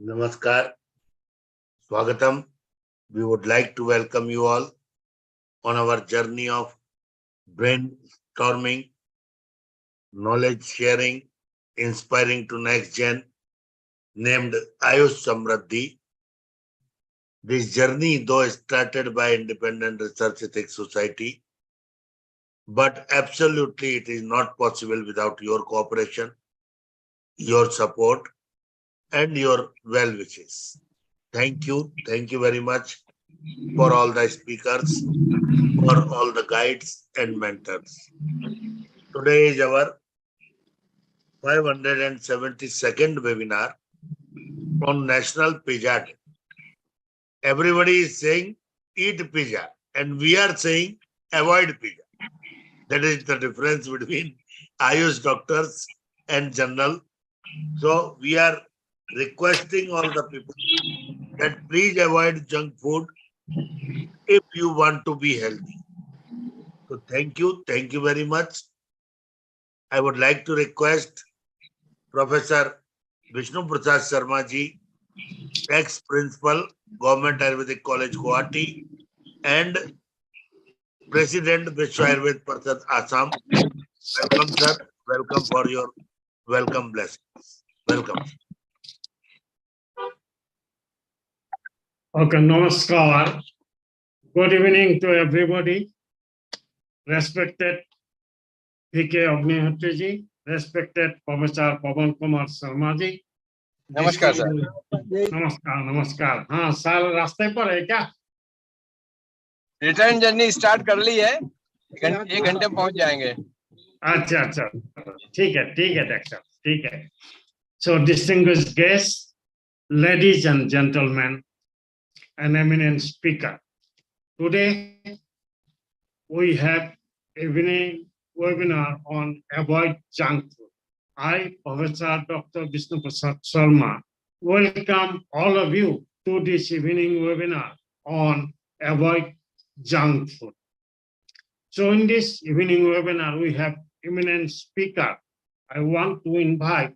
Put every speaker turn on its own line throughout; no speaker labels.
Namaskar, Swagatam. We would like to welcome you all on our journey of brainstorming, knowledge sharing, inspiring to next gen, named AYUSH SAMRIDDHI. This journey, though started by Independent Research Ethics Society, but absolutely it is not possible without your cooperation, your support, and your well wishes. Thank you very much for all the speakers, for all the guides and mentors. Today is our 572nd webinar on National Pizza Day. Everybody is saying eat pizza and we are saying avoid pizza. That is the difference between AYUSH doctors and general. So we are requesting all the people that please avoid junk food if you want to be healthy. So thank you very much. I would like to request Professor Vishnu Prasad Sharma ji, ex-principal, Government Ayurvedic College, Guwahati, and President Vishwa Ayurved Parishad, Assam. Welcome, sir. Welcome for your welcome blessings. Welcome.
Okay, namaskar. Good evening to everybody. Respected P.K. Agnihotri ji, respected Professor Pawan Kumar Sharma ji.
नमस्कार sir.
नमस्कार। हाँ, साल रास्ते पर है क्या?
Return journey start कर ली है, 1 घंटे पहुंच जाएंगे।
अच्छा, ठीक है डॉक्टर, ठीक है। So distinguished guests, ladies and gentlemen, an eminent speaker. Today we have evening webinar on avoid junk food. I, Professor Dr. Vishnu Prasad Sharma, welcome all of you to this evening webinar on avoid junk food. So in this evening webinar, we have eminent speaker. I want to invite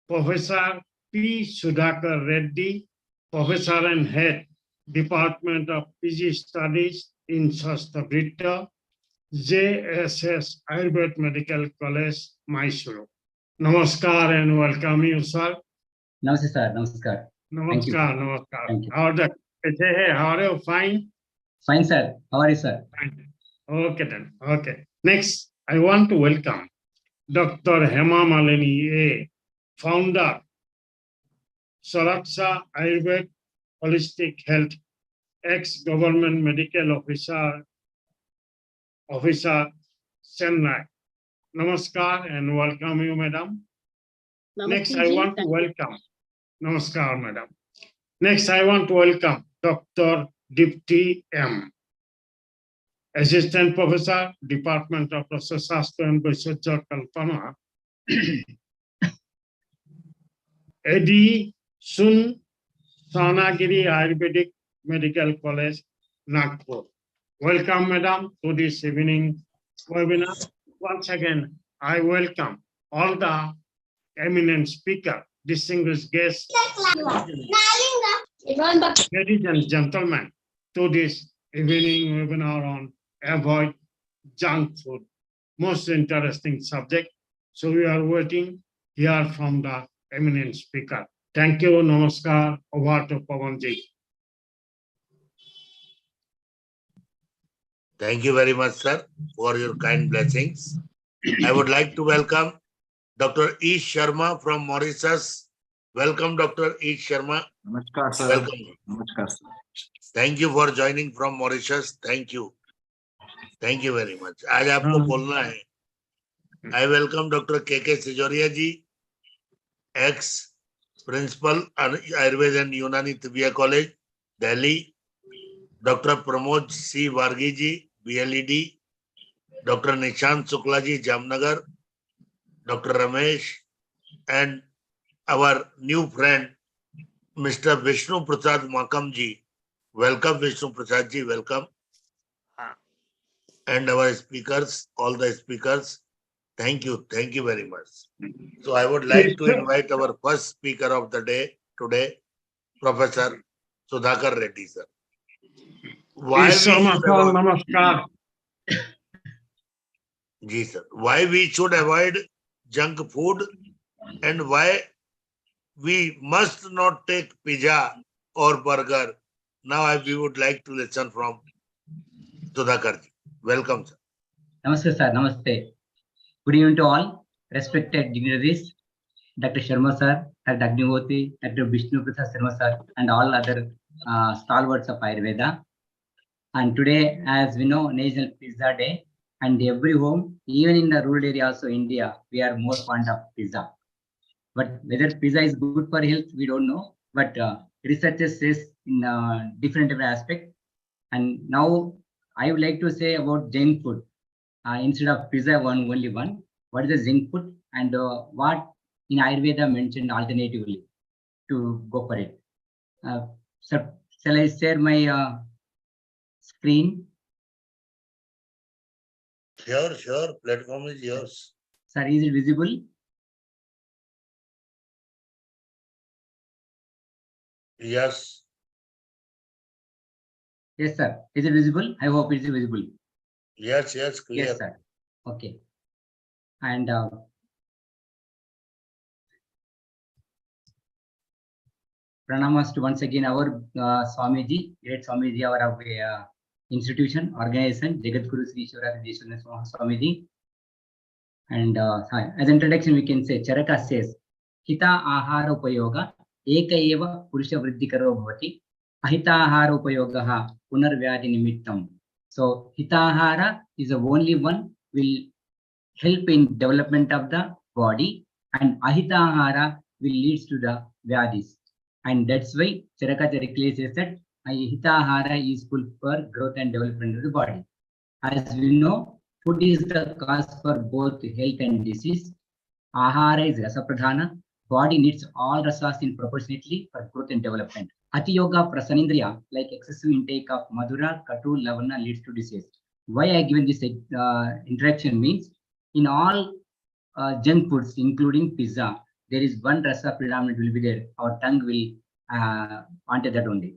Professor P. Sudhakar Reddy, Professor and Head, Department of PG Studies in SAMRIDDHI, JSS Ayurved Medical College, Mysuru. Namaskar and welcome you, sir.
Namaste, sir. Namaskar.
Namaskar.
Thank you.
How are you? Fine?
Fine, sir. How are you, sir?
Fine. Okay then. Okay. Next, I want to welcome Dr. Hema Malini A., founder, Saraksha Ayurved Holistic Health, ex-government medical officer, Chennai. Namaskar and welcome you, madam. Next, I want to welcome. Namaskar, madam. Next, I want to welcome Dr. Dipti M., Assistant Professor, Department of Rasasastra and Vaishajya Kalpana, AD Sun Sanagiri Ayurvedic Medical College, Nagpur. Welcome, madam, to this evening webinar. Once again, I welcome all the eminent speaker, distinguished guests, ladies and gentlemen, to this evening webinar on avoid junk food. Most interesting subject. So we are waiting here from the eminent speaker. Thank you. Namaskar. Over to Pawanji.
Thank you very much, sir, for your kind blessings. I would like to welcome Dr. E. Sharma from Mauritius. Welcome, Dr. E. Sharma.
Namaskar, sir.
Welcome.
Namaskar, sir.
Thank you for joining from Mauritius. Thank you very much. आज आपको बोलना है. I welcome Dr. K.K. Sijoria ji, ex-principal Ayurveda and Unani Tibia College, Delhi. Dr. Pramod C. Vargi ji, BLED. Dr. Nishant Shukla ji, Jamnagar. Dr. Ramesh and our new friend, Mr. Vishnu Prasad Makam ji. Welcome, Vishnu Prasad ji, welcome. And our speakers, all the speakers, thank you very much. So I would like to invite our first speaker of the day, today, Professor Sudhakar Reddy, sir. Why
Is
we should avoid,
namaskar.
Ji, sir. Why we should avoid junk food and why we must not take pizza or burger. Now we would like to listen from Sudhakar ji. Welcome, sir.
Namaste, sir. Namaste. Good evening to all respected dignitaries, Dr. Sharma, sir, Dr. Agnihotri, Dr. Vishnu Prasad Sharma, sir, and all other stalwarts of Ayurveda. And today, as we know, National Pizza Day, and every home, even in the rural area, also India, we are more fond of pizza. But whether pizza is good for health, we don't know. But researchers says in different aspects. And now I would like to say about junk food. Instead of pizza, only one. What is the junk food and what in Ayurveda mentioned alternatively to go for it? Sir, shall I share my screen?
Sure. Platform is yours.
Sir, is it visible?
Yes.
Yes, sir. Is it visible? I hope it is visible.
Yes, clear.
Yes, sir. Okay. And pranamas to once again our Swamiji, great Swamiji, our institution, organization, Jagat Guru Sri Shivara Deshwana Swamiji. And as introduction, we can say Charaka says, Hita Ahara Upayoga, Eka Eva Purusha Vriddhikaro Bhavati, Ahita Ahara Upayogaha, Punarvyadi Nimittam. So Hita Ahara is the only one will help in development of the body, and Ahita Ahara will leads to the Vyadis. And that's why Charaka clearly says that Ahita Ahara is full for growth and development of the body. As we know, food is the cause for both health and disease. Ahara is rasa pradhana. Body needs all rasas in proportionately for growth and development. Ati yoga prasanindriya, like excessive intake of madura, katu, lavana leads to disease. Why I given this interaction means in all junk foods, including pizza, there is one rasa predominant will be there. Our tongue will want that only.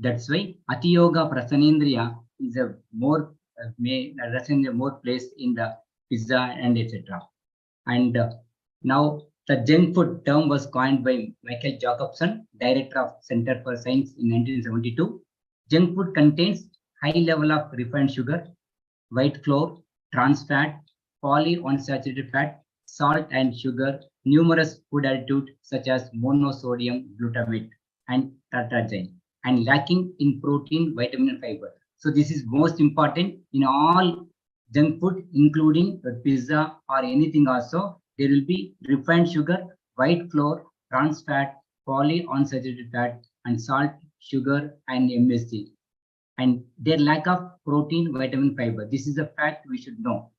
That's why Ati yoga prasanindriya is a more more place in the pizza and etc. And now the junk food term was coined by Michael Jacobson, director of Center for Science in 1972. Junk food contains high level of refined sugar, white flour, trans fat, polyunsaturated fat, salt and sugar, numerous food additives such as monosodium glutamate and tartrazine, and lacking in protein, vitamin, and fiber. So this is most important in all junk food, including pizza or anything also. There will be refined sugar, white flour, trans fat, polyunsaturated fat, and salt, sugar, and MSG. And their lack of protein, vitamin, fiber. This is a fact we should know.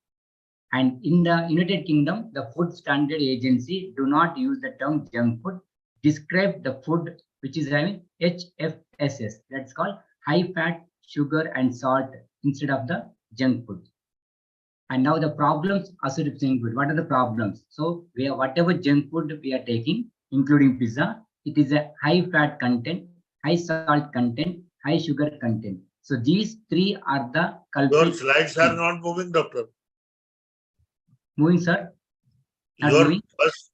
And in the United Kingdom, the Food Standard Agency do not use the term junk food. Describe the food which is having HFSS. That's called high fat, sugar, and salt instead of the junk food. And now the problems associated with junk food. What are the problems? So we have whatever junk food we are taking, including pizza, it is a high fat content, high salt content, high sugar content. So these three are the culprits.
Your slides are not moving, doctor.
Moving, sir? Not
Your
moving?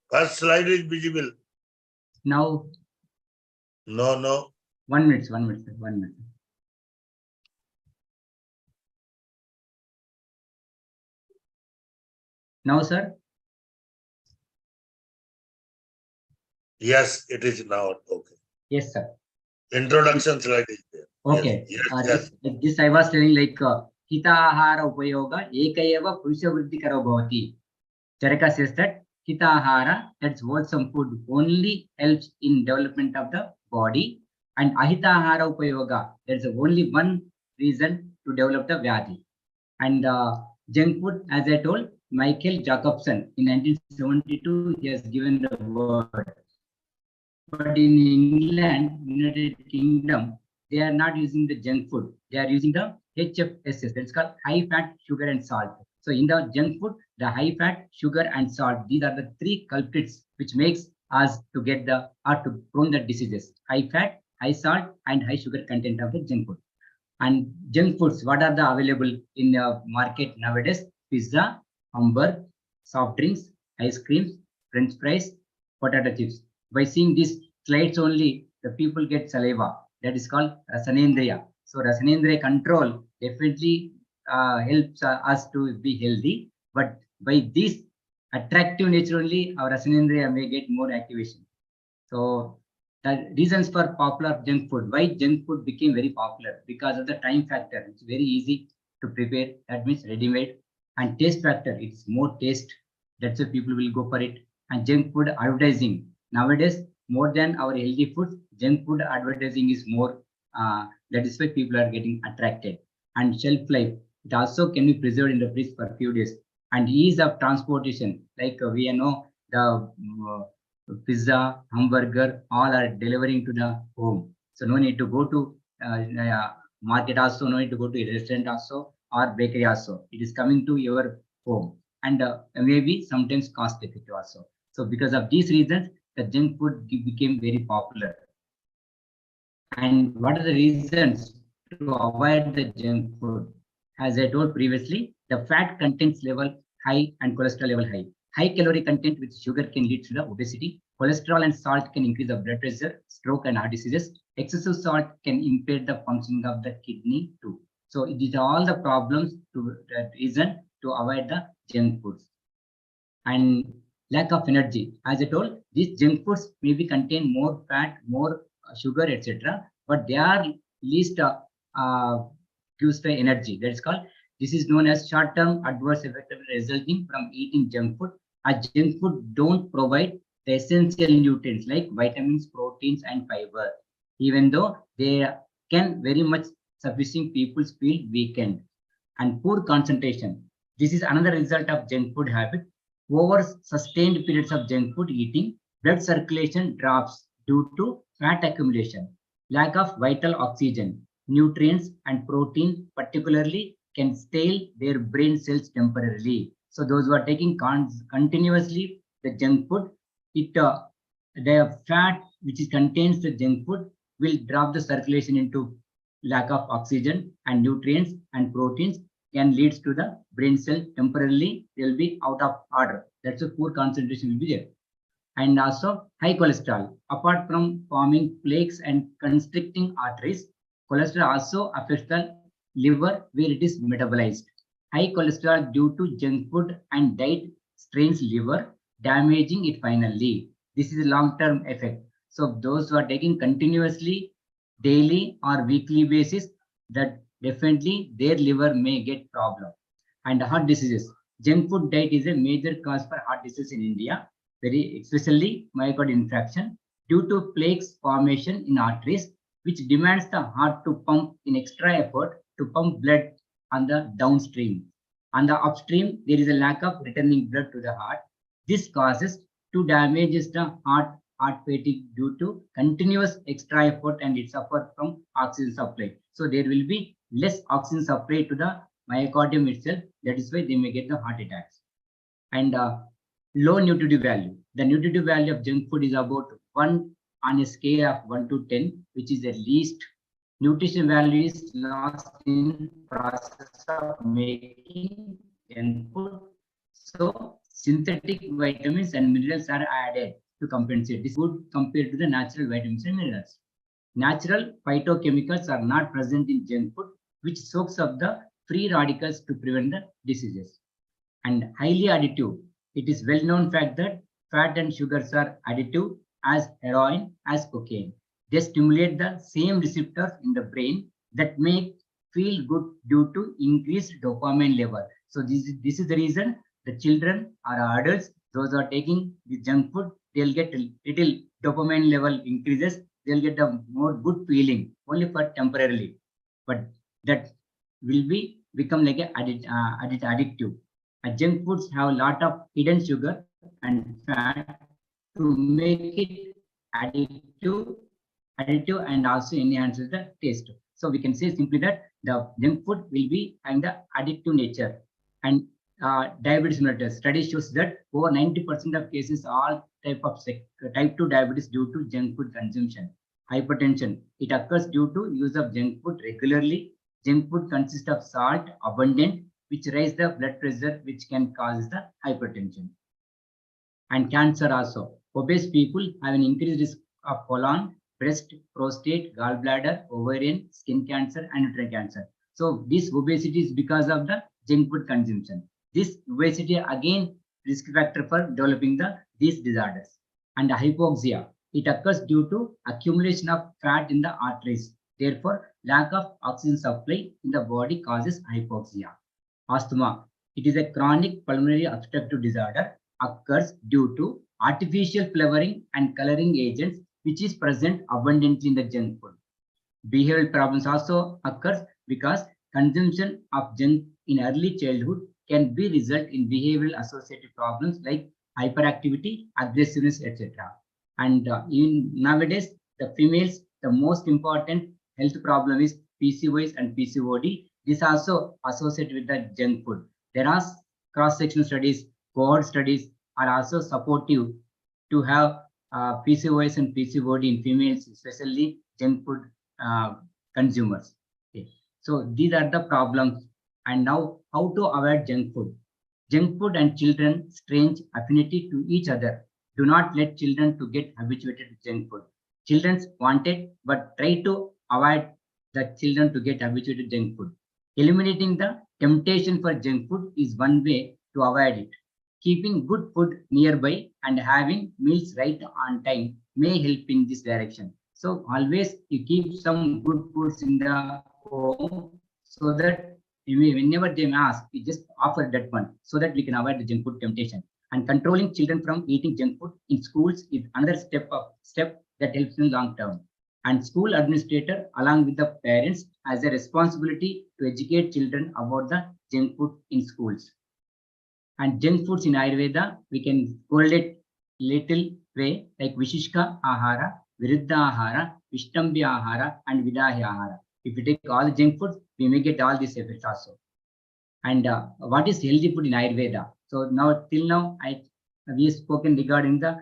first slide is visible.
Now,
No.
1 minute, sir, 1 minute, sir, 1 minute. Now, sir?
Yes, it is now. Okay.
Yes, sir.
Introduction slide is there.
Okay.
Yes.
This I was telling like Hita Ahara Upayoga Ekayeva Purusha Vriddhikaro Bhavati. Charaka says that Hita Ahara, that's wholesome food, only helps in development of the body. And Ahita Ahara Upayoga, there's only one reason to develop the Vyadhi. And junk food, as I told, Michael Jacobson in 1972, he has given the word. But in England, United Kingdom, they are not using the junk food. They are using the HFSS. That's called high fat, sugar, and salt. So in the junk food, the high fat, sugar, and salt, these are the three culprits which makes us to get the or to prone the diseases. High fat, high salt, and high sugar content of the junk food. And junk foods, what are the available in the market nowadays? Pizza, hamburger, soft drinks, ice creams, French fries, potato chips. By seeing these slides only, the people get saliva. That is called rasanendriya. So rasanendriya control definitely helps us to be healthy. But by this attractive nature only, our rasanendriya may get more activation. So the reasons for popular junk food. Why junk food became very popular? Because of the time factor. It's very easy to prepare. That means ready-made. And taste factor. It's more taste. That's why people will go for it. And junk food advertising. Nowadays, more than our healthy food, junk food advertising is more. That is why people are getting attracted. And shelf life. It also can be preserved in the fridge for a few days. And ease of transportation. Like we know the pizza, hamburger, all are delivering to the home. So no need to go to market also, no need to go to a restaurant also or bakery also. It is coming to your home and maybe sometimes cost effective also. So because of these reasons, the junk food became very popular. And what are the reasons to avoid the junk food? As I told previously, the fat contents level high and cholesterol level high. High calorie content with sugar can lead to the obesity. Cholesterol and salt can increase the blood pressure, stroke, and heart diseases. Excessive salt can impair the functioning of the kidney too. So these are all the problems to the reason to avoid the junk foods. And lack of energy. As I told, these junk foods maybe contain more fat, more sugar, etc. But they are least gives the energy. That is called. This is known as short-term adverse effect resulting from eating junk food. As junk food don't provide the essential nutrients like vitamins, proteins, and fiber, even though they can very much sufficient people feel weakened. And poor concentration. This is another result of junk food habit. Over sustained periods of junk food eating, blood circulation drops due to fat accumulation, lack of vital oxygen, nutrients, and protein, particularly can stale their brain cells temporarily. So those who are taking continuously the junk food, the fat which is contains the junk food will drop the circulation into lack of oxygen and nutrients and proteins can lead to the brain cell temporarily. They will be out of order. That's a poor concentration will be there. And also high cholesterol. Apart from forming plaques and constricting arteries, cholesterol also affects the liver where it is metabolized. High cholesterol due to junk food and diet strains liver, damaging it finally. This is a long-term effect. So those who are taking continuously, daily or weekly basis, that definitely their liver may get problem. And heart diseases. Junk food diet is a major cause for heart disease in India, very especially myocardial infarction due to plaques formation in arteries, which demands the heart to pump in extra effort to pump blood on the downstream. On the upstream, there is a lack of returning blood to the heart. This causes to damages the heart fatigue due to continuous extra effort and it suffers from oxygen supply. So there will be less oxygen supply to the myocardium itself. That is why they may get the heart attacks. And low nutritive value. The nutritive value of junk food is about 1 on a scale of 1 to 10, which is the least. Nutrition value is lost in process of making junk food. So synthetic vitamins and minerals are added to compensate. This is good compared to the natural vitamins and minerals. Natural phytochemicals are not present in junk food, which soaks up the free radicals to prevent the diseases. And highly additive. It is well-known fact that fat and sugars are additive as heroin, as cocaine. They stimulate the same receptors in the brain that make feel good due to increased dopamine level. So this is the reason the children or adults, those who are taking the junk food, they'll get a little dopamine level increases. They'll get a more good feeling only for temporarily, but that will become like a addictive. Junk foods have a lot of hidden sugar and fat to make it addictive and also enhances the taste. So we can say simply that the junk food will be having the addictive nature. And diabetes mellitus. Study shows that over 90% of cases, all type 2 diabetes due to junk food consumption. Hypertension, it occurs due to use of junk food regularly. Junk food consists of salt abundant, which raise the blood pressure, which can cause the hypertension. And cancer also. Obese people have an increased risk of colon, breast, prostate, gallbladder, ovarian, skin cancer, and uterine cancer. So this obesity is because of the junk food consumption. This obesity again risk factor for developing these disorders. And hypoxia, it occurs due to accumulation of fat in the arteries. Therefore, lack of oxygen supply in the body causes hypoxia. Asthma, it is a chronic pulmonary obstructive disorder, occurs due to artificial flavoring and coloring agents, which is present abundantly in the junk food. Behavioral problems also occurs because consumption of junk in early childhood can be result in behavioral associated problems like hyperactivity, aggressiveness, etc. And even nowadays, the females, the most important health problem is PCOS and PCOD. This also associated with the junk food. There are cross-sectional studies, cohort studies are also supportive to have PCOS and PCOD in females, especially junk food consumers. Okay. So these are the problems. And now how to avoid junk food. Junk food and children strange affinity to each other. Do not let children to get habituated to junk food. Children want it, but try to avoid the children to get habituated to junk food. Eliminating the temptation for junk food is one way to avoid it. Keeping good food nearby and having meals right on time may help in this direction. So always you keep some good foods in the home so that whenever they ask, we just offer that one so that we can avoid the junk food temptation. And controlling children from eating junk food in schools is another step that helps in long term. And school administrator along with the parents has a responsibility to educate children about the junk food in schools. And junk foods in Ayurveda, we can correlate little way like Vishishka Ahara, Viruddha Ahara, Vishtambhya Ahara, and Vidahya Ahara. If we take all the junk foods, we may get all these effects also. And what is healthy food in Ayurveda? So now, till now, we have spoken regarding the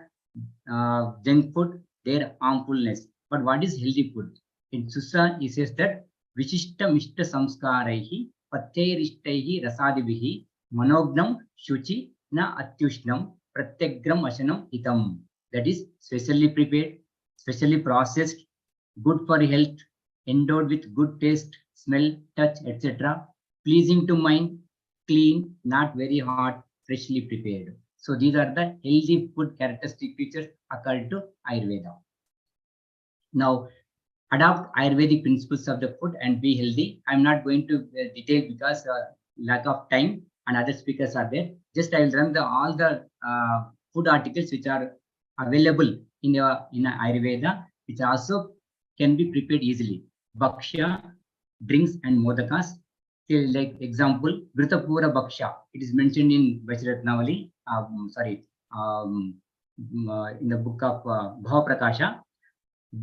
junk food, their harmfulness. But what is healthy food? In Susa, he says that Vishishta Mishta Samskaraihi, Patyairishtahi Rasadivihi, Manognam Shuchi Na Atyushnam, Pratyagram Ashanam Hitam. That is specially prepared, specially processed, good for health, endowed with good taste, smell, touch, etc. Pleasing to mind, clean, not very hot, freshly prepared. So these are the healthy food characteristic features occurred to Ayurveda. Now, adopt Ayurvedic principles of the food and be healthy. I'm not going to detail because lack of time and other speakers are there. Just I will run all the food articles which are available in Ayurveda, which also can be prepared easily. Bhaksha, drinks and modakas. Like example, Gritapura Bhaksha. It is mentioned in Vachiratnavali, in the book of Bhava Prakasha.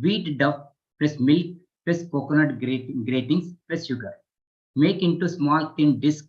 Wheat duff plus milk plus coconut gratings plus sugar. Make into small thin disc,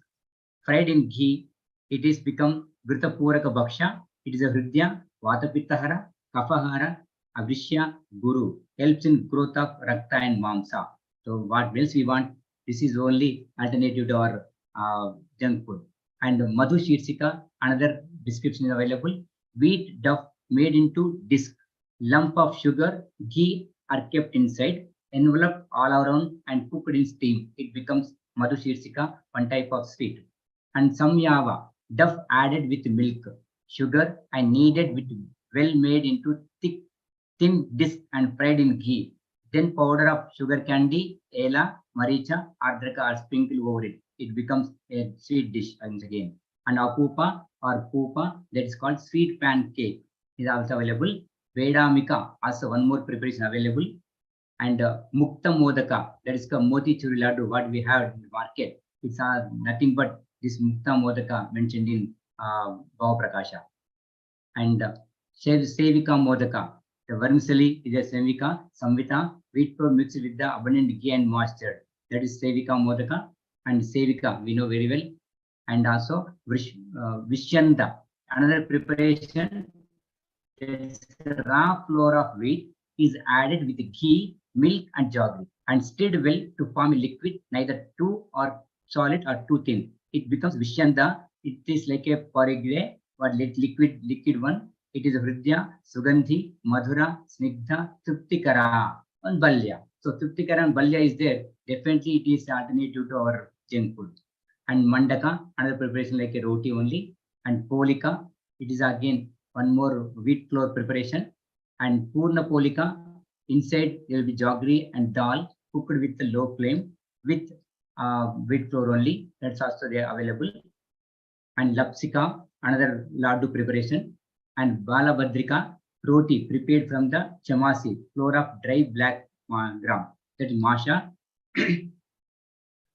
fried in ghee. It is become Gritapuraka Bhaksha. It is a Hridya, Vatapittahara, Kafahara, Avrishya, Guru. Helps in growth of Rakta and Mamsa. So what else we want? This is only alternative to our junk food. And Madhu Shirshika, another description is available. Wheat duff made into disc. Lump of sugar, ghee are kept inside, enveloped all around and cooked in steam. It becomes Madhu Shirshika, one type of sweet. And Samyava, duff added with milk, sugar and kneaded with well made into thick, thin disc and fried in ghee. Then powder of sugar candy, ela, maricha, adraka are sprinkled over it. It becomes a sweet dish once again. And apupa or pupa, that is called sweet pancake, is also available. Vedamika, also one more preparation available. And Mukta Modaka, that is called Moti Churi Laddu, what we have in the market. It's nothing but this Mukta Modaka mentioned in Bhava Prakasha. And Sevika Modaka, the vermicelli is a Sevika, Samvita, wheat flour mixed with the abundant ghee and moisture. That is Sevika Modaka. And Sevika, we know very well. and also Vishyanda. Another preparation, it's raw flour of wheat is added with ghee, milk, and jaggery and stirred well to form a liquid, neither too or solid or too thin. It becomes Vishyanda. It is like a porridge, but liquid one. It is Hridya, Sugandhi, Madhura, Snigdha, Truptikara, and Balya. So Truptikara and Balya is there. Definitely it is alternative to our junk food. And Mandaka, another preparation like a roti only. And Polika, it is again one more wheat flour preparation. And Purna Polika, inside there will be jaggery and dal cooked with the low flame with wheat flour only. That's also there available. And Lapsika, another laddu preparation. And Balabhadrika, roti prepared from the chamasi, flour of dry black gram. That is Masha.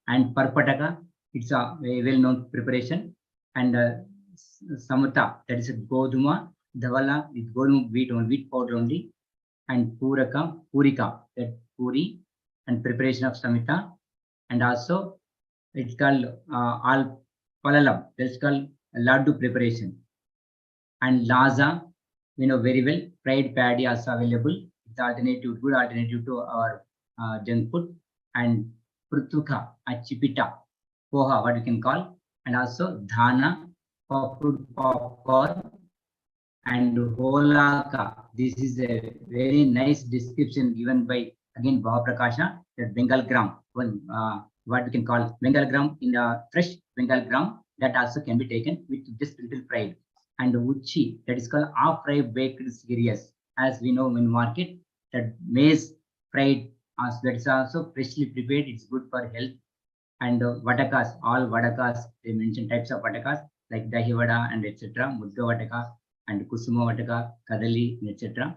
And Parpataka, it's a well-known preparation. And Samata, that is a Goduma, Dhavala with Goduma wheat powder only. And Purika, that Puri, and preparation of Samita. And also it's called Al Palalam, that's called Laddu preparation. And Laza, we know very well, fried paddy also available. It's alternative, good alternative to our junk food. And Prutuka, Chipita, Poha, what you can call. And also Dhana, popcorn, and Holaka. This is a very nice description given by again Bhava Prakasha, that Bengal gram, one what we can call Bengal gram in the fresh Bengal gram, that also can be taken with just little fried. And Uchi, that is called half fried baked cereals. As we know in market, that maize fried, that is also freshly prepared, it's good for health. And Vadakas, all Vadakas, they mention types of Vadakas like Dahi Vada and etc. Mudga Vadaka and Kusuma Vataka, Kadali, etc.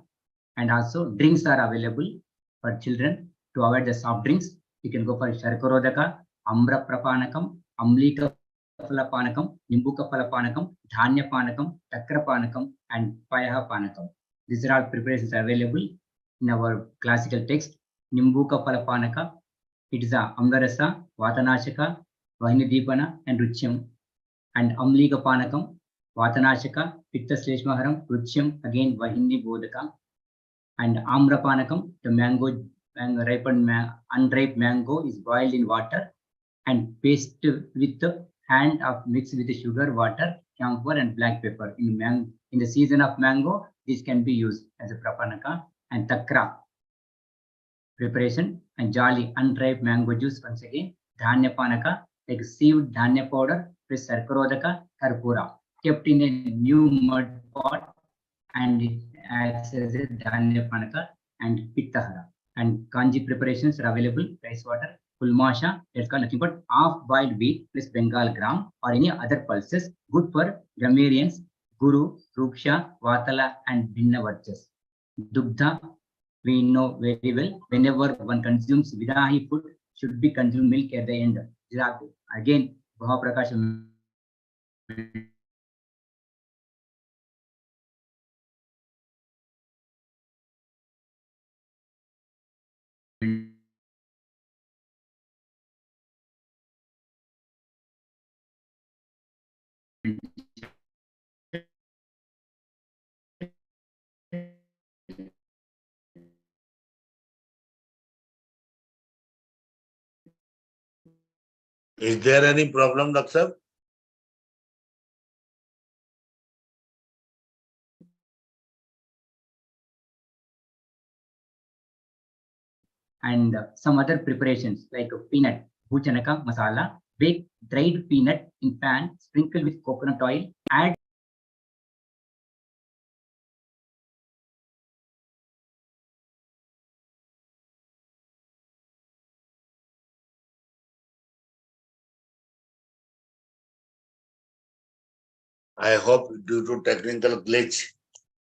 And also drinks are available for children. To avoid the soft drinks, you can go for Sharkarodaka, Amra Prapanakam, Amlika Palapanakam, Nimbuka Palapanakam, Dhanya Panakam, Takra Panakam, and Payaha Panakam. These are all preparations available in our classical text. Nimbuka Palapanaka, it is a Amgarasa, Vatanashaka, Vahinidipana, and Ruchyam. And Amlika Panakam, Vatanashaka, Pitta Sleshmaharam, Ruchyam, again Vahindi Bodhaka. And Amra Panakam, the mango, unripe mango is boiled in water and paste with the hand of mixed with the sugar, water, camphor, and black pepper. In the season of mango, this can be used as a prapanaka. And Takra preparation, and Jali, unripe mango juice once again. Dhanya Panaka, like sieved dhanya powder plus Sarkarodaka, Karpura, kept in a new mud pot, and it acts as a Dhanya Panaka and Pittahara. And Kanji preparations are available, rice water, Pulmasha, that's called nothing but half-boiled wheat plus Bengal gram or any other pulses, good for grammarians, Guru, Ruksha, Vatala, and Bhinnavarchas. Dugdha, we know very well, whenever one consumes Vidahi food, should be consumed milk at the end. Again, Bhava Prakash
Is there any problem, Doctor?
and some other preparations like peanut, bhujanaka masala, bake dried peanut in pan, sprinkle with coconut oil, add
I hope due to technical glitch,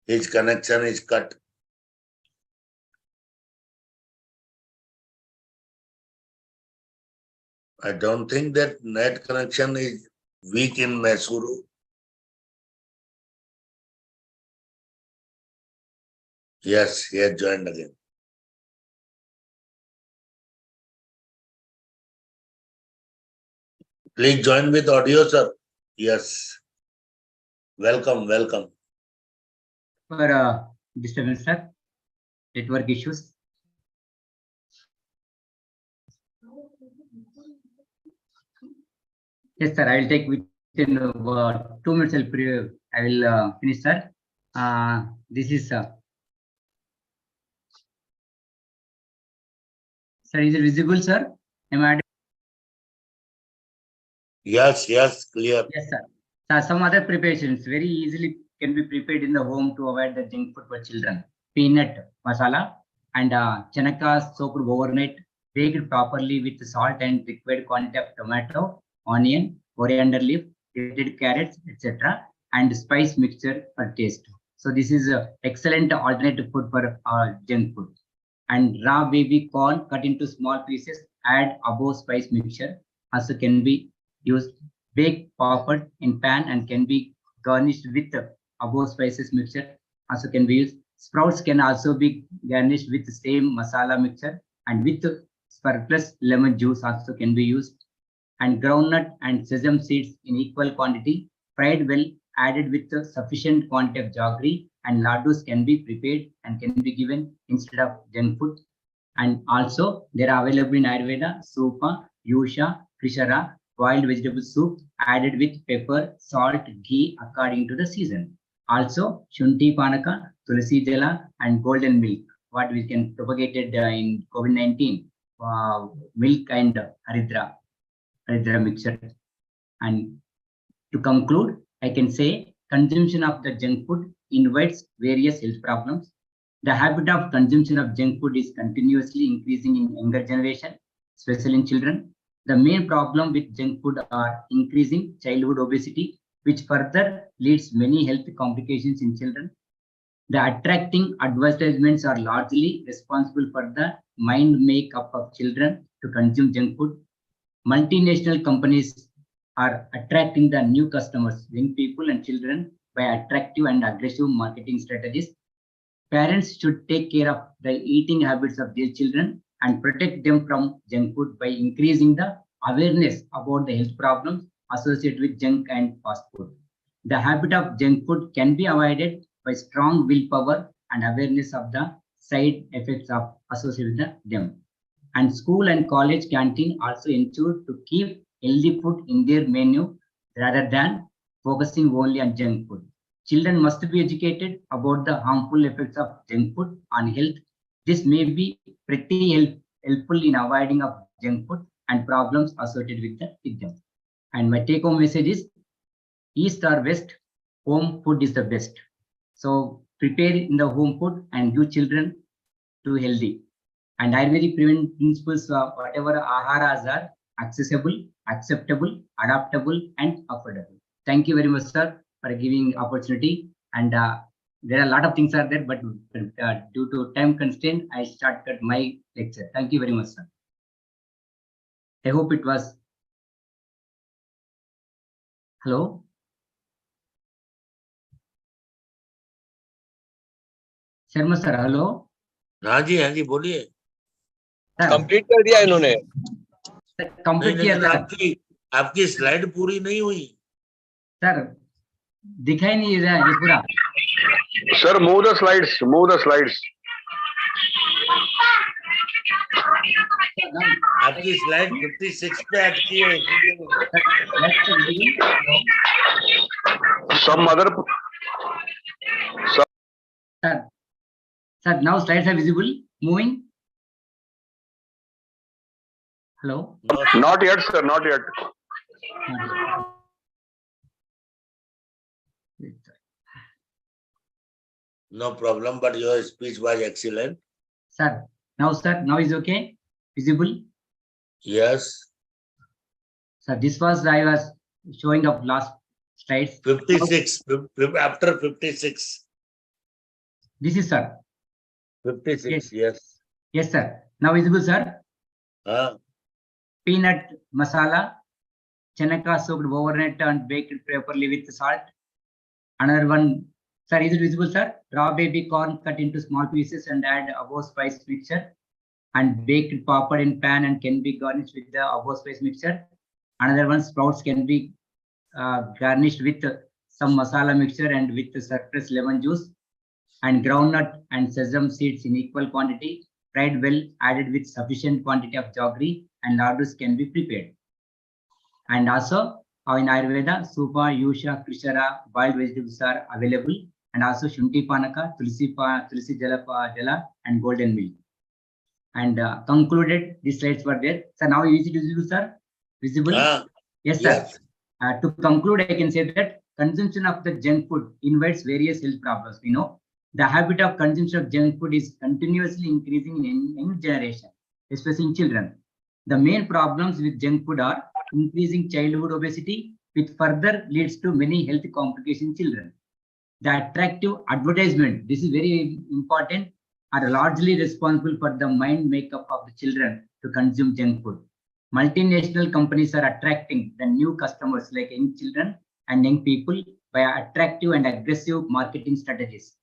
his connection is cut. I don't think that net connection is weak in Mysuru. Yes, he has joined again. Please join with audio, sir. Yes. Welcome, welcome.
For disturbance, sir. Network issues. Yes, sir. I will take within 2 minutes. I will finish, sir. This is sir. Is it visible, sir? Am I?
Yes, yes, clear.
Yes, sir. Some other preparations very easily can be prepared in the home to avoid the junk food for children. Peanut masala and chanaka soaked overnight, baked properly with salt and required quantity of tomato, onion, coriander leaf, grated carrots, etc. and spice mixture for taste. So this is excellent alternative food for junk food. And raw baby corn cut into small pieces, add above spice mixture. Also can be used. Baked pappad in pan and can be garnished with above spices mixture. Also can be used. Sprouts can also be garnished with the same masala mixture and with surplus lemon juice also can be used. And groundnut and sesame seeds in equal quantity, fried well, added with sufficient quantity of jaggery and laddus can be prepared and can be given instead of junk food. And also they are available in Ayurveda, Supa, Yusha, Krishara, boiled vegetable soup added with pepper, salt, ghee according to the season. Also, Shunti Panaka, Tulsi Jala, and golden milk, what we can propagated in COVID-19, milk and Haridra mixture. And to conclude, I can say consumption of the junk food invites various health problems. The habit of consumption of junk food is continuously increasing in younger generation, especially in children. The main problem with junk food are increasing childhood obesity, which further leads many health complications in children. The attracting advertisements are largely responsible for the mind makeup of children to consume junk food. Multinational companies are attracting the new customers, young people and children, by attractive and aggressive marketing strategies. Parents should take care of the eating habits of their children and protect them from junk food by increasing the awareness about the health problems associated with junk and fast food. The habit of junk food can be avoided by strong willpower and awareness of the side effects of associated with them. And school and college canteen also ensure to keep healthy food in their menu rather than focusing only on junk food. Children must be educated about the harmful effects of junk food on health. This may be pretty helpful in avoiding of junk food and problems associated with them. And my take-home message is, east or west, home food is the best. So prepare in the home food and give children to healthy. And Ayurvedic preventive principles, whatever aharas are accessible, acceptable, adaptable, and affordable. Thank you very much, sir, for giving opportunity. And there are a lot of things are there, but due to time constraint, I started my lecture. Thank you very much, sir. I hope it was. Hello. Sharma sir, hello.
हाँ जी बोलिए.
Complete कर दिया इन्होंने.
Complete किया sir.
आपकी slide पूरी नहीं हुई
सर. दिखाई नहीं रहा ये पूरा.
Sir move the slides.
आपकी स्लाइड 56 पे अटकी है.
Some other.
Sir, now slides are visible, moving. Hello?
Not yet, sir, not yet.
No problem, but your speech was excellent.
Sir, now is okay? Visible?
Yes.
Sir, this was, I was showing up last slides.
56, after 56.
This is, sir.
56, yes.
Yes, sir. Now visible, sir. Peanut masala, chanaka soaked overnight and baked properly with salt. Another one, sir, is it visible, sir? Raw baby corn cut into small pieces and add above spice mixture and baked pappad in pan and can be garnished with the above spice mixture. Another one, sprouts can be garnished with some masala mixture and with surplus lemon juice, and groundnut and sesame seeds in equal quantity, fried well, added with sufficient quantity of jaggery, and ladus can be prepared. And also in Ayurveda, Supa, Yusha, Krishara, boiled vegetables are available, and also Shunti Panaka, Tulsi Jala, and golden milk. And concluded, these slides were there. So now is it visible, sir? Visible? Yes, sir.
Yes.
To conclude, I can say that consumption of the junk food invites various health problems. We know the habit of consumption of junk food is continuously increasing in young generation, especially in children. The main problems with junk food are increasing childhood obesity, which further leads to many health complications in children. The attractive advertisement, this is very important, are largely responsible for the mind makeup of the children to consume junk food. Multinational companies are attracting the new customers like young children and young people by attractive and aggressive marketing strategies.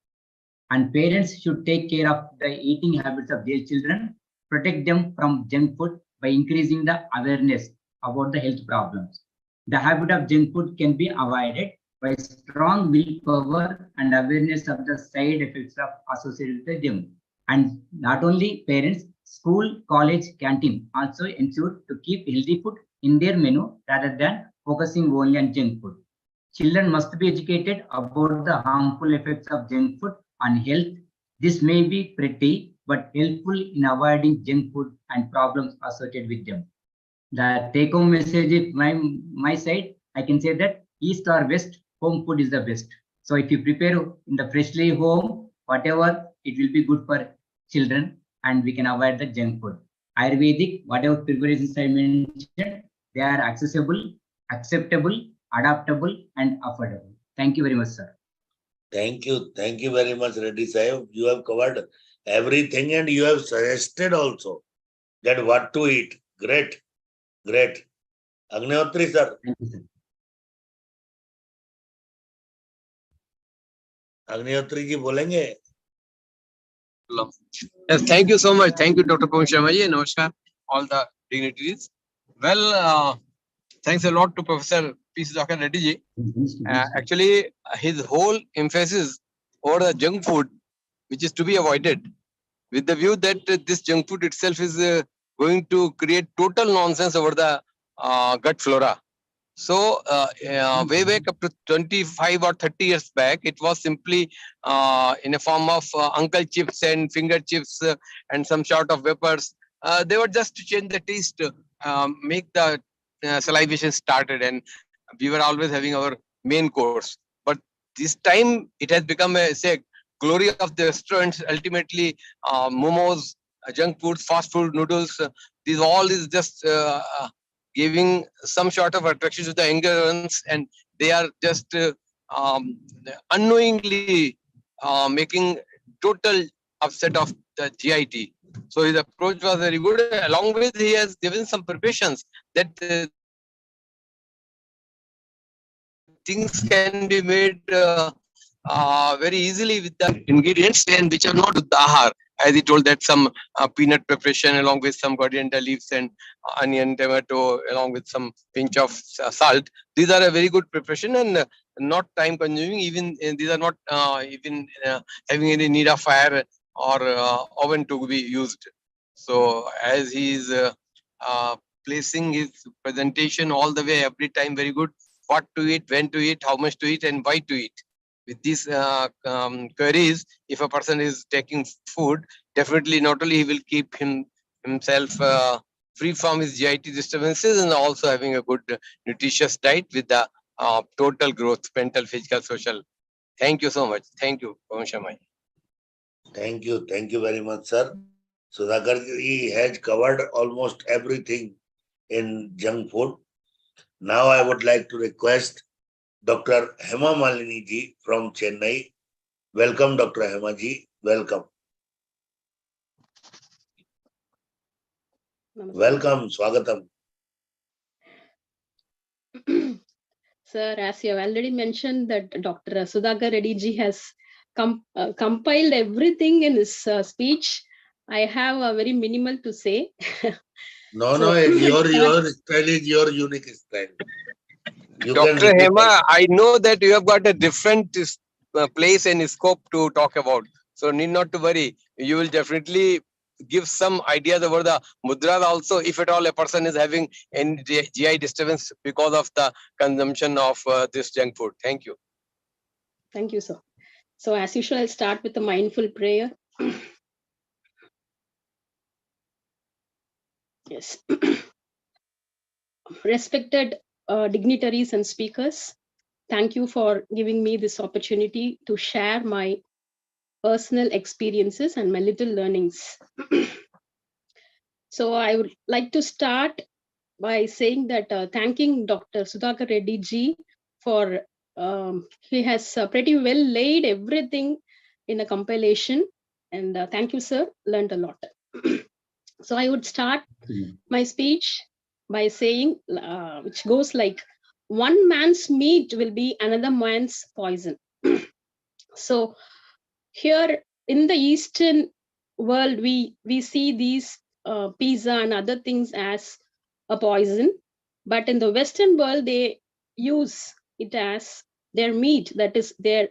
And parents should take care of the eating habits of their children, protect them from junk food by increasing the awareness about the health problems. The habit of junk food can be avoided by strong willpower and awareness of the side effects of associated with them. And not only parents, school, college, canteen also ensure to keep healthy food in their menu rather than focusing only on junk food. Children must be educated about the harmful effects of junk food on health. This may be pretty, but helpful in avoiding junk food and problems associated with them. The take-home message is my side, I can say that east or west, home food is the best. So if you prepare in the freshly home, whatever, it will be good for children and we can avoid the junk food. Ayurvedic, whatever preparations I mentioned, they are accessible, acceptable, adaptable, and affordable. Thank you very much, sir.
Thank you. Thank you very much, Reddy Sahib. You have covered everything and you have suggested also that what to eat. Great. Great. Agnihotri, sir.
Thank you, sir.
Agnihotri ji bolenge?
Yes, thank you so much. Thank you, Dr. Pawan Sharma ji. Namaskar, all the dignitaries. Well, thanks a lot to Professor P. Sudhakar Reddy ji. Actually, his whole emphasis over the junk food, which is to be avoided, with the view that this junk food itself is going to create total nonsense over the gut flora. So, way back up to 25 or 30 years back, it was simply in a form of uncle chips and finger chips and some sort of vapors. They were just to change the taste, make the salivation started, and we were always having our main course. But this time, it has become a glory of the restaurants. Ultimately, momos, junk food, fast food, noodles. These all is just giving some sort of attraction to the younger ones, and they are just unknowingly making total upset of the GIT. So his approach was very good. Along with, he has given some preparations that things can be made very easily with the ingredients and which are not with the ahar. As he told that some peanut preparation along with some coriander leaves and onion, tomato, along with some pinch of salt. These are a very good preparation and not time consuming. Even these are not even having any need of fire or oven to be used. So as he is placing his presentation all the way every time very good, what to eat, when to eat, how much to eat, and why to eat. With these queries, if a person is taking food, definitely not only he will keep himself free from his GIT disturbances and also having a good nutritious diet with the total growth, mental, physical, social. Thank you so much. Thank you, Pawan Sharma.
Thank you. Thank you very much, sir. Sudhakar ji has covered almost everything in junk food. Now I would like to request Dr. Hema Malini ji from Chennai. Welcome, Dr. Hema ji. Welcome.
Namaste.
Welcome, Swagatam.
Sir, as you have already mentioned that Dr. Sudhakar Reddy ji has compiled everything in his speech, I have a very minimal to say.
No, your style is your unique style. You can
Dr.
repeat
Hema,
that.
I know that you have got a different place and scope to talk about. So need not to worry. You will definitely give some ideas about the mudras also, if at all a person is having any GI disturbance because of the consumption of this junk food. Thank you.
Thank you, sir. So as usual, I'll start with a mindful prayer. Yes. Respected dignitaries and speakers, thank you for giving me this opportunity to share my personal experiences and my little learnings. So I would like to start by saying that thanking Dr. Sudhakar Reddy ji for he has pretty well laid everything in a compilation, and thank you, sir. Learned a lot. So I would start my speech by saying, which goes like, one man's meat will be another man's poison. So here in the Eastern world, we see these pizza and other things as a poison, but in the Western world, they use it as their meat, that is their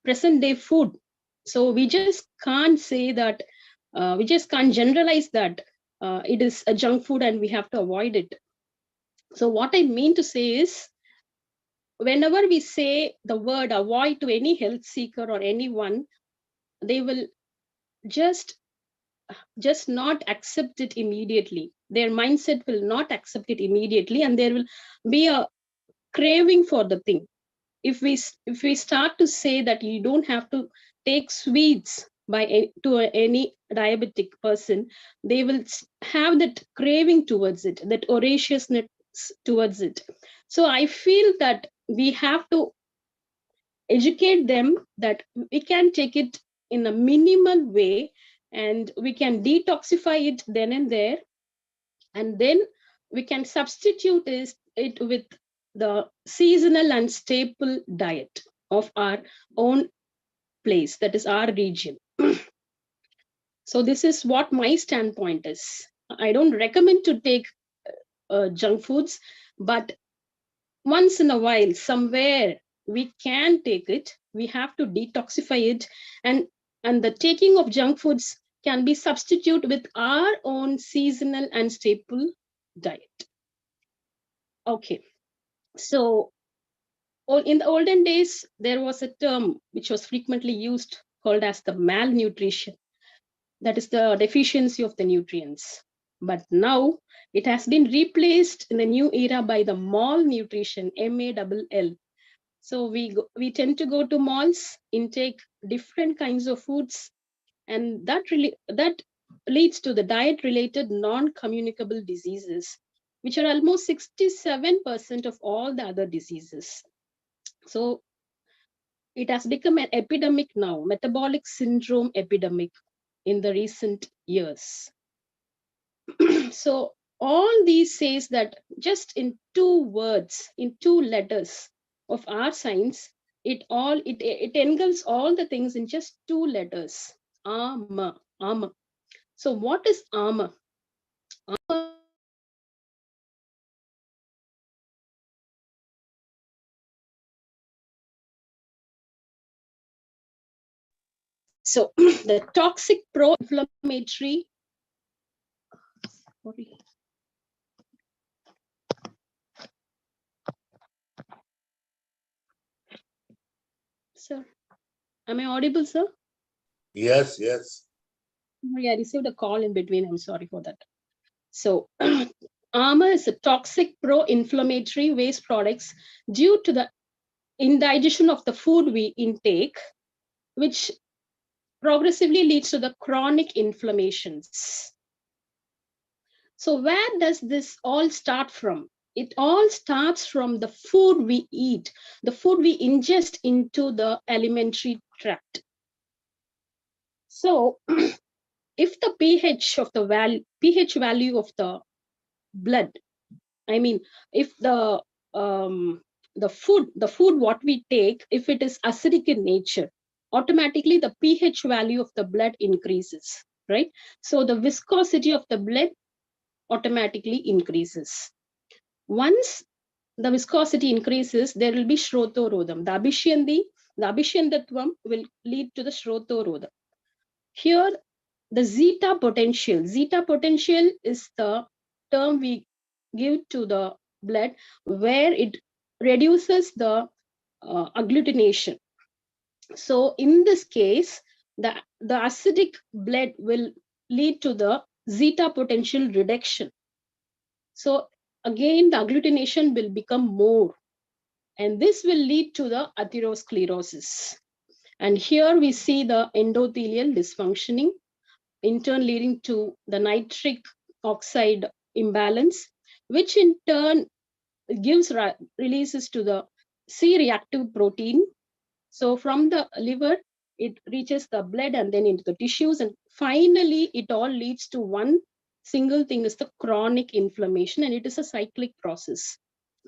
present day food. So we just can't say that, we just can't generalize that it is a junk food and we have to avoid it. So what I mean to say is, whenever we say the word avoid to any health seeker or anyone, they will just not accept it immediately. Their mindset will not accept it immediately, and there will be a craving for the thing. If we start to say that you don't have to take sweets to any diabetic person, they will have that craving towards it, that voraciousness towards it. So I feel that we have to educate them that we can take it in a minimal way, and we can detoxify it then and there, and then we can substitute it with the seasonal and staple diet of our own place, that is our region. So this is what my standpoint is. I don't recommend to take junk foods, but once in a while, somewhere we can take it. We have to detoxify it, and the taking of junk foods can be substituted with our own seasonal and staple diet. Okay, so in the olden days, there was a term which was frequently used called as the malnutrition. That is the deficiency of the nutrients. But now it has been replaced in the new era by the malnutrition, MALL. So we tend to go to malls, intake different kinds of foods, and that leads to the diet-related non-communicable diseases, which are almost 67% of all the other diseases. So it has become an epidemic now, metabolic syndrome epidemic in the recent years. So all these says that just in 2 words, in 2 letters of our science, it engulfs all the things in just 2 letters. Armor. So what is armor? So the toxic pro-inflammatory, sorry. Sir, am I audible, sir?
Yes, yes.
I received a call in between. I'm sorry for that. So armor is a toxic pro-inflammatory waste products due to the indigestion of the food we intake, which progressively leads to the chronic inflammations. So where does this all start from? It all starts from the food we eat, the food we ingest into the alimentary tract. So if the pH value of the blood, I mean, if the food what we take, if it is acidic in nature, automatically the pH value of the blood increases, right? So the viscosity of the blood automatically increases. Once the viscosity increases, there will be Shrotorodham. The Abhishyandatvam will lead to the Shrotorodham. Here, the zeta potential is the term we give to the blood where it reduces the agglutination. So in this case, the acidic blood will lead to the zeta potential reduction. So again, the agglutination will become more, and this will lead to the atherosclerosis. And here we see the endothelial dysfunctioning, in turn leading to the nitric oxide imbalance, which in turn gives releases to the C-reactive protein. So from the liver, it reaches the blood and then into the tissues. And finally, it all leads to one single thing, is the chronic inflammation, and it is a cyclic process.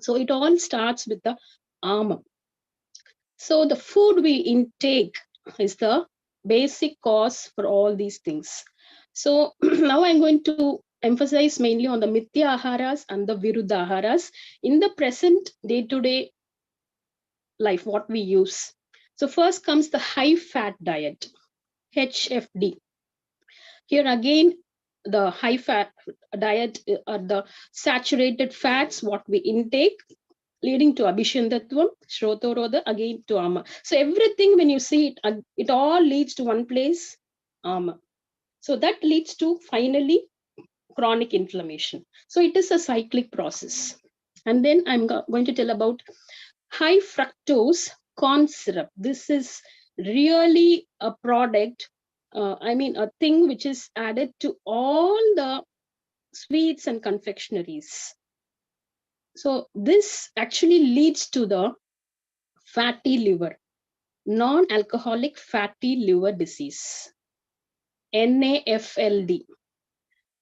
So it all starts with the ama. So the food we intake is the basic cause for all these things. So now I'm going to emphasize mainly on the mithya aharas and the viruddha aharas in the present day-to-day life, what we use. So first comes the high fat diet, HFD. Here again, the high fat diet are the saturated fats, what we intake, leading to Abhishyandatvam, Shrotorodha, again to Ama. So everything, when you see it, it all leads to one place, Ama. So that leads to finally chronic inflammation. So it is a cyclic process. And then I'm going to tell about high fructose corn syrup. This is really a product, a thing which is added to all the sweets and confectionaries. So this actually leads to the fatty liver, non-alcoholic fatty liver disease, NAFLD.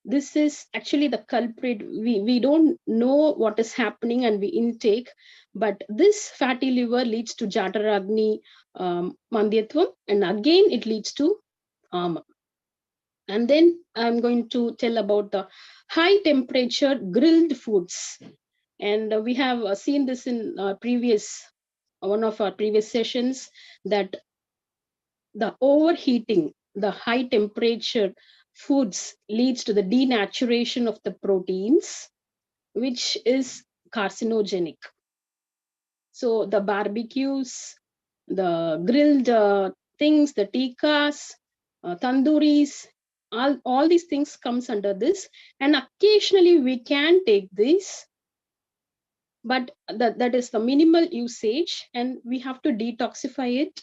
This is actually the culprit. We don't know what is happening and we intake, but this fatty liver leads to Jataragni Mandyatvam, and again it leads to Ama. And then I'm going to tell about the high temperature grilled foods. And we have seen this in one of our previous sessions, that the overheating, the high temperature foods leads to the denaturation of the proteins, which is carcinogenic. So the barbecues, the grilled things, the tikkas, tandooris, all these things comes under this. And occasionally we can take this, but that is the minimal usage, and we have to detoxify it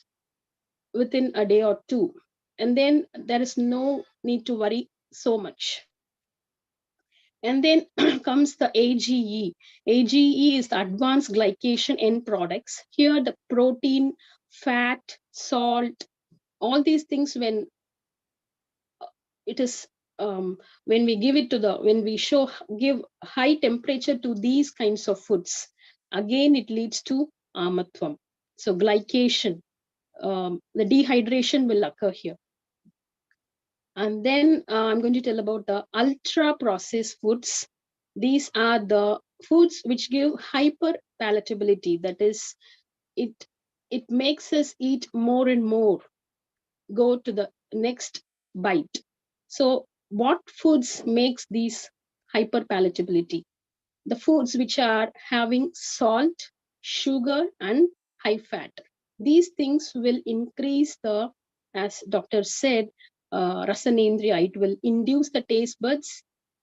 within a day or two. And then there is no need to worry so much. And then comes the AGE. AGE is the advanced glycation end products. Here the protein, fat, salt, all these things, when it is when we give it to give high temperature to these kinds of foods, again it leads to amatvam. So glycation, the dehydration will occur here. And then I'm going to tell about the ultra processed foods. These are the foods which give hyper palatability. That is, it makes us eat more and more, go to the next bite. So what foods makes these hyper palatability? The foods which are having salt, sugar, and high fat. These things will increase the, as doctor said, rasanendriya. It will induce the taste buds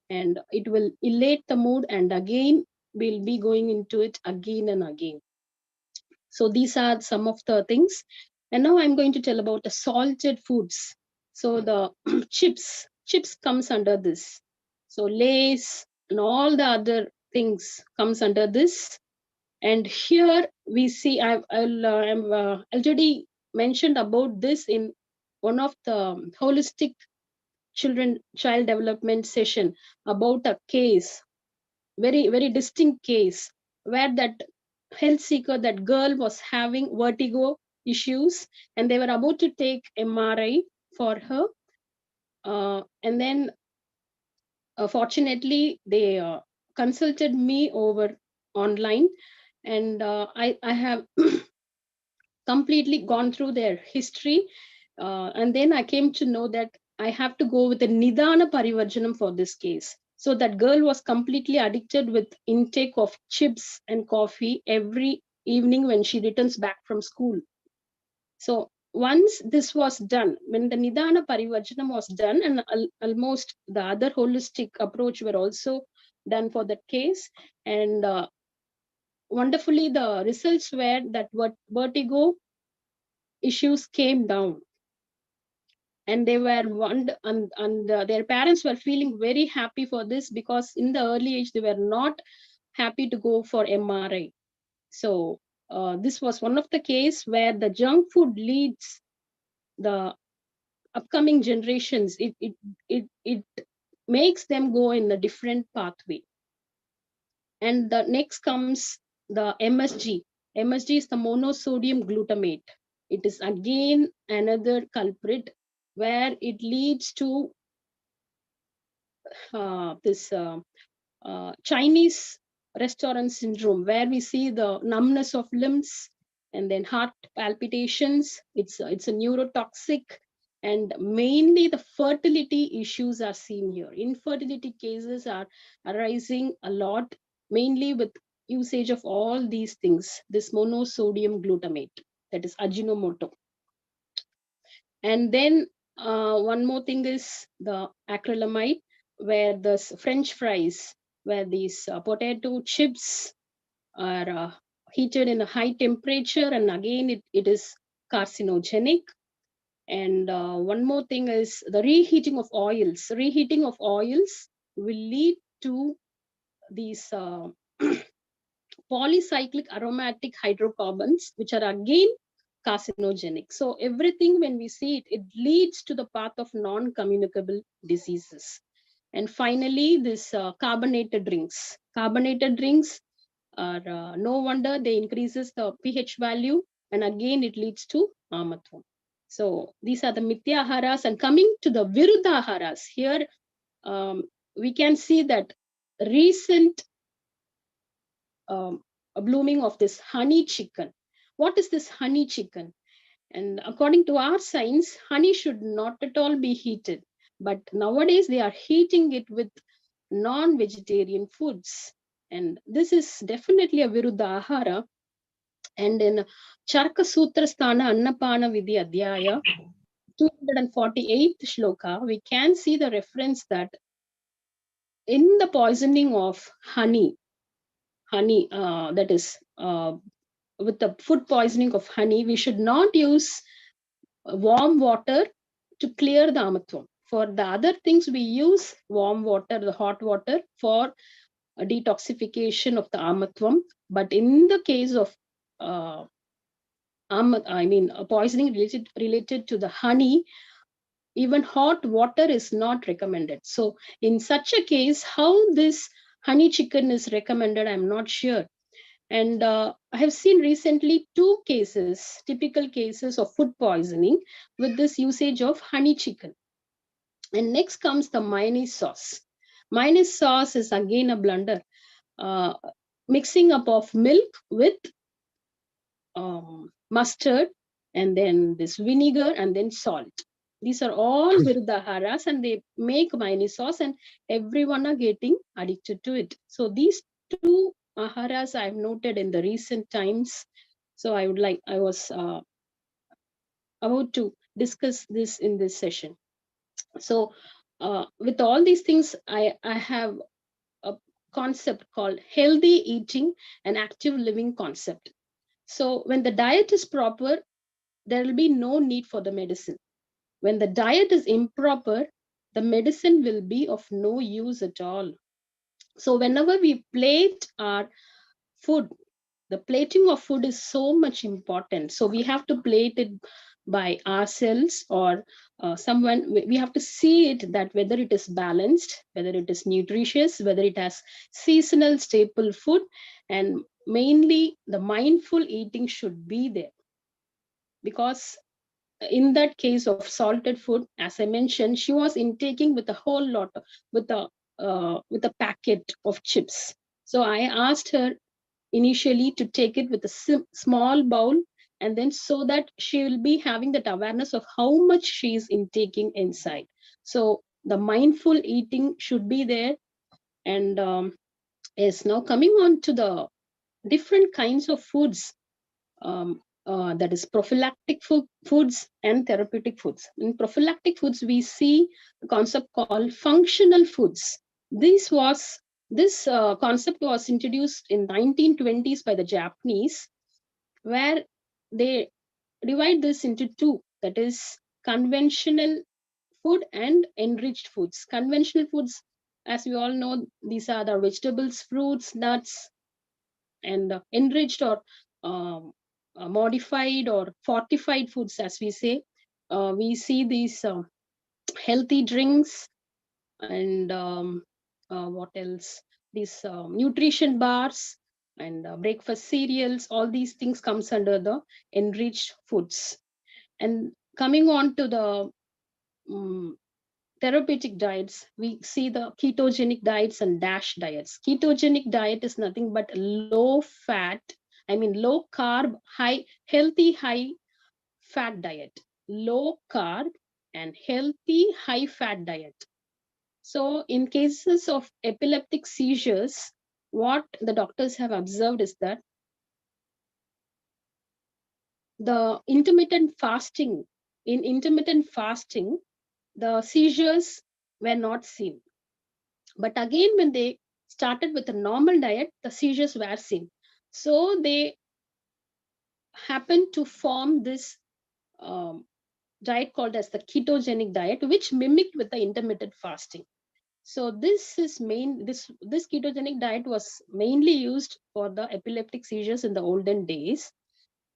and it will elate the mood, and again we'll be going into it again and again. So these are some of the things. And now I'm going to tell about the salted foods. So the chips comes under this. So Lays and all the other things comes under this. And here we see, I've already mentioned about this in one of the holistic child development session, about a case, very, very distinct case, where that health seeker, that girl was having vertigo issues, and they were about to take MRI for her. And then fortunately, they consulted me over online, and I have completely gone through their history, and then I came to know that I have to go with a Nidana Parivarjanam for this case. So that girl was completely addicted with intake of chips and coffee every evening when she returns back from school. So once this was done, when the Nidana Parivarjanam was done, and almost the other holistic approach were also done for that case, and wonderfully the results were that what vertigo issues came down, and they were their parents were feeling very happy for this, because in the early age they were not happy to go for MRI. So this was one of the case where the junk food leads the upcoming generations. It makes them go in a different pathway. And the next comes the MSG. MSG is the monosodium glutamate. It is again another culprit where it leads to this Chinese restaurant syndrome, where we see the numbness of limbs and then heart palpitations. It's a neurotoxic, and mainly the fertility issues are seen here. Infertility cases are arising a lot, mainly with usage of all these things, this monosodium glutamate, that is Ajinomoto. And then one more thing is the acrylamide, where the French fries, where these potato chips are heated in a high temperature, and again it is carcinogenic. And one more thing is the reheating of oils. Reheating of oils will lead to these polycyclic aromatic hydrocarbons, which are again carcinogenic. So everything, when we see it, it leads to the path of non-communicable diseases. And finally, this carbonated drinks. Carbonated drinks are no wonder they increases the pH value, and again it leads to amatvam. So these are the mithyaharas. And coming to the virudhaharas, here we can see that recent a blooming of this honey chicken. What is this honey chicken? And according to our science, honey should not at all be heated. But nowadays they are heating it with non-vegetarian foods. And this is definitely a Viruddha Ahara. And in Charka Sutra Sthana Annapana Vidhi Adhyaya 248th shloka, we can see the reference that in the poisoning of honey, that is with the food poisoning of honey, we should not use warm water to clear the amatvam. For the other things, we use warm water, the hot water, for a detoxification of the amatvam. But in the case of poisoning related to the honey, even hot water is not recommended. So in such a case, how this honey chicken is recommended, I'm not sure. And I have seen recently 2 cases, typical cases of food poisoning with this usage of honey chicken. And next comes the mayonnaise sauce. Mayonnaise sauce is again a blunder. Mixing up of milk with mustard, and then this vinegar, and then salt. These are all virudhaharas, and they make mayonnaise sauce, and everyone are getting addicted to it. So these 2 aharas I've noted in the recent times. So I was about to discuss this in this session. So with all these things, I have a concept called healthy eating and active living concept. So when the diet is proper, there will be no need for the medicine. When the diet is improper, the medicine will be of no use at all. So whenever we plate our food, the plating of food is so much important. So we have to plate it by ourselves or someone. We have to see it that whether it is balanced, whether it is nutritious, whether it has seasonal staple food, and mainly the mindful eating should be there. Because in that case of salted food, as I mentioned, she was intaking with a whole lot with a packet of chips. So I asked her, initially to take it with a small bowl, and then so that she will be having that awareness of how much she is intaking inside. So the mindful eating should be there. And yes, now coming on to the different kinds of foods, that is prophylactic foods and therapeutic foods. In prophylactic foods, we see a concept called functional foods. This concept was introduced in 1920s by the Japanese, where they divide this into two, that is conventional food and enriched foods. Conventional foods, as we all know, these are the vegetables, fruits, nuts, and enriched or modified or fortified foods, as we say. We see these healthy drinks, and what else? These nutrition bars and breakfast cereals. All these things comes under the enriched foods. And coming on to the therapeutic diets, we see the ketogenic diets and DASH diets. Ketogenic diet is nothing but low carb, healthy, high fat diet. Low carb and healthy, high fat diet. So in cases of epileptic seizures, what the doctors have observed is that in intermittent fasting, the seizures were not seen. But again, when they started with a normal diet, the seizures were seen. So they happened to form this diet called as the ketogenic diet, which mimicked with the intermittent fasting. So this ketogenic diet was mainly used for the epileptic seizures in the olden days,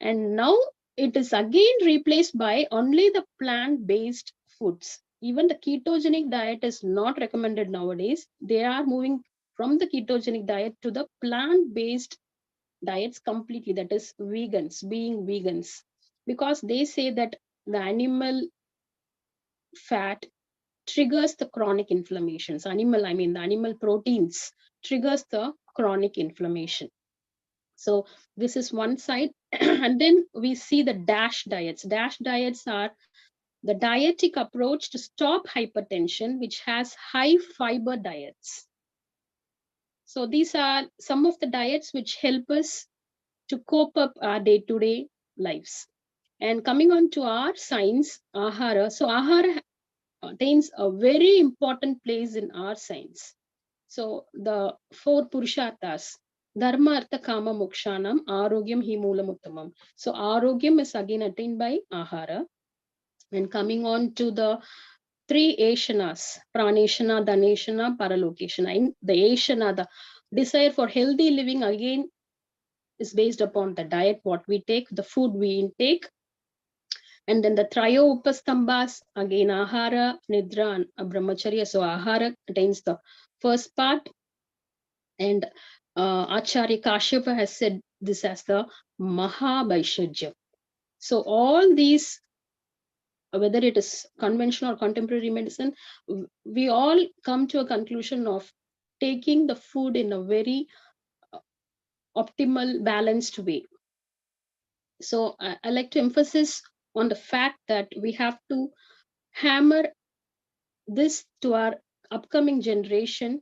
and now it is again replaced by only the plant-based foods. Even the ketogenic diet is not recommended nowadays. They are moving from the ketogenic diet to the plant-based diets completely, that is being vegans, because they say that the animal fat triggers the chronic inflammations. The animal proteins triggers the chronic inflammation. So this is one side. And then we see the DASH diets. DASH diets are the dietetic approach to stop hypertension, which has high fiber diets. So these are some of the diets which help us to cope up our day-to-day lives. And coming on to our science, Ahara. So Ahara attains a very important place in our science. So the 4 Purusharthas, Dharma, Artha, Kama, Mokshanam, Arogyam, Hi Moolam Uttamam. So Arogyam is again attained by Ahara. And coming on to the 3 Ashanas, Praneshana, Dhaneshana, Paralokeshana. In the Ashana, the desire for healthy living again is based upon the diet, what we take, the food we intake. And then the Trayo Upastambhas, again Ahara, Nidra, and Brahmacharya. So Ahara attains the first part. And Acharya Kashyapa has said this as the Mahabhaishajya. So all these, whether it is conventional or contemporary medicine, we all come to a conclusion of taking the food in a very optimal, balanced way. So I like to emphasize on the fact that we have to hammer this to our upcoming generation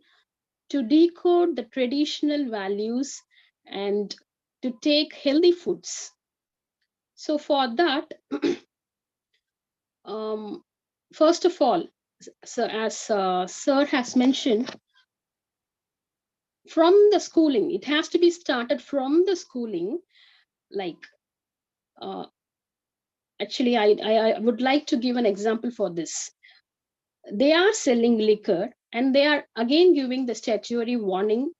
to decode the traditional values and to take healthy foods. So for that, first of all, so as Sir has mentioned, from the schooling, it has to be started from the schooling. Like, actually, I would like to give an example for this. They are selling liquor and they are again giving the statutory warning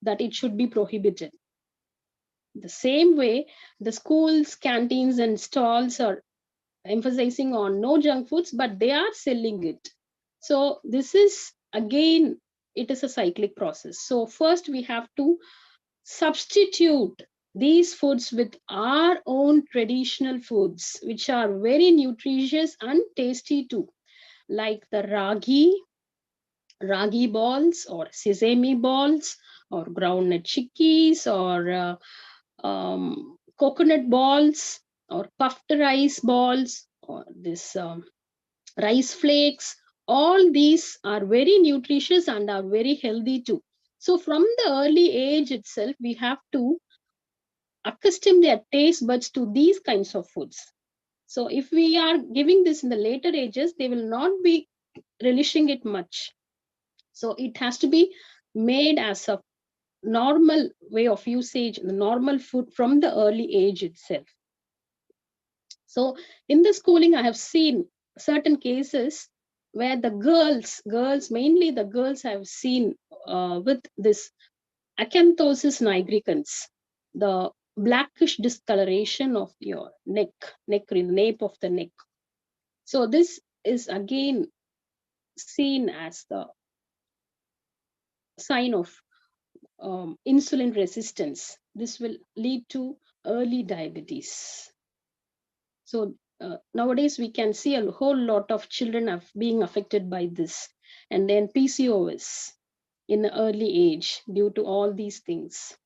that it should be prohibited. The same way, the schools, canteens, and stalls are emphasizing on no junk foods, but they are selling it. So this is, again, it is a cyclic process. So first we have to substitute these foods with our own traditional foods, which are very nutritious and tasty too, like the ragi balls or sesame balls, or groundnut chickies, or coconut balls, or puffed rice balls, or this rice flakes. All these are very nutritious and are very healthy too. So from the early age itself, we have to accustom their taste buds to these kinds of foods. So if we are giving this in the later ages, they will not be relishing it much. So it has to be made as a normal way of usage, the normal food from the early age itself. So in the schooling, I have seen certain cases where the girls, mainly the girls, I have seen with this acanthosis nigricans, the blackish discoloration of your neck, nape of the neck. So this is again seen as the sign of insulin resistance. This will lead to early diabetes. So nowadays we can see a whole lot of children being affected by this, and then PCOS in the early age due to all these things.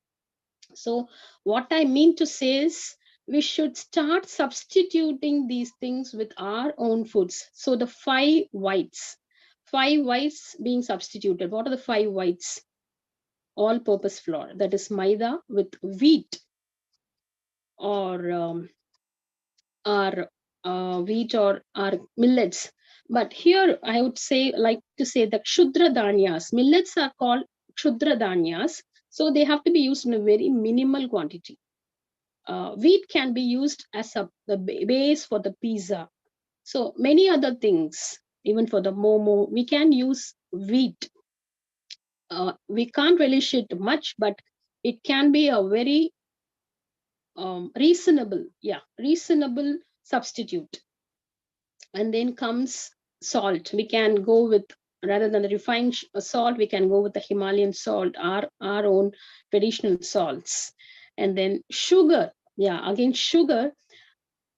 So what I mean to say is we should start substituting these things with our own foods. So the five whites being substituted. What are the five whites? All purpose flour, that is maida with wheat, or wheat or millets. But here I would like to say that Kshudra Dhanyas, millets are called Kshudra Dhanyas, so they have to be used in a very minimal quantity. Wheat can be used as the base for the pizza. So many other things, even for the momo, we can use wheat. We can't relish it much, but it can be a very reasonable substitute. And then comes salt. We can go with, rather than the refined salt, we can go with the Himalayan salt, our own traditional salts. And then sugar. Yeah, again, sugar.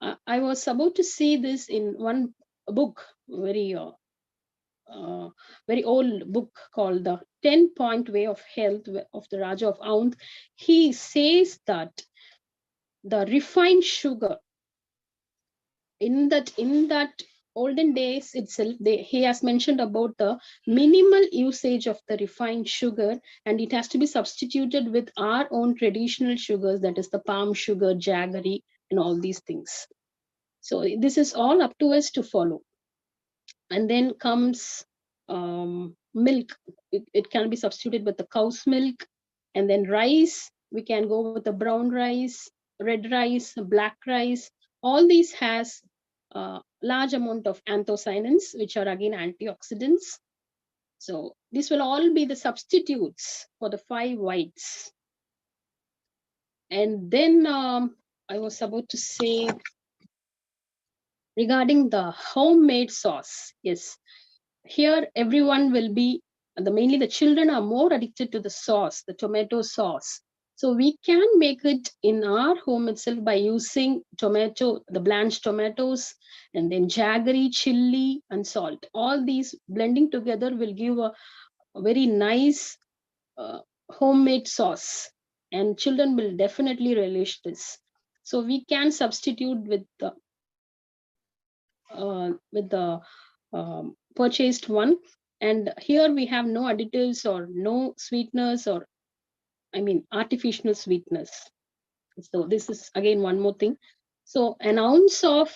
I was about to see this in one book, very old book called The 10-Point Way of Health of the Raja of Aundh. He says that the refined sugar, in that olden days itself, he has mentioned about the minimal usage of the refined sugar, and it has to be substituted with our own traditional sugars, that is the palm sugar, jaggery, and all these things. So this is all up to us to follow. And then comes milk. It can be substituted with the cow's milk. And then rice, we can go with the brown rice, red rice, black rice. All these has large amount of anthocyanins, which are again antioxidants. So this will all be the substitutes for the five whites. And then I was about to say regarding the homemade sauce. Yes, here everyone will be, mainly the children are more addicted to the sauce, the tomato sauce. So we can make it in our home itself by using tomato, the blanched tomatoes, and then jaggery, chili, and salt. All these blending together will give a very nice homemade sauce, and children will definitely relish this. So we can substitute with the purchased one. And here we have no additives or no sweeteners, or artificial sweetness. So this is again one more thing. So an ounce of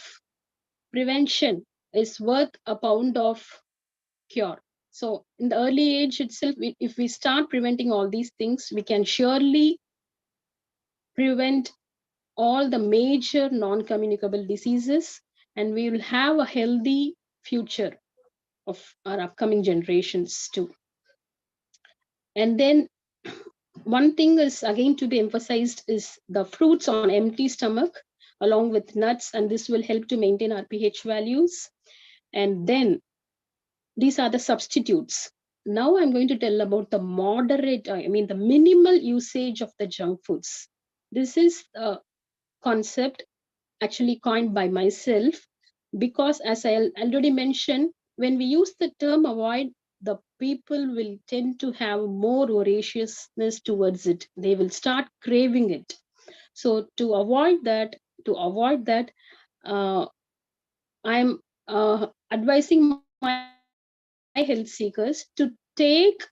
prevention is worth a pound of cure. So in the early age itself, if we start preventing all these things, we can surely prevent all the major non-communicable diseases, and we will have a healthy future of our upcoming generations too. And then one thing is again to be emphasized is the fruits on empty stomach along with nuts, and this will help to maintain our pH values. And then these are the substitutes. Now I'm going to tell about the moderate, the minimal usage of the junk foods. This is a concept actually coined by myself, because as I already mentioned, when we use the term avoid the people will tend to have more voraciousness towards it. They will start craving it. So to avoid that, I'm advising my health seekers to take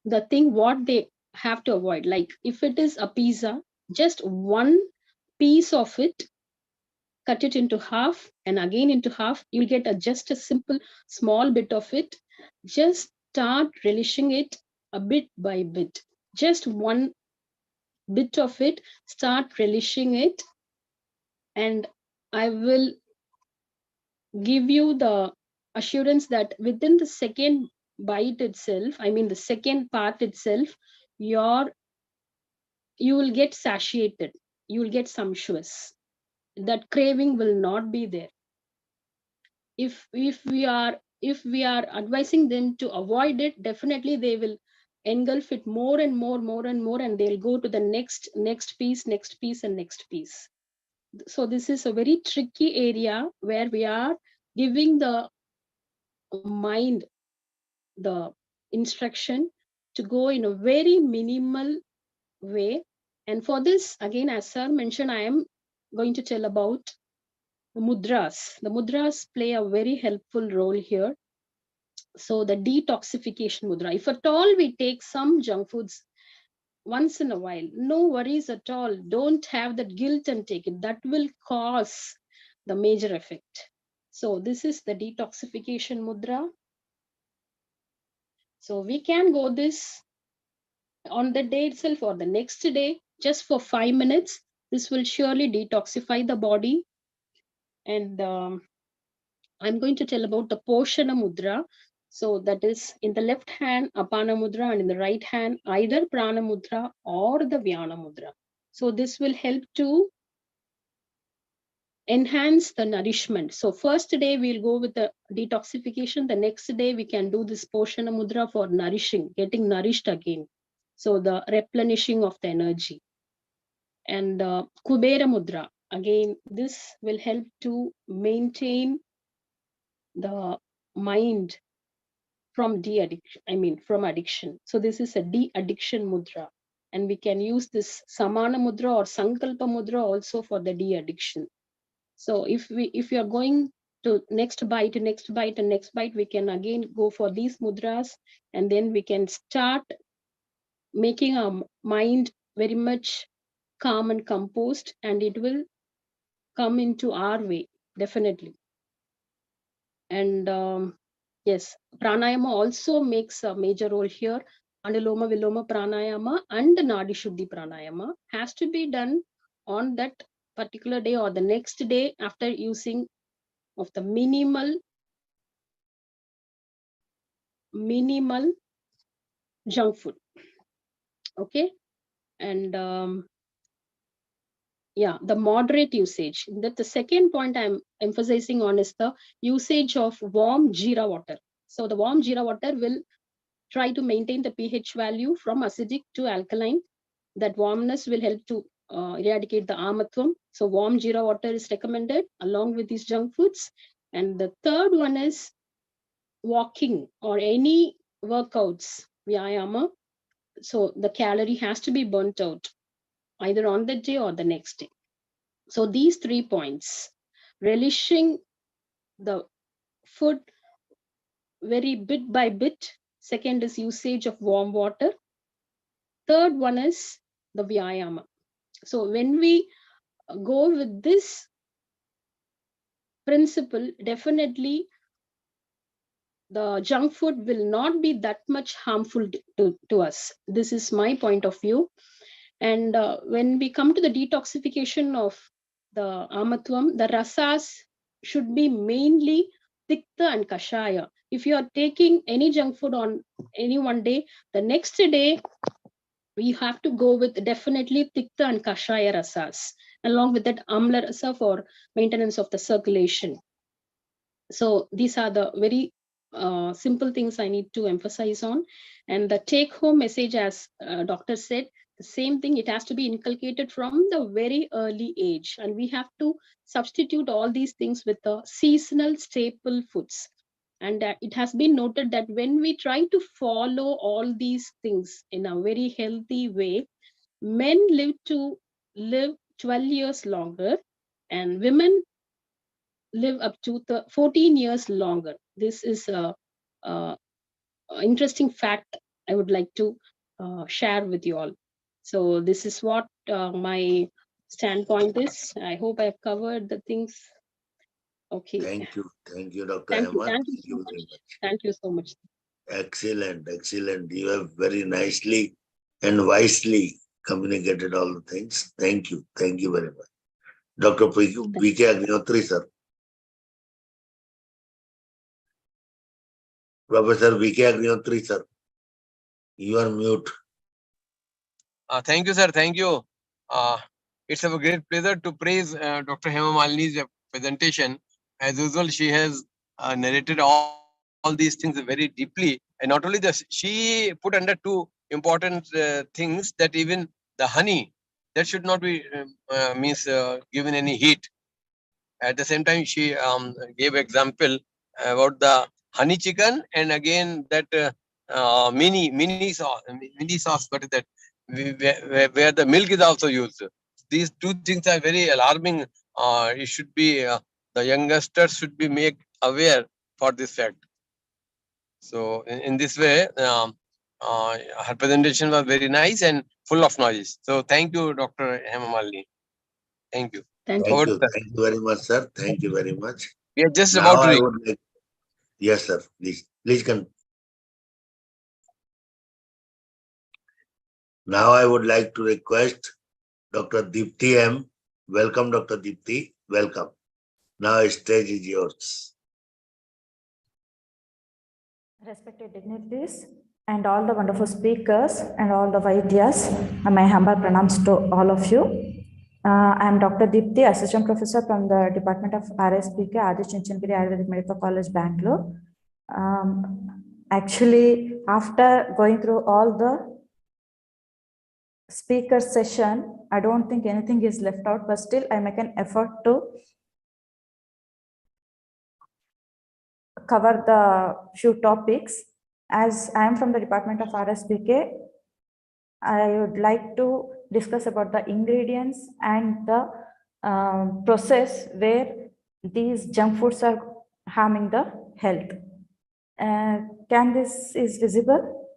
the thing what they have to avoid. Like if it is a pizza, just one piece of it, cut it into half and again into half, you'll get just a simple small bit of it. Just start relishing it a bit by bit. Just one bit of it, start relishing it, and I will give you the assurance that within the second bite itself, I mean the second part itself, you will get satiated, you will get sumptuous. That craving will not be there. If we are advising them to avoid it, definitely they will engulf it more and more and more, and they'll go to the next piece and next piece. So this is a very tricky area where we are giving the mind the instruction to go in a very minimal way. And for this, again, as sir mentioned, I am going to tell about the mudras. The mudras play a very helpful role here. So the detoxification mudra, if at all we take some junk foods once in a while, no worries at all. Don't have that guilt and take it. That will cause the major effect. So this is the detoxification mudra. So we can go this on the day itself or the next day, just for 5 minutes. This will surely detoxify the body. And I'm going to tell about the Poshana Mudra. So that is in the left hand, Apana Mudra, and in the right hand, either Prana Mudra or the Vyana Mudra. So this will help to enhance the nourishment. So first day we'll go with the detoxification. The next day we can do this Poshana Mudra for nourishing, getting nourished again. So the replenishing of the energy. And Kubera Mudra, again, this will help to maintain the mind from from addiction. So this is a de-addiction mudra, and we can use this Samana Mudra or Sankalpa Mudra also for the de-addiction. So if you are going to next bite, we can again go for these mudras, and then we can start making our mind very much calm and composed, and it will come into our way, definitely. And yes, pranayama also makes a major role here. Anuloma Viloma pranayama and Nadi Shuddhi pranayama has to be done on that particular day or the next day after using of the minimal junk food. Okay. And yeah, the moderate usage. That the second point I'm emphasizing on is the usage of warm jeera water. So the warm jeera water will try to maintain the pH value from acidic to alkaline. That warmness will help to eradicate the amatvam. So warm jeera water is recommended along with these junk foods. And the third one is walking or any workouts, vyayama. So the calorie has to be burnt out either on the day or the next day. So these 3 points, relishing the food very bit by bit. Second is usage of warm water. Third one is the vyayama. So when we go with this principle, definitely the junk food will not be that much harmful to us. This is my point of view. And when we come to the detoxification of the amatvam, the rasas should be mainly tikta and kashaya. If you are taking any junk food on any one day, the next day we have to go with definitely tikta and kashaya rasas, along with that amla rasa for maintenance of the circulation. So these are the very simple things I need to emphasize on. And the take home message, as doctor said, the same thing, it has to be inculcated from the very early age. And we have to substitute all these things with the seasonal staple foods. And it has been noted that when we try to follow all these things in a very healthy way, men live 12 years longer, and women live up to 14 years longer. This is a interesting fact I would like to share with you all. So this is what my standpoint is. I hope I've covered the things. Okay.
Thank you, Dr.
Thank you.
Hema.
Thank you
Thank
so
you
much.
very much.
Thank you so much.
Excellent, excellent. You have very nicely and wisely communicated all the things. Thank you very much. Dr. V.K. Agnihotri, sir. Professor V.K. Agnihotri, sir. You are mute.
Thank you, sir. Thank you. It's a great pleasure to praise Dr. Hema Malini's presentation. As usual, she has narrated all these things very deeply. And not only this, she put under two important things, that even the honey, that should not be given any heat. At the same time, she gave example about the honey chicken, and again that mini sauce, what is that? Where the milk is also used. These two things are very alarming. It should be the youngsters should be made aware for this fact. So in this way, her presentation was very nice and full of knowledge. So thank you, Dr. Hema Malini. Thank you.
Thank you.
Thank
Over
you.
to the-
Thank you very much, sir. Thank you very much.
We are just
Now
about to
I
reach.
would like, yes, sir. Please continue. Now I would like to request Dr. Deepti M. Welcome, Dr. Deepti. Welcome. Now stage is yours.
Respected dignitaries and all the wonderful speakers and all the Vaidyas, my humble pranams to all of you. I am Dr. Deepti, Assistant Professor from the Department of RSPK, Adi Chinchanagiri Ayurvedic Medical College, Bangalore. Actually, after going through all the speaker session, I don't think anything is left out, but still I make an effort to cover the few topics. As I am from the Department of RSPK, I would like to discuss about the ingredients and the process where these junk foods are harming the health. Can this is visible?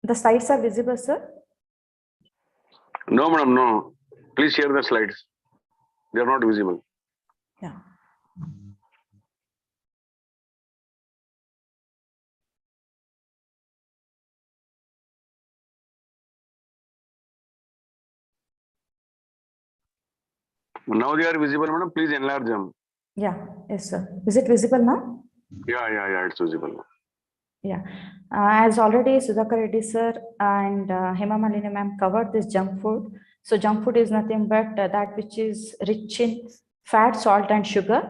The slides are visible, sir?
No, madam, no. Please share the slides. They are not visible.
Yeah.
Now they are visible, madam. Please enlarge them.
Yeah, yes, sir. Is it visible now?
Yeah, it's visible now.
Yeah, as already Sudhakar Reddy sir and Hema Malini ma'am covered this junk food. So junk food is nothing but that which is rich in fat, salt and sugar.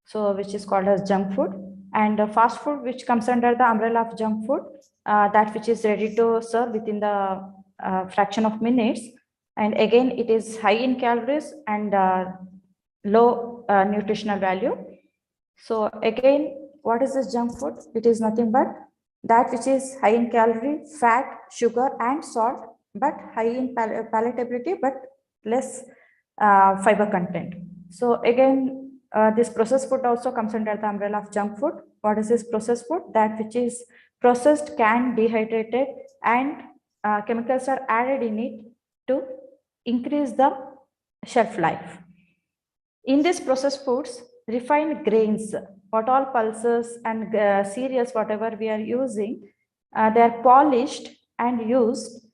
So which is called as junk food. And fast food, which comes under the umbrella of junk food, that which is ready to serve within the fraction of minutes. And again, it is high in calories and low nutritional value. So again, what is this junk food? It is nothing but that which is high in calorie, fat, sugar and salt, but high in palatability, but less fiber content. So again, this processed food also comes under the umbrella of junk food. What is this processed food? That which is processed, canned, dehydrated, and chemicals are added in it to increase the shelf life. In these processed foods, refined grains, what all pulses and cereals, whatever we are using, they are polished and used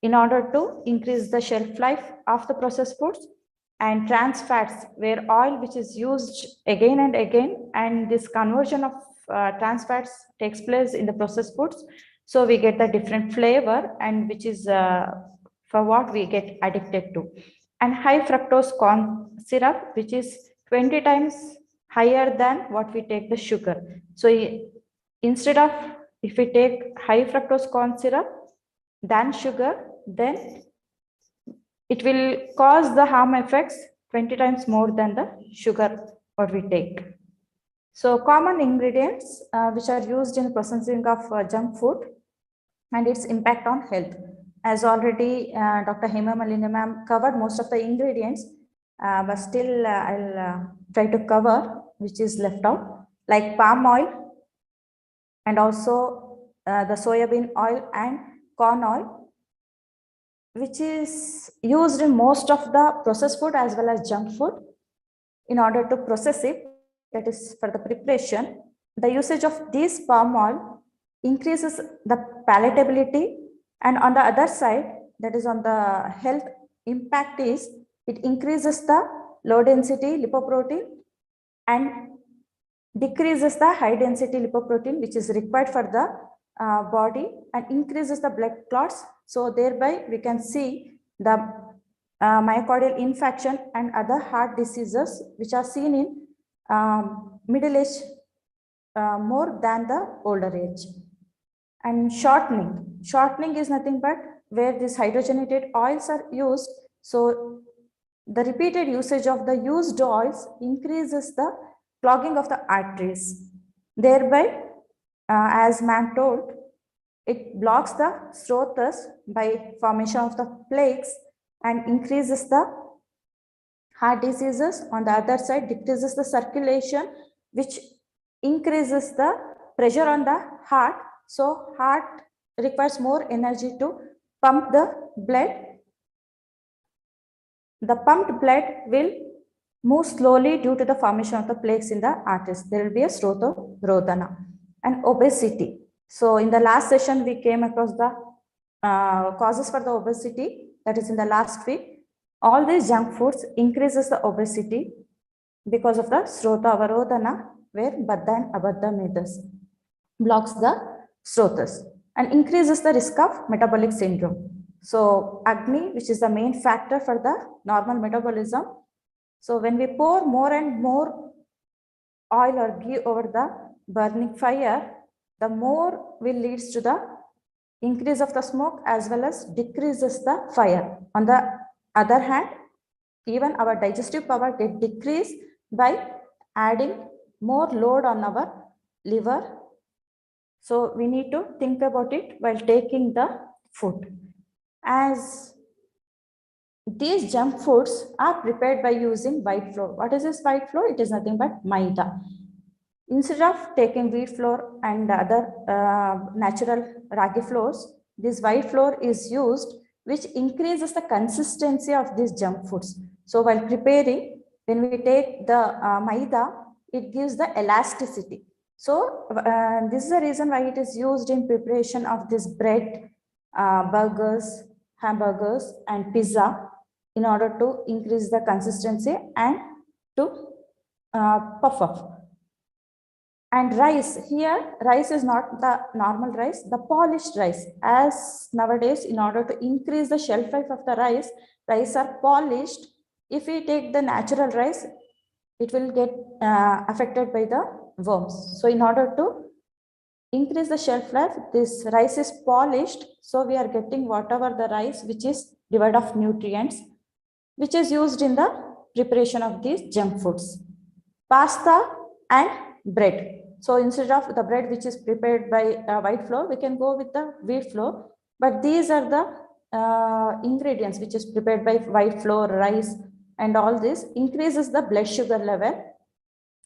in order to increase the shelf life of the processed foods. And trans fats, where oil which is used again and again, and this conversion of trans fats takes place in the processed foods. So we get the different flavor, and which is for what we get addicted to. And high fructose corn syrup, which is 20 times higher than what we take the sugar. So instead of, if we take high fructose corn syrup than sugar, then it will cause the harm effects 20 times more than the sugar what we take. So common ingredients which are used in processing of junk food and its impact on health. As already Dr. Hema Malini ma'am covered most of the ingredients, but still I'll try to cover which is left out, like palm oil and also the soybean oil and corn oil, which is used in most of the processed food as well as junk food. In order to process it, that is for the preparation, the usage of this palm oil increases the palatability, and on the other side, that is on the health impact, is it increases the low density lipoprotein and decreases the high density lipoprotein which is required for the body, and increases the blood clots. So thereby we can see the myocardial infarction and other heart diseases which are seen in middle age more than the older age. And shortening is nothing but where these hydrogenated oils are used. So the repeated usage of the used oils increases the clogging of the arteries. Thereby, as ma'am told, it blocks the srotas by formation of the plaques and increases the heart diseases. On the other side, decreases the circulation, which increases the pressure on the heart. So heart requires more energy to pump the blood. The pumped blood will move slowly due to the formation of the plaques in the arteries. There will be a srotorodhana. And obesity. So in the last session, we came across the causes for the obesity, that is in the last week. All these junk foods increases the obesity because of the srota avarodhana, where baddha and abadda medas blocks the srotas and increases the risk of metabolic syndrome. So Agni, which is the main factor for the normal metabolism. So when we pour more and more oil or ghee over the burning fire, the more will leads to the increase of the smoke as well as decreases the fire. On the other hand, even our digestive power get decreased by adding more load on our liver. So we need to think about it while taking the food. As these junk foods are prepared by using white flour. What is this white flour? It is nothing but maida. Instead of taking wheat flour and other natural ragi flours, this white flour is used, which increases the consistency of these junk foods. So while preparing, when we take the maida, it gives the elasticity. So this is the reason why it is used in preparation of this bread, burgers, hamburgers, and pizza, in order to increase the consistency and to puff up. And rice, here rice is not the normal rice, the polished rice. As nowadays, in order to increase the shelf life of the rice are polished. If we take the natural rice, it will get affected by the worms. So in order to increase the shelf life, this rice is polished. So we are getting whatever the rice which is devoid of nutrients, which is used in the preparation of these junk foods. Pasta and bread. So instead of the bread which is prepared by white flour, we can go with the wheat flour. But these are the ingredients which is prepared by white flour, rice, and all this increases the blood sugar level.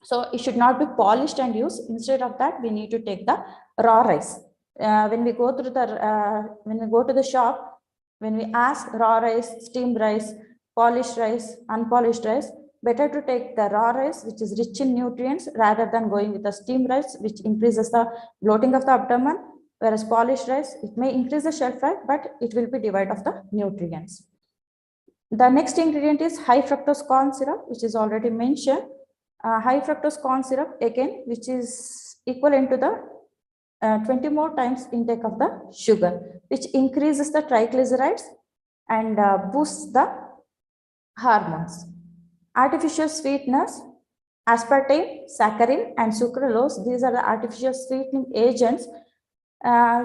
So it should not be polished and used. Instead of that, we need to take the raw rice. When we go to the shop, when we ask raw rice, steamed rice, polished rice, unpolished rice, better to take the raw rice, which is rich in nutrients, rather than going with the steamed rice, which increases the bloating of the abdomen. Whereas polished rice, it may increase the shelf life, but it will be devoid of the nutrients. The next ingredient is high fructose corn syrup, which is already mentioned. High fructose corn syrup, again, which is equivalent to the 20 more times intake of the sugar, which increases the triglycerides and boosts the hormones. Artificial sweeteners, aspartame, saccharin, and sucralose, these are the artificial sweetening agents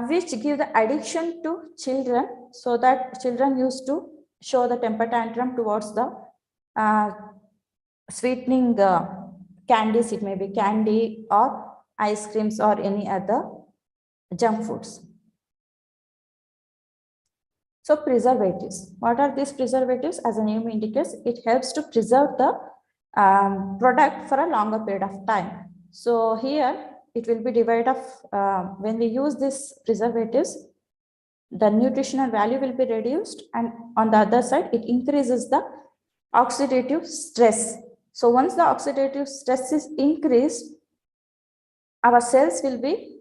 which give the addiction to children, so that children used to show the temper tantrum towards the sweetening candies, it may be candy or ice creams or any other junk foods. So preservatives. What are these preservatives? As the name indicates, it helps to preserve the product for a longer period of time. So here it will be divided of when we use these preservatives, the nutritional value will be reduced, and on the other side, it increases the oxidative stress. So once the oxidative stress is increased, our cells will be,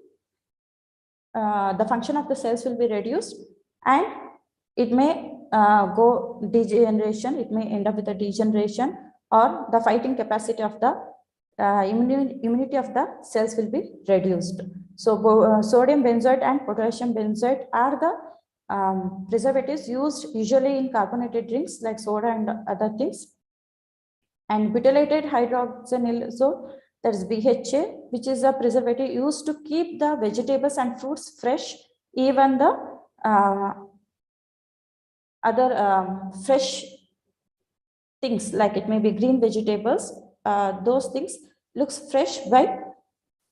the function of the cells will be reduced, and it may go degeneration, it may end up with a degeneration, or the fighting capacity of the immunity of the cells will be reduced. So sodium benzoate and potassium benzoate are the preservatives used usually in carbonated drinks like soda and other things. And butylated hydroxynyl, that is BHA, which is a preservative used to keep the vegetables and fruits fresh, even the other fresh things, like it may be green vegetables, those things looks fresh by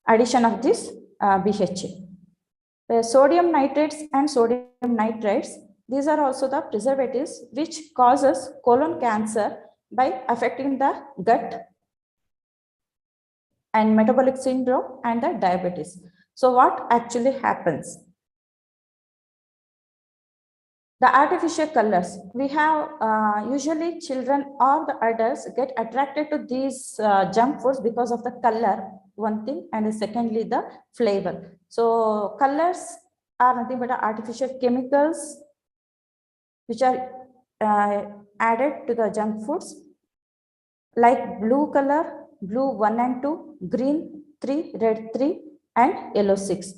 addition of this BHA. Sodium nitrates and sodium nitrites, these are also the preservatives which causes colon cancer by affecting the gut and metabolic syndrome and the diabetes. So what actually happens? The artificial colors, we have usually children or the adults get attracted to these junk foods because of the color, one thing, and secondly the flavor. So colors are nothing but artificial chemicals which are added to the junk foods, like blue color, blue 1 and 2, green 3, red 3, and yellow 6,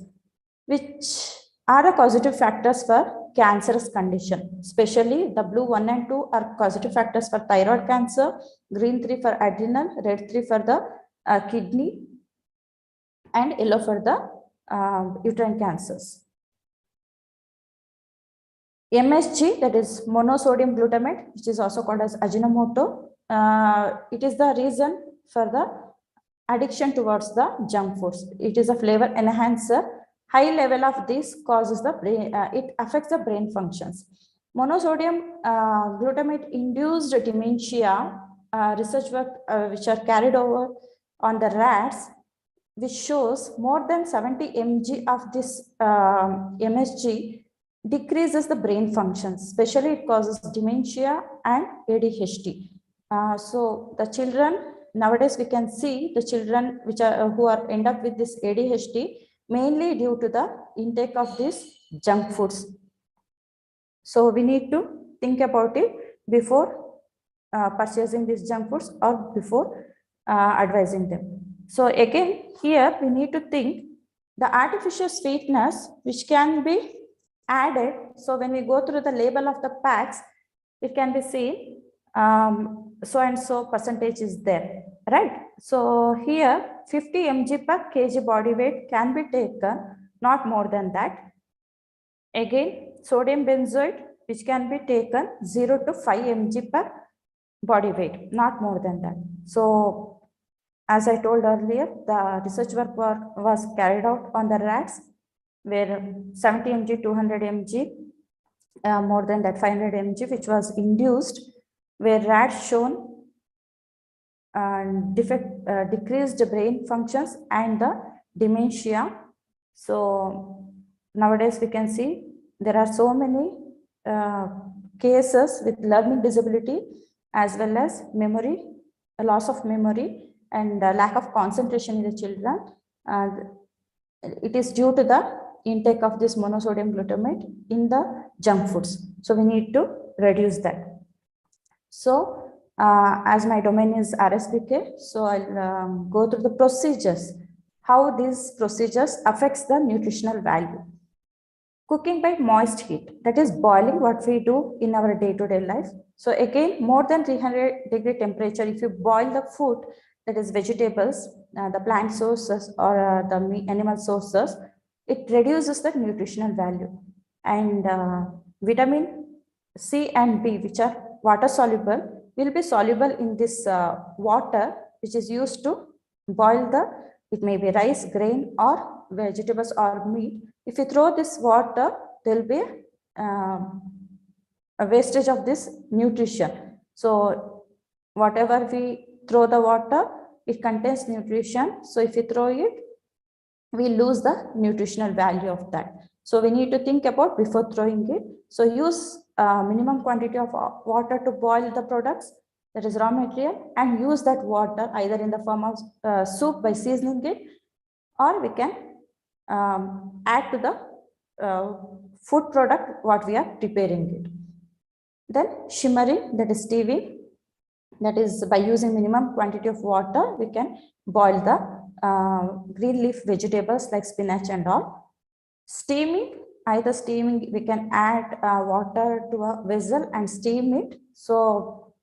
which are the causative factors for cancerous condition. Especially the blue 1 and 2 are causative factors for thyroid cancer, green 3 for adrenal, red 3 for the kidney, and yellow for the uterine cancers. MSG, that is monosodium glutamate, which is also called as Ajinomoto, it is the reason for the addiction towards the junk foods. It is a flavor enhancer. High level of this causes the brain, it affects the brain functions. Monosodium glutamate induced dementia, research work which are carried over on the rats, which shows more than 70 mg of this MSG decreases the brain functions, especially it causes dementia and ADHD. So the children, nowadays we can see the children which are who are end up with this ADHD mainly due to the intake of these junk foods. So we need to think about it before purchasing these junk foods or before advising them. So again, here we need to think the artificial sweetness which can be added. So when we go through the label of the packs, it can be seen so and so percentage is there, right? So here 50 mg per kg body weight can be taken, not more than that. Again, sodium benzoate, which can be taken 0 to 5 mg per body weight, not more than that. So as I told earlier, the research work was carried out on the rats, where 70 mg, 200 mg, more than that 500 mg, which was induced, where rats shown decreased brain functions and the dementia. So nowadays we can see there are so many cases with learning disability as well as memory, a loss of memory and lack of concentration in the children. It is due to the intake of this monosodium glutamate in the junk foods. So we need to reduce that. So as my domain is RSPK, so I'll go through the procedures, how these procedures affects the nutritional value. Cooking by moist heat, that is boiling, what we do in our day-to-day life. So again, more than 300-degree temperature, if you boil the food, that is vegetables, the plant sources or the animal sources, it reduces the nutritional value. And vitamin C and B, which are water soluble, will be soluble in this water, which is used to boil it may be rice, grain, or vegetables or meat. If you throw this water, there will be a wastage of this nutrition. So whatever we throw the water, it contains nutrition. So if you throw it, we lose the nutritional value of that. So we need to think about before throwing it. So use minimum quantity of water to boil the products, that is raw material, and use that water either in the form of soup by seasoning it, or we can add to the food product what we are preparing it. Then shimmering, that is steaming, that is by using minimum quantity of water, we can boil the green leaf vegetables like spinach and all. Steaming, either steaming, we can add water to a vessel and steam it. So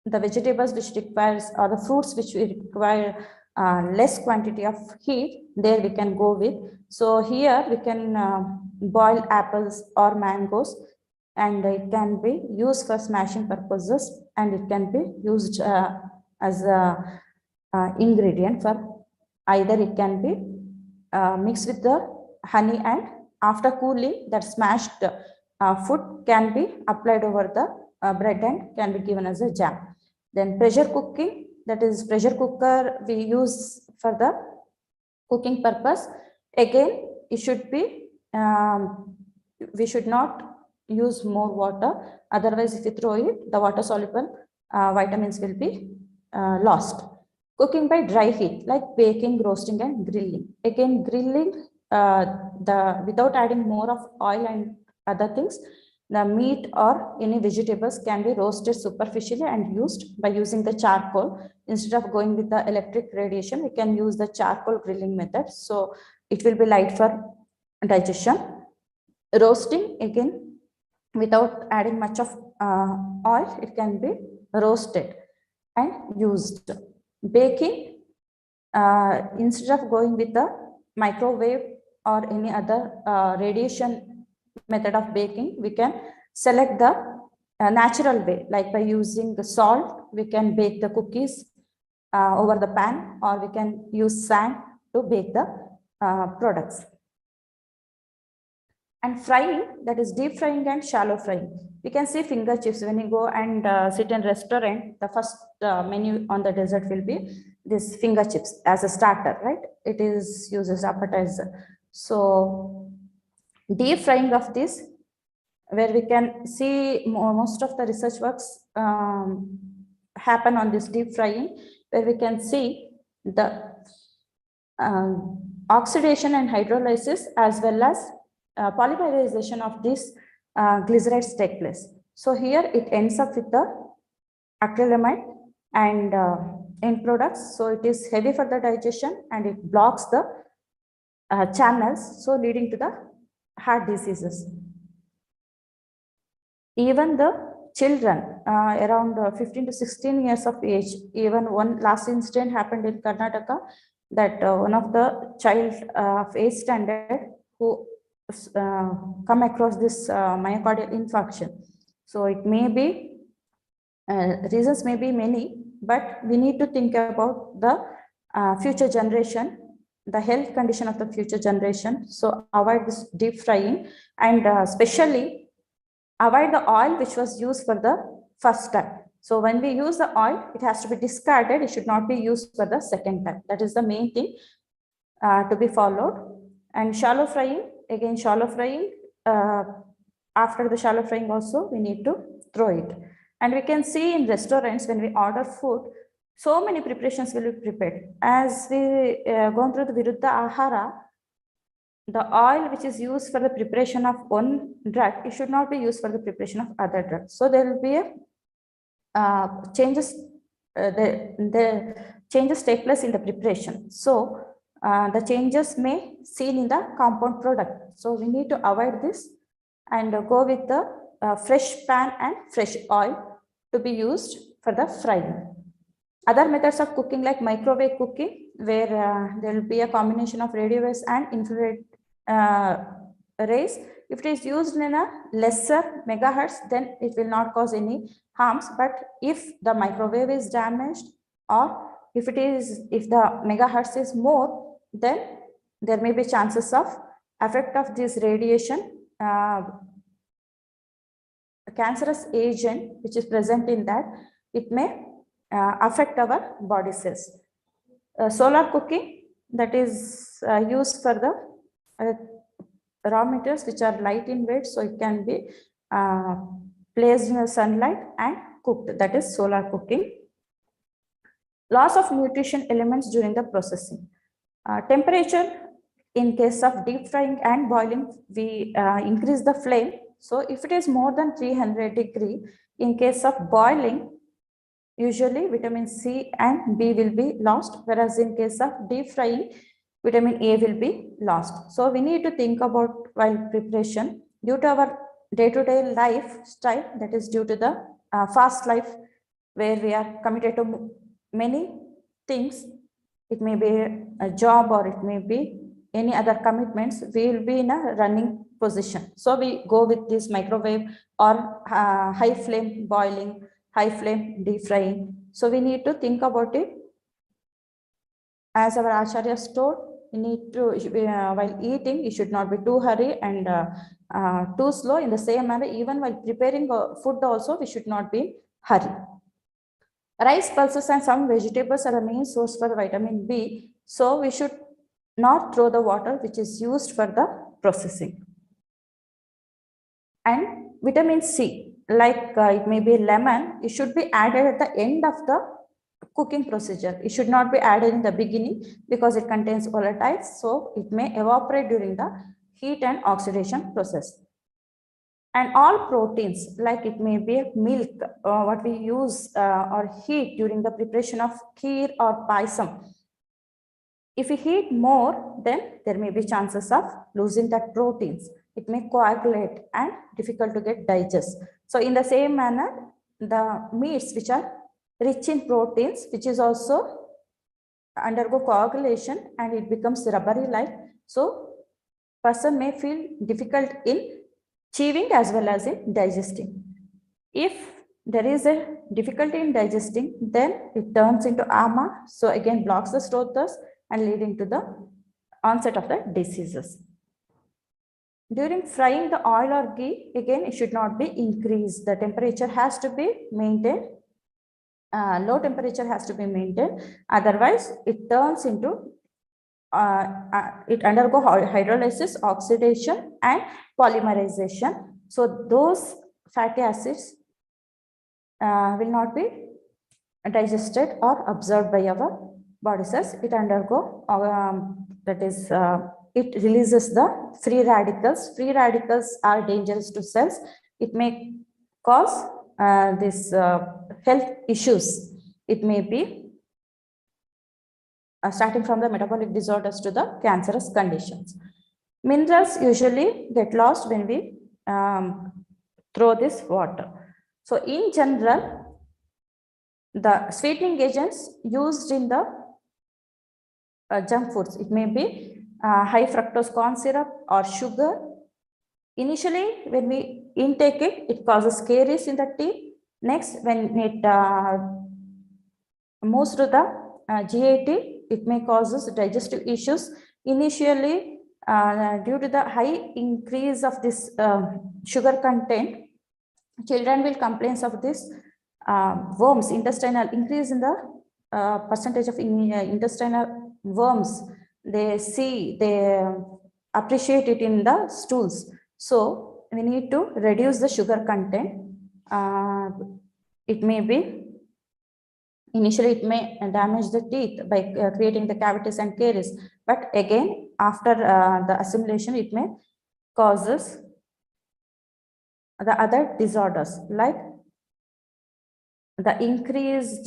the vegetables which requires, or the fruits which we require less quantity of heat, there we can go with. So here we can boil apples or mangoes, and it can be used for smashing purposes, and it can be used as a ingredient for either it can be mixed with the honey, and after cooling, that smashed food can be applied over the bread and can be given as a jam. Then pressure cooking, that is pressure cooker we use for the cooking purpose. Again, it should be, we should not use more water. Otherwise, if you throw it, the water soluble vitamins will be lost. Cooking by dry heat, like baking, roasting, and grilling. Again, grilling, without adding more of oil and other things, the meat or any vegetables can be roasted superficially and used by using the charcoal. Instead of going with the electric radiation, we can use the charcoal grilling method. So it will be light for digestion. Roasting, again, without adding much of oil, it can be roasted and used. Baking, instead of going with the microwave or any other radiation method of baking, we can select the natural way, like by using the salt, we can bake the cookies over the pan, or we can use sand to bake the products. And frying, that is deep frying and shallow frying. We can see finger chips when you go and sit in restaurant, the first menu on the dessert will be this finger chips as a starter, right? It is used as appetizer. So deep frying of this, where we can see most of the research works happen on this deep frying, where we can see the oxidation and hydrolysis as well as polymerization of these glycerides take place. So here it ends up with the acrylamide and end products. So it is heavy for the digestion and it blocks the channels, so leading to the heart diseases. Even the children around 15 to 16 years of age, even one last incident happened in Karnataka, that one of the child of 8th standard who come across this myocardial infarction. So it may be, reasons may be many, but we need to think about the future generation, the health condition of the future generation. So avoid this deep frying, and especially avoid the oil which was used for the first time. So when we use the oil, it has to be discarded. It should not be used for the second time. That is the main thing to be followed. And shallow frying, again, shallow frying, after the shallow frying also, we need to throw it. And we can see in restaurants when we order food, so many preparations will be prepared. As we gone through the Viruddha Ahara, the oil which is used for the preparation of one drug, it should not be used for the preparation of other drugs. So there will be a changes, the changes take place in the preparation. So the changes may seen in the compound product. So we need to avoid this and go with the fresh pan and fresh oil to be used for the frying. Other methods of cooking like microwave cooking, where there will be a combination of radio waves and infrared rays. If it is used in a lesser megahertz, then it will not cause any harms. But if the microwave is damaged or if the megahertz is more, then there may be chances of effect of this radiation, cancerous agent which is present in that, it may affect our body cells. Solar cooking, that is used for the raw materials which are light in weight, so it can be placed in the sunlight and cooked, that is solar cooking. Loss of nutrition elements during the processing. Temperature, in case of deep frying and boiling, we increase the flame. So if it is more than 300 degree, in case of boiling, usually vitamin C and B will be lost, whereas in case of deep frying, vitamin A will be lost. So we need to think about while preparation, due to our day-to-day lifestyle, that is due to the fast life where we are committed to many things. It may be a job or it may be any other commitments, we will be in a running position. So we go with this microwave or high flame boiling, high flame deep frying. So we need to think about it. As our Acharya told, you need to, while eating, you should not be too hurry and too slow. In the same manner, even while preparing food also, we should not be hurry. Rice, pulses and some vegetables are the main source for vitamin B. So we should not throw the water which is used for the processing. And vitamin C, like it may be lemon, it should be added at the end of the cooking procedure. It should not be added in the beginning because it contains volatiles, so it may evaporate during the heat and oxidation process. And all proteins, like it may be milk, what we use or heat during the preparation of kheer or paisam. If we heat more, then there may be chances of losing that proteins. It may coagulate and difficult to get digest. So in the same manner, the meats which are rich in proteins, which is also undergo coagulation and it becomes rubbery like. So person may feel difficult in chewing as well as in digesting. If there is a difficulty in digesting, then it turns into ama. So again blocks the strotas and leading to the onset of the diseases. During frying the oil or ghee, again it should not be increased. The temperature has to be maintained. Low temperature has to be maintained. Otherwise, it turns into it undergo hydrolysis, oxidation, and polymerization. So those fatty acids will not be digested or absorbed by our body cells. It undergo that is it releases the free radicals. Free radicals are dangerous to cells. It may cause this health issues. It may be starting from the metabolic disorders to the cancerous conditions. Minerals usually get lost when we throw this water. So in general, the sweetening agents used in the junk foods, it may be high fructose corn syrup or sugar. Initially, when we intake it, it causes caries in the teeth. Next, when it moves to the GIT, it may cause digestive issues. Initially, due to the high increase of this sugar content, children will complain of this worms, intestinal increase in the percentage of intestinal worms. They appreciate it in the stools. So we need to reduce the sugar content. It may be initially it may damage the teeth by creating the cavities and caries, but again after the assimilation it may causes the other disorders like the increased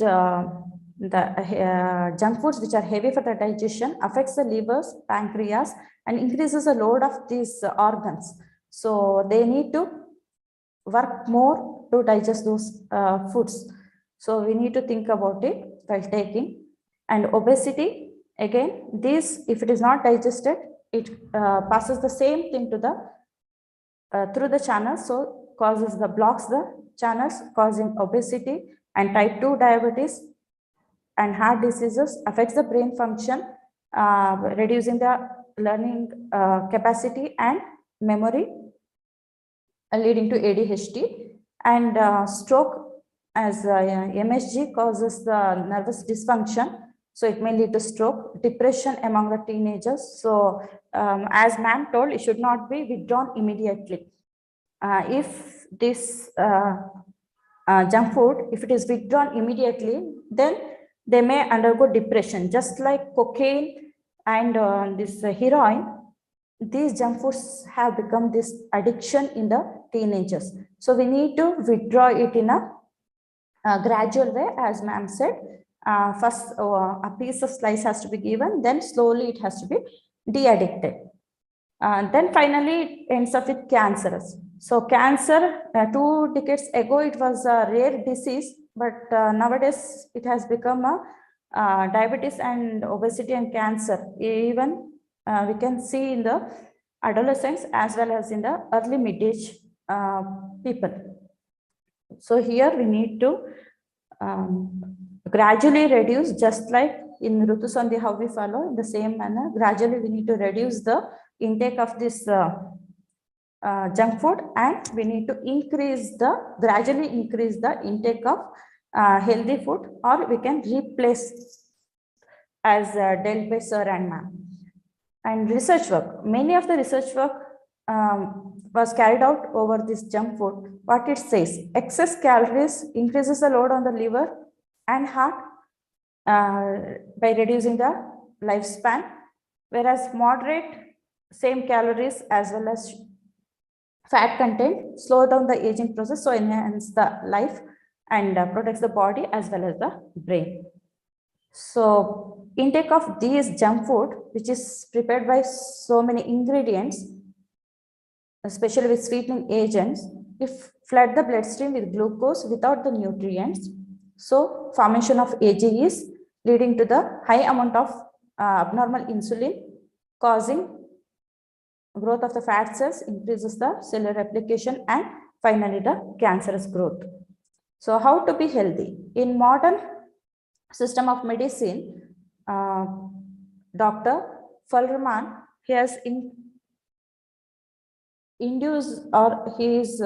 junk foods which are heavy for the digestion affects the livers, pancreas, and increases the load of these organs. So they need to work more to digest those foods. So we need to think about it while taking. And obesity, again, this, if it is not digested, it passes the same thing to the through the channels, so blocks the channels, causing obesity and type 2 diabetes. and heart diseases, affects the brain function, reducing the learning capacity and memory, leading to ADHD, and stroke as MSG causes the nervous dysfunction. So it may lead to stroke, depression among the teenagers. So as ma'am told, it should not be withdrawn immediately. If this junk food, if it is withdrawn immediately, then they may undergo depression, just like cocaine and this heroin. These junk foods have become this addiction in the teenagers. So we need to withdraw it in a gradual way, as ma'am said. First, a piece of slice has to be given, then slowly it has to be de-addicted. Then finally, it ends up with cancerous. So cancer, 2 decades ago, it was a rare disease, but nowadays it has become a diabetes and obesity and cancer. Even we can see in the adolescents as well as in the early mid-age people. So here we need to gradually reduce, just like in Rutu Sandhi how we follow, in the same manner, gradually we need to reduce the intake of this junk food, and we need to gradually increase the intake of healthy food, or we can replace as dealt by sir and ma'am. And research work, many of the research work was carried out over this junk food. What it says, excess calories increases the load on the liver and heart by reducing the lifespan, whereas moderate same calories as well as fat content slow down the aging process, so enhance the life and protects the body as well as the brain. So intake of these junk food, which is prepared by so many ingredients, especially with sweetening agents, if flood the bloodstream with glucose without the nutrients, so formation of AG is leading to the high amount of abnormal insulin, causing growth of the fat cells, increases the cellular replication, and finally the cancerous growth. So how to be healthy? In modern system of medicine, Dr. Fullerman, he has induced, or he is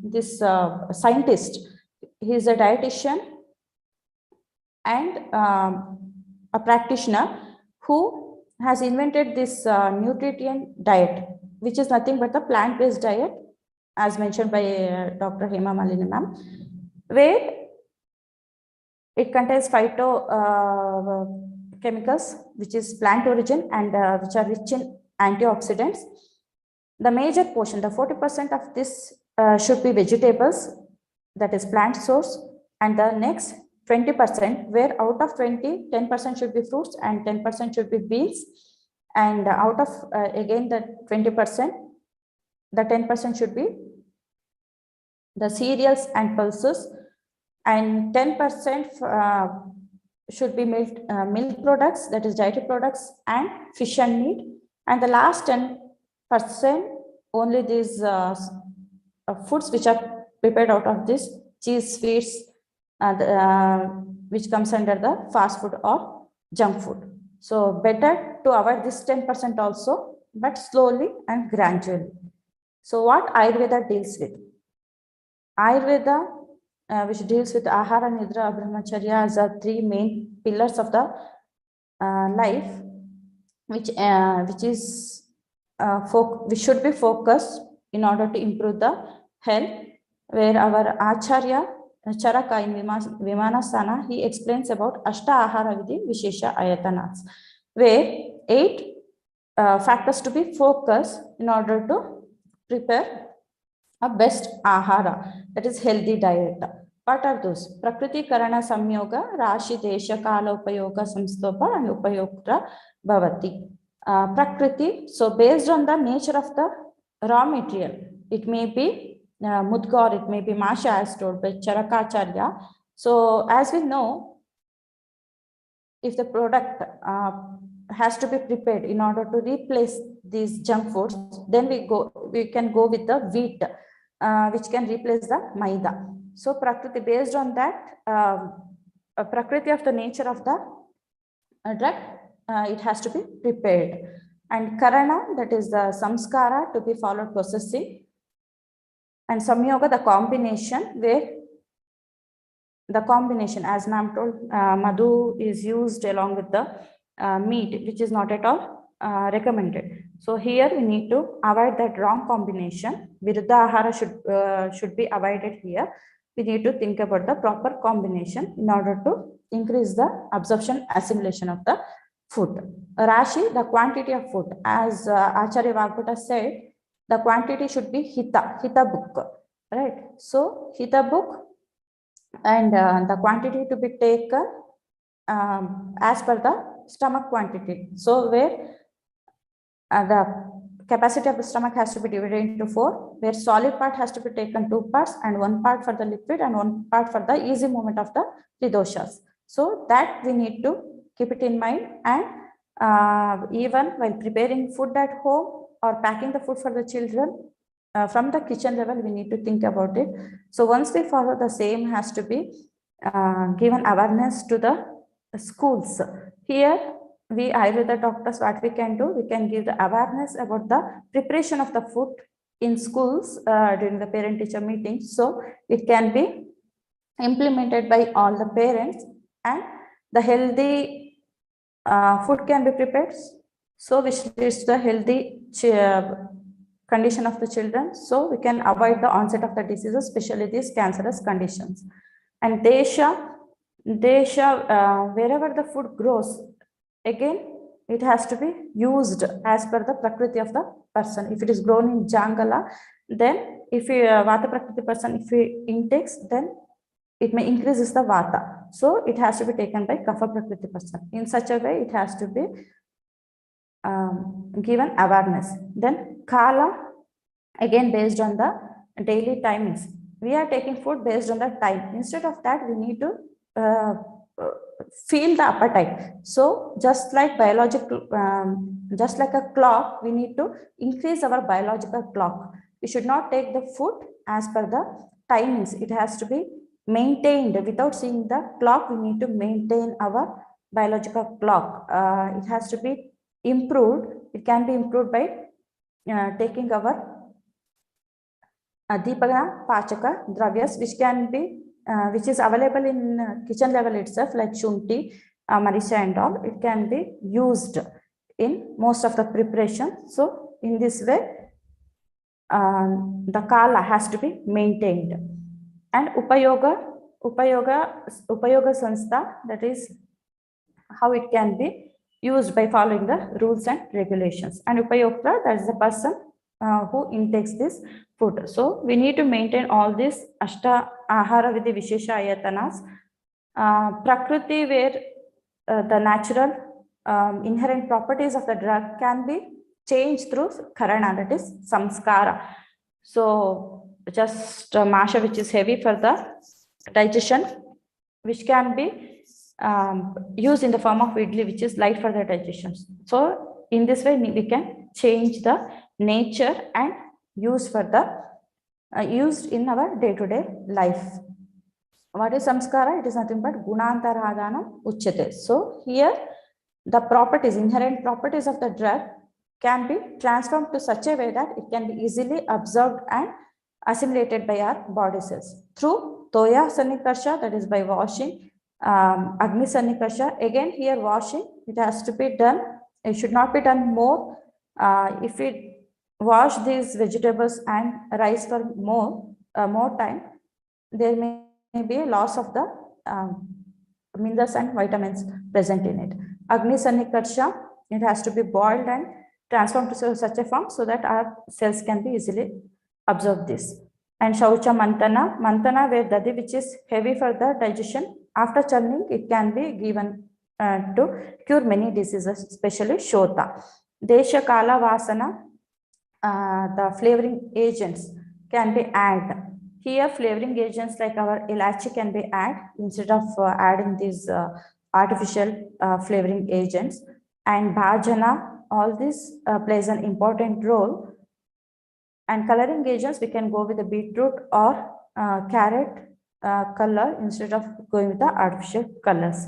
this scientist, he is a dietitian and a practitioner who has invented this nutrient diet, which is nothing but the plant-based diet, as mentioned by Dr. Hema Malini ma'am, where it contains phytochemicals, which is plant origin and which are rich in antioxidants. The major portion, the 40% of this should be vegetables, that is plant source, and the next 20%, where out of 20, 10% should be fruits and 10% should be beans, and out of again the 20%, the 10% should be the cereals and pulses, and 10% should be milk products, that is dietary products, and fish and meat, and the last 10% only these foods which are prepared out of this cheese, sweets, which comes under the fast food or junk food. So better to avoid this 10% also, but slowly and gradually. So what Ayurveda deals with? Ayurveda, which deals with Ahara, Nidra, Brahmacharya, as the 3 main pillars of the life, which should be focused in order to improve the health, where our Acharya Charaka in Vimanasana, he explains about Ashta Ahara Vidhi Vishesha Ayatanats, where 8 factors to be focused in order to prepare a best ahara, that is healthy diet. What are those? Prakriti Karana Samyoga, Rashi Desha Kala Upayoga Samstopa, and Upayokta Bhavati. Prakriti, so based on the nature of the raw material, it may be Mudga or it may be Masha, as told by Charakacharya. So as we know, if the product has to be prepared in order to replace these junk foods, then we can go with the wheat, which can replace the maida. So Prakriti, based on that, prakriti of the nature of the drug, it has to be prepared. And karana, that is the samskara to be followed processing. And samyoga, the combination, where the combination, as ma'am told, madhu is used along with the meat, which is not at all recommended. So here we need to avoid that wrong combination. Viruddha ahara should be avoided here. We need to think about the proper combination in order to increase the absorption assimilation of the food. Rashi, the quantity of food, as Acharya Vagbhata said, the quantity should be hita book, right? So hita book, and the quantity to be taken as per the stomach quantity. So where the capacity of the stomach has to be divided into 4, where solid part has to be taken 2 parts, and 1 part for the liquid and 1 part for the easy movement of the tridoshas. So that we need to keep it in mind. And even while preparing food at home or packing the food for the children, from the kitchen level, we need to think about it. So once we follow the same, has to be given awareness to the schools. Here, we Ayurveda doctors, what we can do, we can give the awareness about the preparation of the food in schools during the parent-teacher meetings. So it can be implemented by all the parents, and the healthy food can be prepared, so which leads to the healthy condition of the children. So we can avoid the onset of the diseases, especially these cancerous conditions. And desha, wherever the food grows, again, it has to be used as per the prakriti of the person. If it is grown in jangala, then if you vata prakriti person, if he intakes, then it may increases the vata. So it has to be taken by kapha prakriti person. In such a way, it has to be given awareness. Then kala, again based on the daily timings. We are taking food based on the time. Instead of that, we need to feel the appetite. So just like biological, just like a clock, we need to increase our biological clock. We should not take the food as per the timings. It has to be maintained. Without seeing the clock, we need to maintain our biological clock. It has to be improved. It can be improved by taking our Deepagana Pachaka Dravyas, which can be which is available in kitchen level itself, like shunti, marisha and all. It can be used in most of the preparation. So in this way, the kala has to be maintained. And upayoga sanstha, that is how it can be used by following the rules and regulations. And upayokta, that is the person who intakes this food. So we need to maintain all these ashta ahara vidhi vishesha ayatanas. Prakriti, where the natural inherent properties of the drug can be changed through karana, that is samskara. So just masha, which is heavy for the digestion, which can be used in the form of idli, which is light for the digestion. So in this way, we can change the nature and use for the used in our day-to-day life. What is samskara? It is nothing but gunantaradhanam uchyate. So here the properties, inherent properties of the drug can be transformed to such a way that it can be easily absorbed and assimilated by our body cells through toya sanikarsha, that is by washing, agni sanikarsha. Again here washing, it has to be done, it should not be done more. If we wash these vegetables and rice for more time, there may be a loss of the minerals and vitamins present in it. Agni sanikarsha, it has to be boiled and transformed to such a form so that our cells can be easily absorb this. And shaucha mantana, where dadi, which is heavy for the digestion, after churning, it can be given to cure many diseases, especially shota. Desha kala vasana, the flavoring agents can be added. Here flavoring agents like our ilachi can be added instead of adding these artificial flavoring agents. And bhajana, all this plays an important role. And coloring agents, we can go with the beetroot or carrot color instead of going with the artificial colors.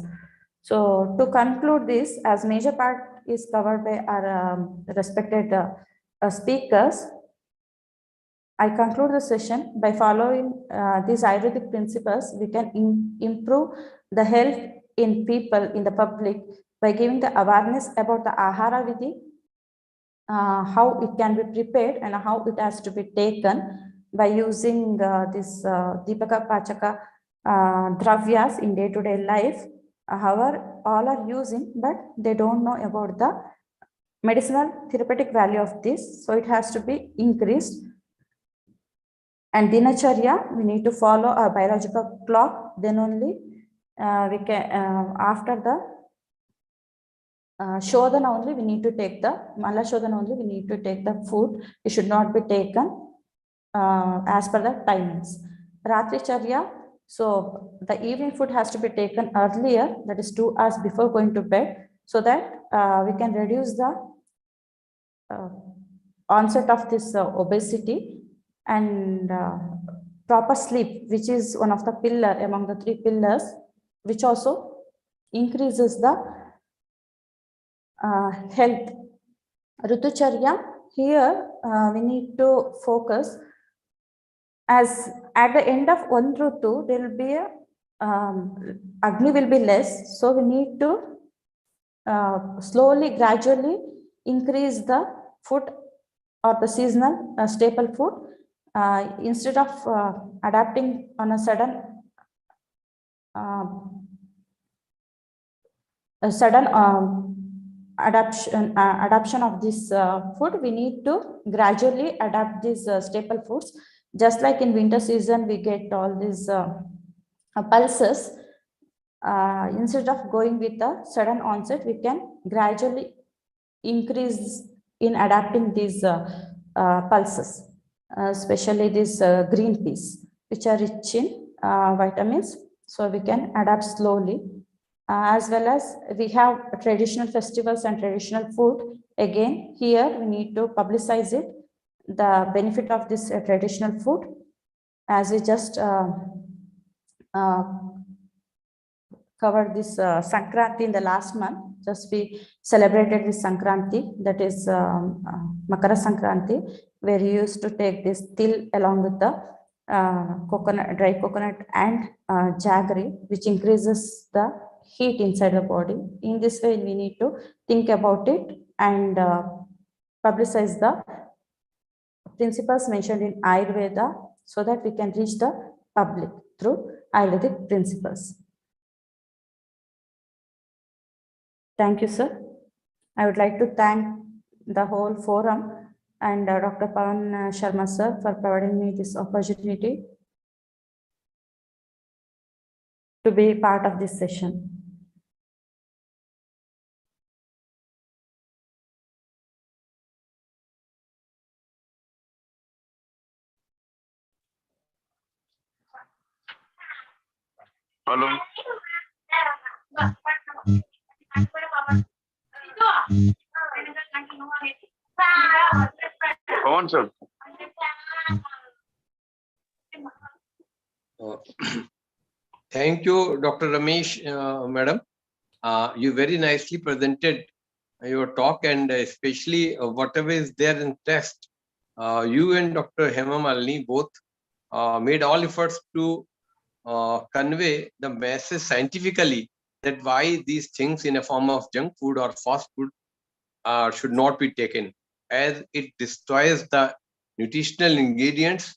So to conclude this, as major part is covered by our respected speakers, I conclude the session by following these Ayurvedic principles. We can improve the health in people, in the public, by giving the awareness about the Ahara Vidhi, how it can be prepared and how it has to be taken by using this Deepaka Pachaka dravyas in day-to-day life. However, all are using, but they don't know about the medicinal therapeutic value of this. So it has to be increased. And dinacharya, we need to follow our biological clock. Then only we can, after the Shodhana only, we need to take the Mala Shodhana only, we need to take the food. It should not be taken as per the timings. Ratri Charya, so the evening food has to be taken earlier, that is 2 hours before going to bed, so that we can reduce the onset of this obesity. And proper sleep, which is one of the pillar among the 3 pillars, which also increases the health. Ritucharya, here we need to focus, as at the end of one Ritu, there will be a Agni will be less, so we need to slowly, gradually increase the food or the seasonal staple food, instead of adapting on a sudden adoption of this food. We need to gradually adapt these staple foods. Just like in winter season, we get all these pulses. Instead of going with a sudden onset, we can gradually increase in adapting these pulses, especially these green peas, which are rich in vitamins. So we can adapt slowly. As well as we have traditional festivals and traditional food. Again, here we need to publicize it, the benefit of this traditional food, as we just covered this Sankranti in the last month. Just we celebrated this Sankranti, that is Makara Sankranti, where you used to take this til along with the coconut, dry coconut and jaggery, which increases the heat inside the body. In this way, we need to think about it and publicize the principles mentioned in Ayurveda, so that we can reach the public through Ayurvedic principles. Thank you, sir. I would like to thank the whole forum and Dr. Pawan Sharma, sir, for providing me this opportunity to be part of this session.
Hello. Go on, sir.
Thank you, Dr. Ramesh, madam. You very nicely presented your talk, and especially whatever is there in text. You and Dr. Hema Malini both made all efforts to convey the message scientifically that why these things in a form of junk food or fast food should not be taken, as it destroys the nutritional ingredients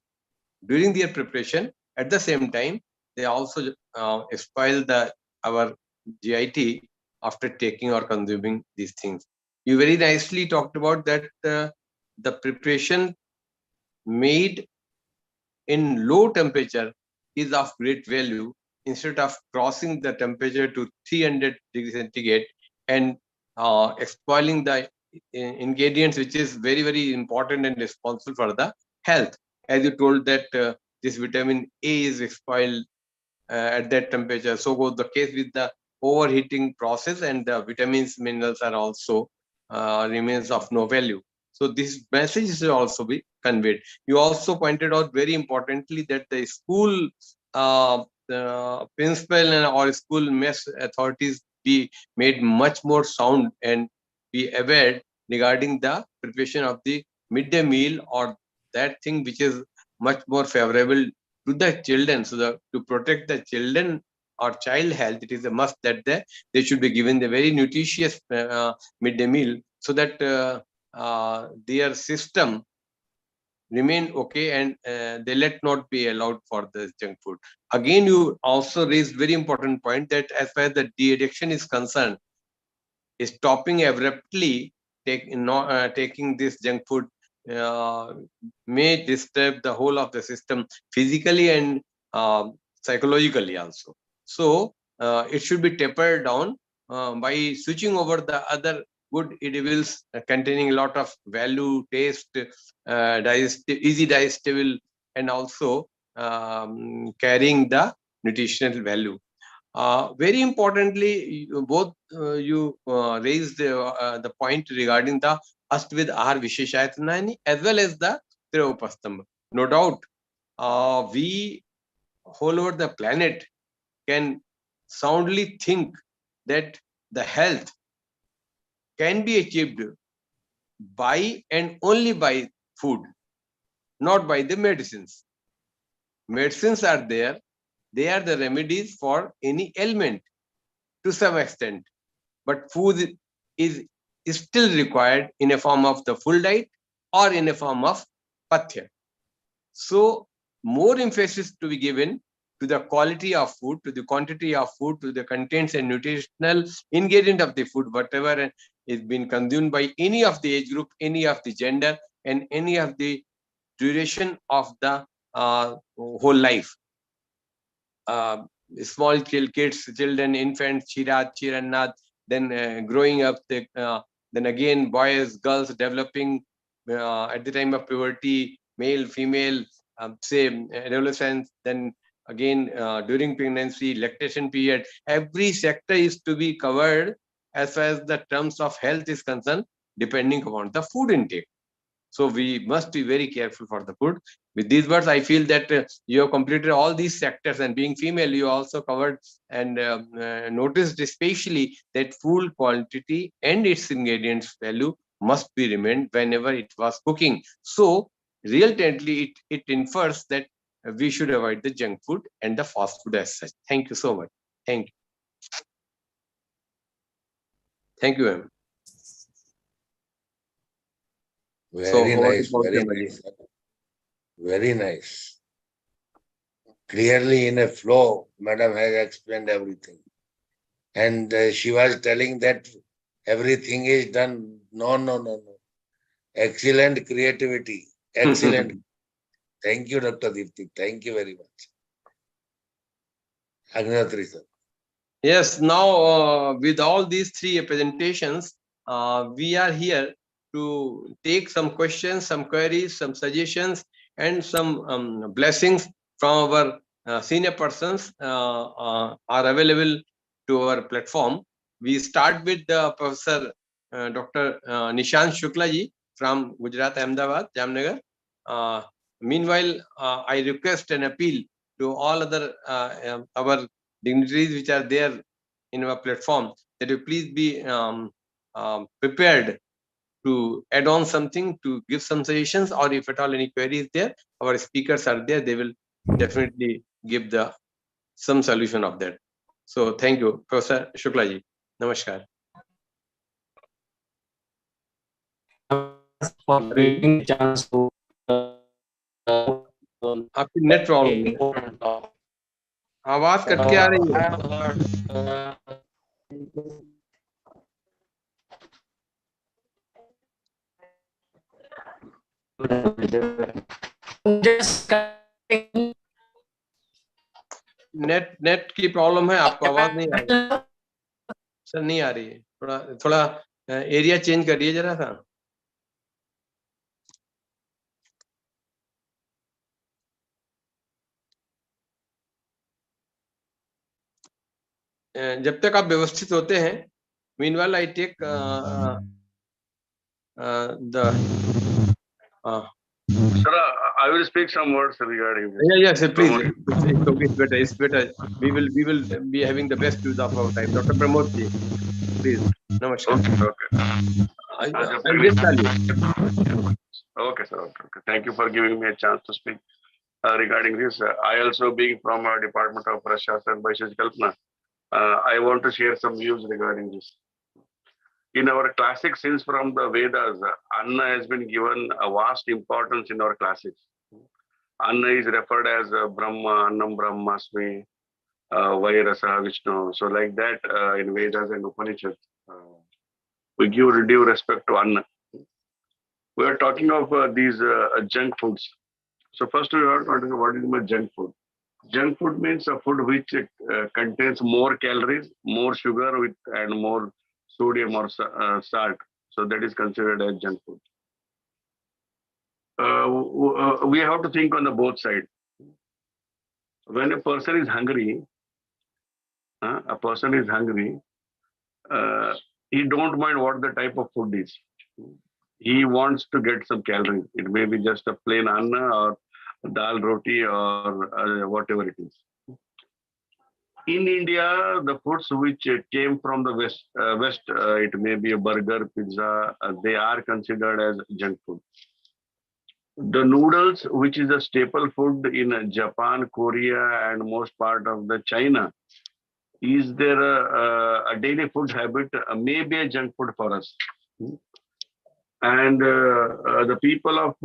during their preparation. At the same time, they also spoil our GIT after taking or consuming these things. You very nicely talked about that the preparation made in low temperature is of great value, instead of crossing the temperature to 300 degrees centigrade and spoiling the ingredients, which is very, very important and responsible for the health. As you told that this vitamin A is spoiled at that temperature, so goes the case with the overheating process, and the vitamins, minerals are also remains of no value. So this message should also be conveyed. You also pointed out very importantly that the school the principal and or school mess authorities be made much more sound and be aware regarding the preparation of the midday meal or that thing which is much more favorable to the children. So to protect the children or child health, it is a must that they should be given the very nutritious midday meal so that their system remain okay and they let not be allowed for the junk food. Again, you also raised very important point that as far as the de-addiction is concerned, stopping abruptly taking this junk food may disturb the whole of the system physically and psychologically also. So it should be tapered down by switching over the other good edibles containing a lot of value, taste, easy digestible, and also carrying the nutritional value. Very importantly, both you raised the point regarding the Astvid Ahar Visheshayatanani as well as the Tirupastamba. No doubt, we all over the planet can soundly think that the health can be achieved by and only by food, not by the medicines. Medicines are there. They are the remedies for any ailment to some extent. But food is still required in a form of the full diet or in a form of pathya. So more emphasis to be given to the quality of food, to the quantity of food, to the contents and nutritional ingredient of the food, whatever is being consumed by any of the age group, any of the gender, and any of the duration of the whole life. Small kids, children, infants, chirat, chirannat, then growing up, then again boys, girls developing at the time of puberty, male, female, say adolescence, then again during pregnancy, lactation period. Every sector is to be covered as far as the terms of health is concerned, depending upon the food intake. So we must be very careful for the food. With these words, I feel that you have completed all these sectors, and being female, you also covered and noticed especially that food quantity and its ingredients value must be remained whenever it was cooking. So resultantly, it infers that we should avoid the junk food and the fast food as such. Thank you so much. Thank you. Thank you, ma'am.
Very
So,
nice, very nice. Very nice. Clearly in a flow, Madam has explained everything. And she was telling that everything is done. No, no, no, no. Excellent creativity. Excellent. Thank you, Dr. Deepti. Thank you very much. Agnatri, sir.
Yes, now with all these three presentations, we are here to take some questions, some queries, some suggestions, and some blessings from our senior persons are available to our platform. We start with Professor Dr. Nishant Shukla ji from Gujarat, Ahmedabad, Jamnagar. Meanwhile, I request and appeal to all other our dignitaries which are there in our platform that you please be prepared to add on something, to give some suggestions, or if at all any queries there, our speakers are there, they will definitely give some solution of that. So thank you, Professor Shukla ji. Namaskar.
For giving chance to
आपकी net problem है, आवाज cut के आ रही है. Net की problem है, आपको आवाज नहीं आ रही सर, नहीं आ रही है. थोड़ा एरिया चेंज करिए जरा सा. जब तक आप व्यवस्थित होते हैं, meanwhile I take the
Sir, I will speak some words regarding this.
Yeah, yes, please. It's okay, it's better. It's better. We will be having the best use of our time. Dr. Pramod ji, please. Namaskar.
Okay.
I'm just telling you.
Okay, sir. Okay. Thank you for giving me a chance to speak regarding this. I also being from a Department of Prashasana by Kalpana, I want to share some views regarding this. In our classics, since from the Vedas, Anna has been given a vast importance in our classics. Anna is referred as Brahma, Annam Brahmasmi, Vairasa Vishnu. So like that in Vedas and Upanishads, we give due respect to Anna. We are talking of these junk foods. So first we are talking about what is my junk food. Junk food means a food which contains more calories, more sugar and more sodium or salt. So that is considered as junk food. We have to think on the both sides. When a person is hungry, he don't mind what the type of food is. He wants to get some calories. It may be just a plain anna or dal roti or whatever it is. In India, the foods which came from the West, it may be a burger, pizza, they are considered as junk food. The noodles, which is a staple food in Japan, Korea, and most part of the China, is there a daily food habit, maybe a junk food for us. And the people of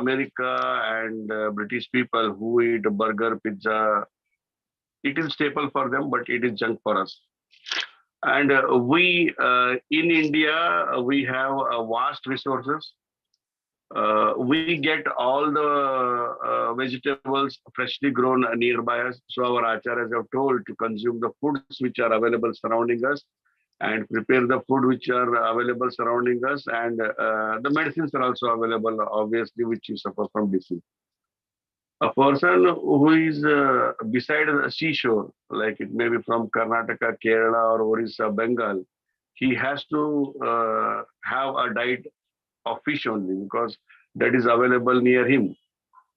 America and British people who eat burger, pizza, it is staple for them, but it is junk for us. And we in India, we have vast resources. We get all the vegetables freshly grown nearby us. So our acharyas have told to consume the foods which are available surrounding us and prepare the food which are available surrounding us. And the medicines are also available, obviously, which you suffer from disease. A person who is beside the seashore, like it may be from Karnataka, Kerala, or Orissa, Bengal, he has to have a diet of fish only because that is available near him.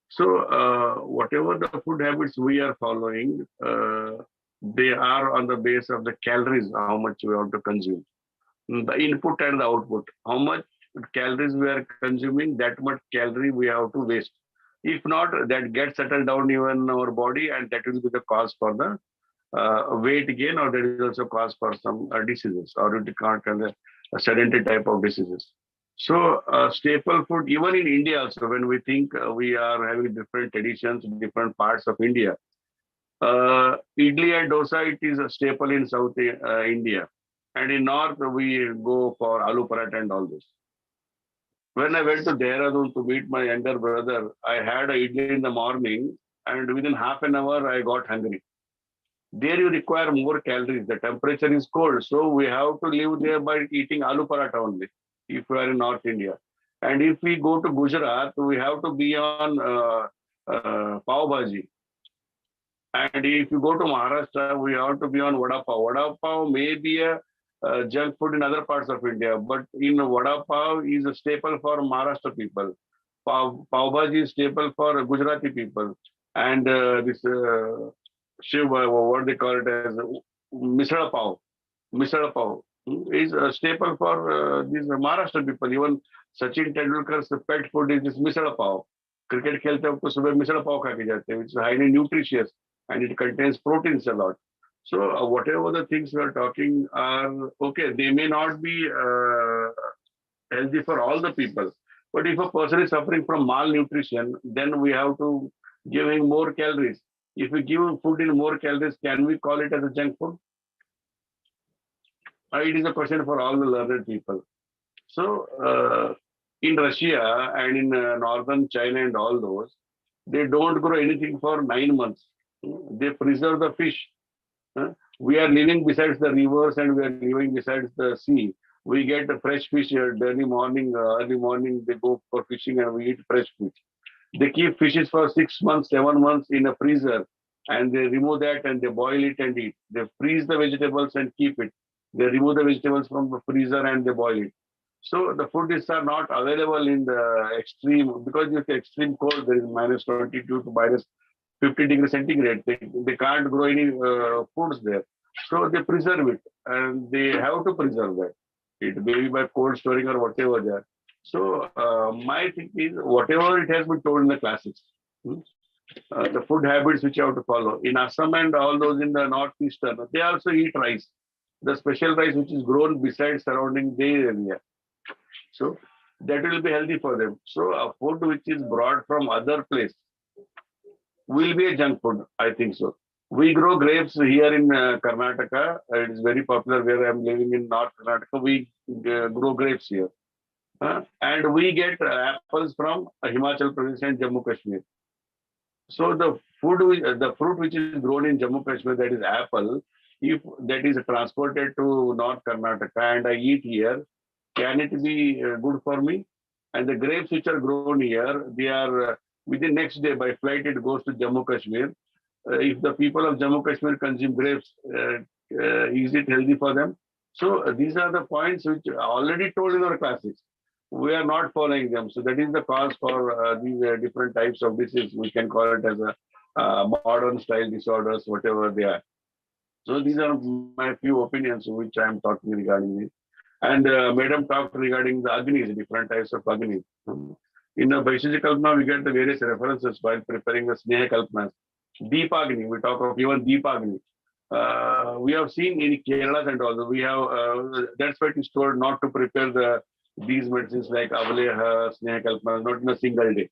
So whatever the food habits we are following, they are on the base of the calories, how much we want to consume. The input and the output, how much calories we are consuming, that much calorie we have to waste. If not, that gets settled down even our body, and that will be the cause for the weight gain, or that is also cause for some diseases, or it can't a sedentary type of diseases. So staple food, even in India also, when we think we are having different traditions in different parts of India, idli and dosa, it is a staple in South India. And in North, we go for aloo paratha and all this. When I went to Dehradun to meet my younger brother, I had a idli in the morning, and within half an hour, I got hungry. There you require more calories. The temperature is cold, so we have to live there by eating aloo paratha only, if we are in North India. And if we go to Gujarat, we have to be on pav bhaji. And if you go to Maharashtra, we have to be on vada pav. Vada pav may be a junk food in other parts of India, but in vada pav is a staple for Maharashtra people. Pav bhaji is staple for Gujarati people. And this Shiva, what they call it as misal pav. Misal pav is a staple for these Maharashtra people. Even Sachin Tendulkar's pet food is this misal pav. Cricket खेलते वक्त तो सुबह मिसल पाव खा के जाते हैं, which is highly nutritious and it contains proteins a lot. So whatever the things we are talking are okay. They may not be healthy for all the people, but if a person is suffering from malnutrition, then we have to give him more calories. If we give him food in more calories, can we call it as a junk food? It is a question for all the learned people. So in Russia and in northern China and all those, they don't grow anything for 9 months. They preserve the fish. We are living besides the rivers and we are living besides the sea. We get a fresh fish early morning. They go for fishing and we eat fresh fish. They keep fishes for 6 months, 7 months in a freezer, and they remove that and they boil it and eat. They freeze the vegetables and keep it. They remove the vegetables from the freezer and they boil it. So the foodies are not available in the extreme, because if extreme cold, there is -22 to -50 degrees centigrade. They can't grow any foods there. So they preserve it, and they have to preserve that. It may be by cold storing or whatever there. So my thing is, whatever it has been told in the classics, the food habits which you have to follow. In Assam and all those in the northeastern, they also eat rice. The special rice which is grown beside surrounding their area. So that will be healthy for them. So a food which is brought from other place will be a junk food, I think so. We grow grapes here in Karnataka. It is very popular where I'm living in North Karnataka. We grow grapes here. And we get apples from Himachal Pradesh and Jammu Kashmir. So the fruit which is grown in Jammu Kashmir, that is apple, if that is transported to North Karnataka and I eat here, can it be good for me? And the grapes which are grown here, they are within next day by flight it goes to Jammu Kashmir. If the people of Jammu Kashmir consume grapes, is it healthy for them? So these are the points which are already told in our classics. We are not following them. So that is the cause for these different types of disease. We can call it as a modern style disorders, whatever they are. So these are my few opinions which I am talking regarding this. And Madam talked regarding the Agnis, different types of Agnis. In the Vaishnavi Kalpana, we get the various references while preparing the Sneha Kalpanas. Deepagni, we talk of even Deepagni. We have seen in Kerala and all, we have, that's why it is told not to prepare these medicines like Avaleha, Sneha Kalpana, not in a single day.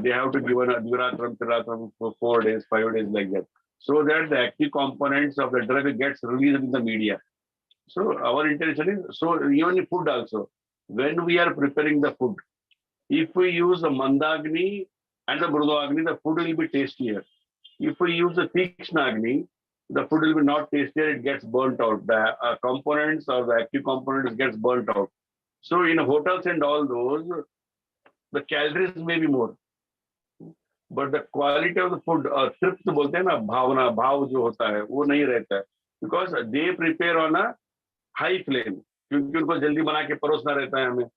They have to give a Duratram, Tiratram for 4 days, 5 days like that. So that the active components of the drug gets released in the media. So our intention is, so even in food also, when we are preparing the food, if we use the Mandagni and the Mrudagni, the food will be tastier. If we use the Tikshna, the food will be not tastier, it gets burnt out. The components or the active components gets burnt out. So in hotels and all those, the calories may be more. But the quality of the food, तृप्त बोलते हैं ना, भावना, भाव जो होता है वो नहीं रहता है, because they prepare on a high flame, क्योंकि उनको जल्दी बना के परोसना रहता है हमें.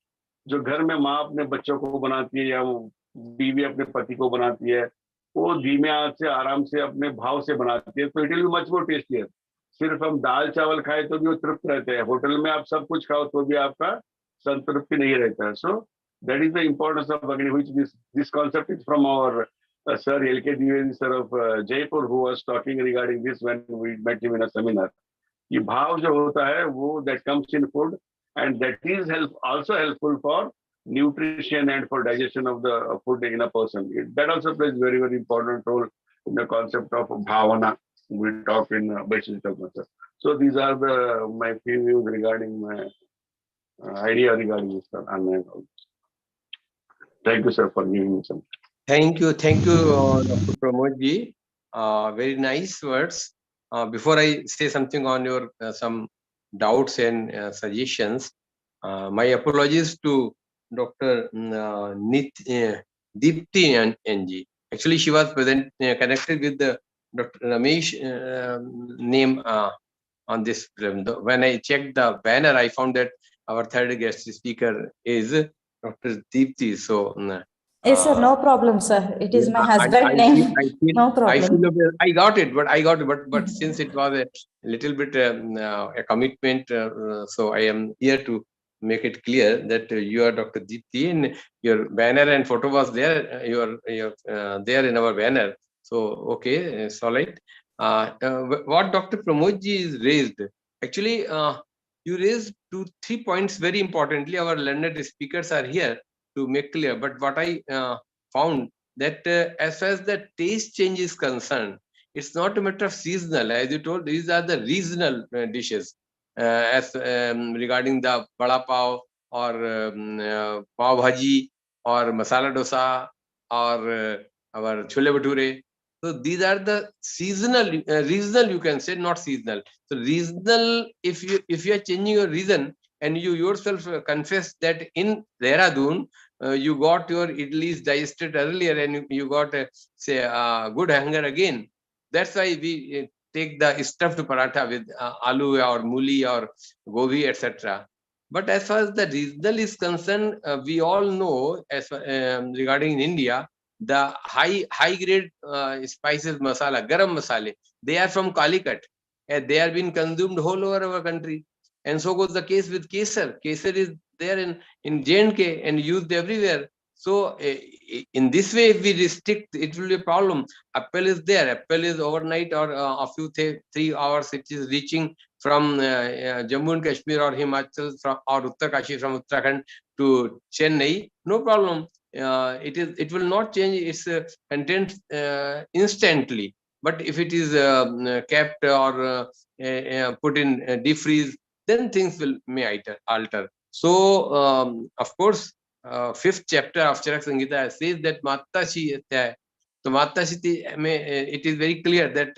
जो घर में माँ अपने बच्चों को बनाती है या बीवी अपने पति को बनाती है, वो धीमे आंच से आराम से अपने भाव से बनाती है, तो it will be much more tastier. सिर्फ हम दाल चावल खाए तो भी वो तृप्त रहते हैं, होटल में आप सब कुछ खाओ तो भी आपका संतृप्ति नहीं रहता है. सो that is the importance of Agni, which this concept is from our Sir L.K. Dwivedi sir of Jaipur, who was talking regarding this when we met him in a seminar. ये भाव जो होता है वो that comes in food, and that is also helpful for nutrition and for digestion of the food in a person. That also plays very, very important role in the concept of bhavana. We talk in Vaishnavi Kalpana. So these are my few views regarding my idea regarding this. Thank you, sir, for giving me some.
Thank you, Dr. Pramodji. Very nice words. Before I say something on your some doubts and suggestions, my apologies to Dr. Deepti NG. Actually, she was connected with the Dr. Ramesh name on this film. When I checked the banner, I found that our third guest speaker is Dr. Deepti. So,
Yes, sir, no problem, sir. It is my husband name. No problem.
I got it, but since it was a little bit a commitment, so I am here to make it clear that you are Dr. Deepti, and your banner and photo was there. You are there in our banner. So okay, it's all right. What Dr. Pramodji is raised, actually, you raised 2-3 points very importantly. Our learned speakers are here to make clear. But what I found that as far as the taste change is concerned, it's not a matter of seasonal. As you told, these are the regional dishes. As regarding the vada pav or pav bhaji or masala dosa or our chole bhature. So these are the seasonal, regional, you can say, not seasonal. So regional, if you are changing your region and you yourself confess that in Dehradun, you got your idlis digested earlier and you got say good hunger again. That's why we take the stuffed paratha with aloo or muli or gobi, etc. But as far as the regional is concerned, we all know, as regarding in India, the high grade spices masala, garam masale, they are from Calicut, and they are being consumed all over our country. And so goes the case with kesar. Kesar is there in J&K and used everywhere. So in this way, if we restrict, it will be a problem. Apple is there. Apple is overnight or a few 3 hours. It is reaching from Jammu and Kashmir or Himachal or Uttarkashi from Uttarakhand to Chennai. No problem. It will not change its content instantly. But if it is kept or put in deep freeze, then things may alter. So of course, 5th chapter of Charak Samhita says that Matashi. So Matashi, it is very clear that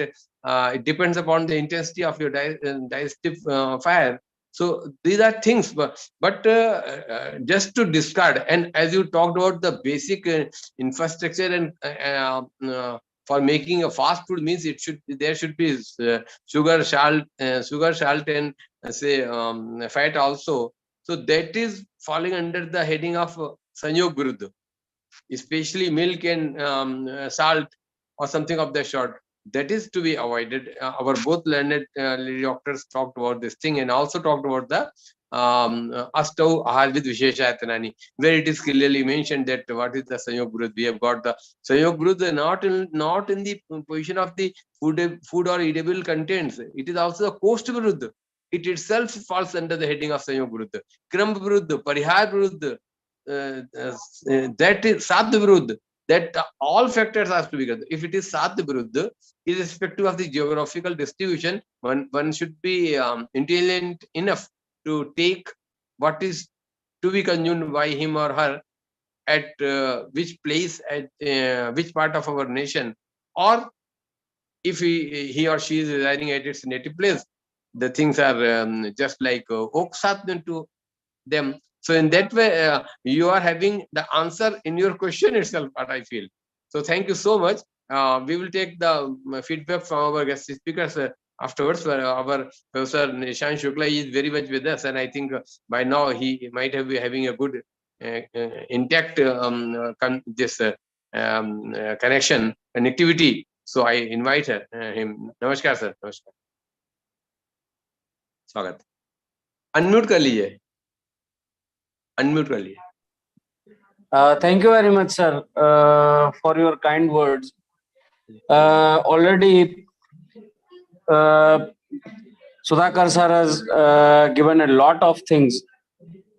it depends upon the intensity of your digestive fire. So these are things, but just to discard. And as you talked about the basic infrastructure and for making a fast food means there should be sugar, salt, and say fat also. So that is falling under the heading of Sanyog Viruddha, especially milk and salt or something of that sort. That is to be avoided. Our both learned lady doctors talked about this thing and also talked about the Astau Ahar with Visheshayatanani, where it is clearly mentioned that what is the Sanyog Viruddha. We have got the Sanyog Viruddha not in the position of the food or eatable contents. It is also the cost Viruddha. It itself falls under the heading of Sanyog Viruddha. Kram Viruddha, Parihar Viruddha, that is Sadh Viruddha. That all factors have to be good. If it is Sadh Viruddha, irrespective of the geographical distribution, one should be intelligent enough to take what is to be consumed by him or her at which place, at which part of our nation, or if he or she is residing at its native place, the things are just like hoksat to them. So in that way, you are having the answer in your question itself, what I feel. So thank you so much. We will take the feedback from our guest speakers afterwards. Our Professor Nishan Shukla is very much with us, and I think by now he might have been having a good intact connection, connectivity. So I invite him. Namaskar, sir. Namaskar. स्वागत. Unmute कर लीजिए. Unmute कर लीजिए.
Thank you very much, sir, for your kind words. Already, Sudhakar sir has given a lot of things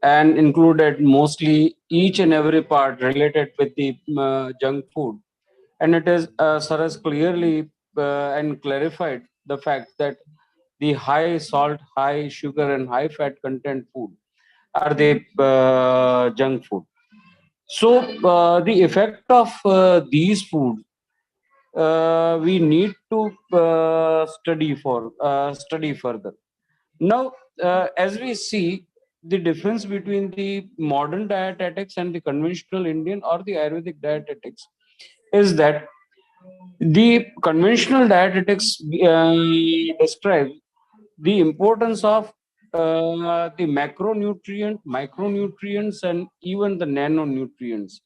and included mostly each and every part related with the junk food. And it is, sir has clearly and clarified the fact that the high salt, high sugar, and high fat content food are the junk food. So the effect of these foods we need to study further. Now, as we see the difference between the modern dietetics and the conventional Indian or the Ayurvedic dietetics is that the conventional dietetics describes the importance of the micronutrients, and even the nanonutrients.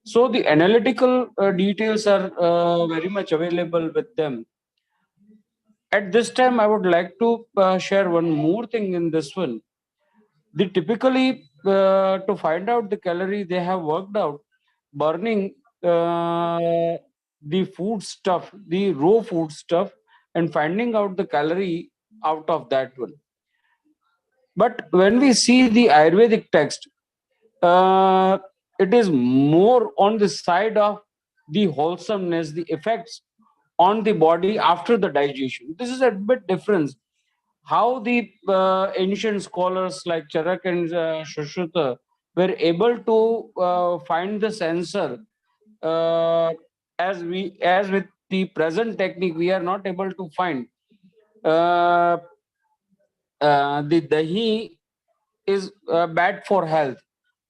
So the analytical details are very much available with them. At this time, I would like to share one more thing in this one. They typically, to find out the calorie, they have worked out burning the food stuff, the raw food stuff, and finding out the calorie out of that one. But when we see the Ayurvedic text, it is more on the side of the wholesomeness, the effects on the body after the digestion. This is a bit different. How the ancient scholars like Charak and Shushruta were able to find this answer, as with the present technique, we are not able to find. The dahi is bad for health,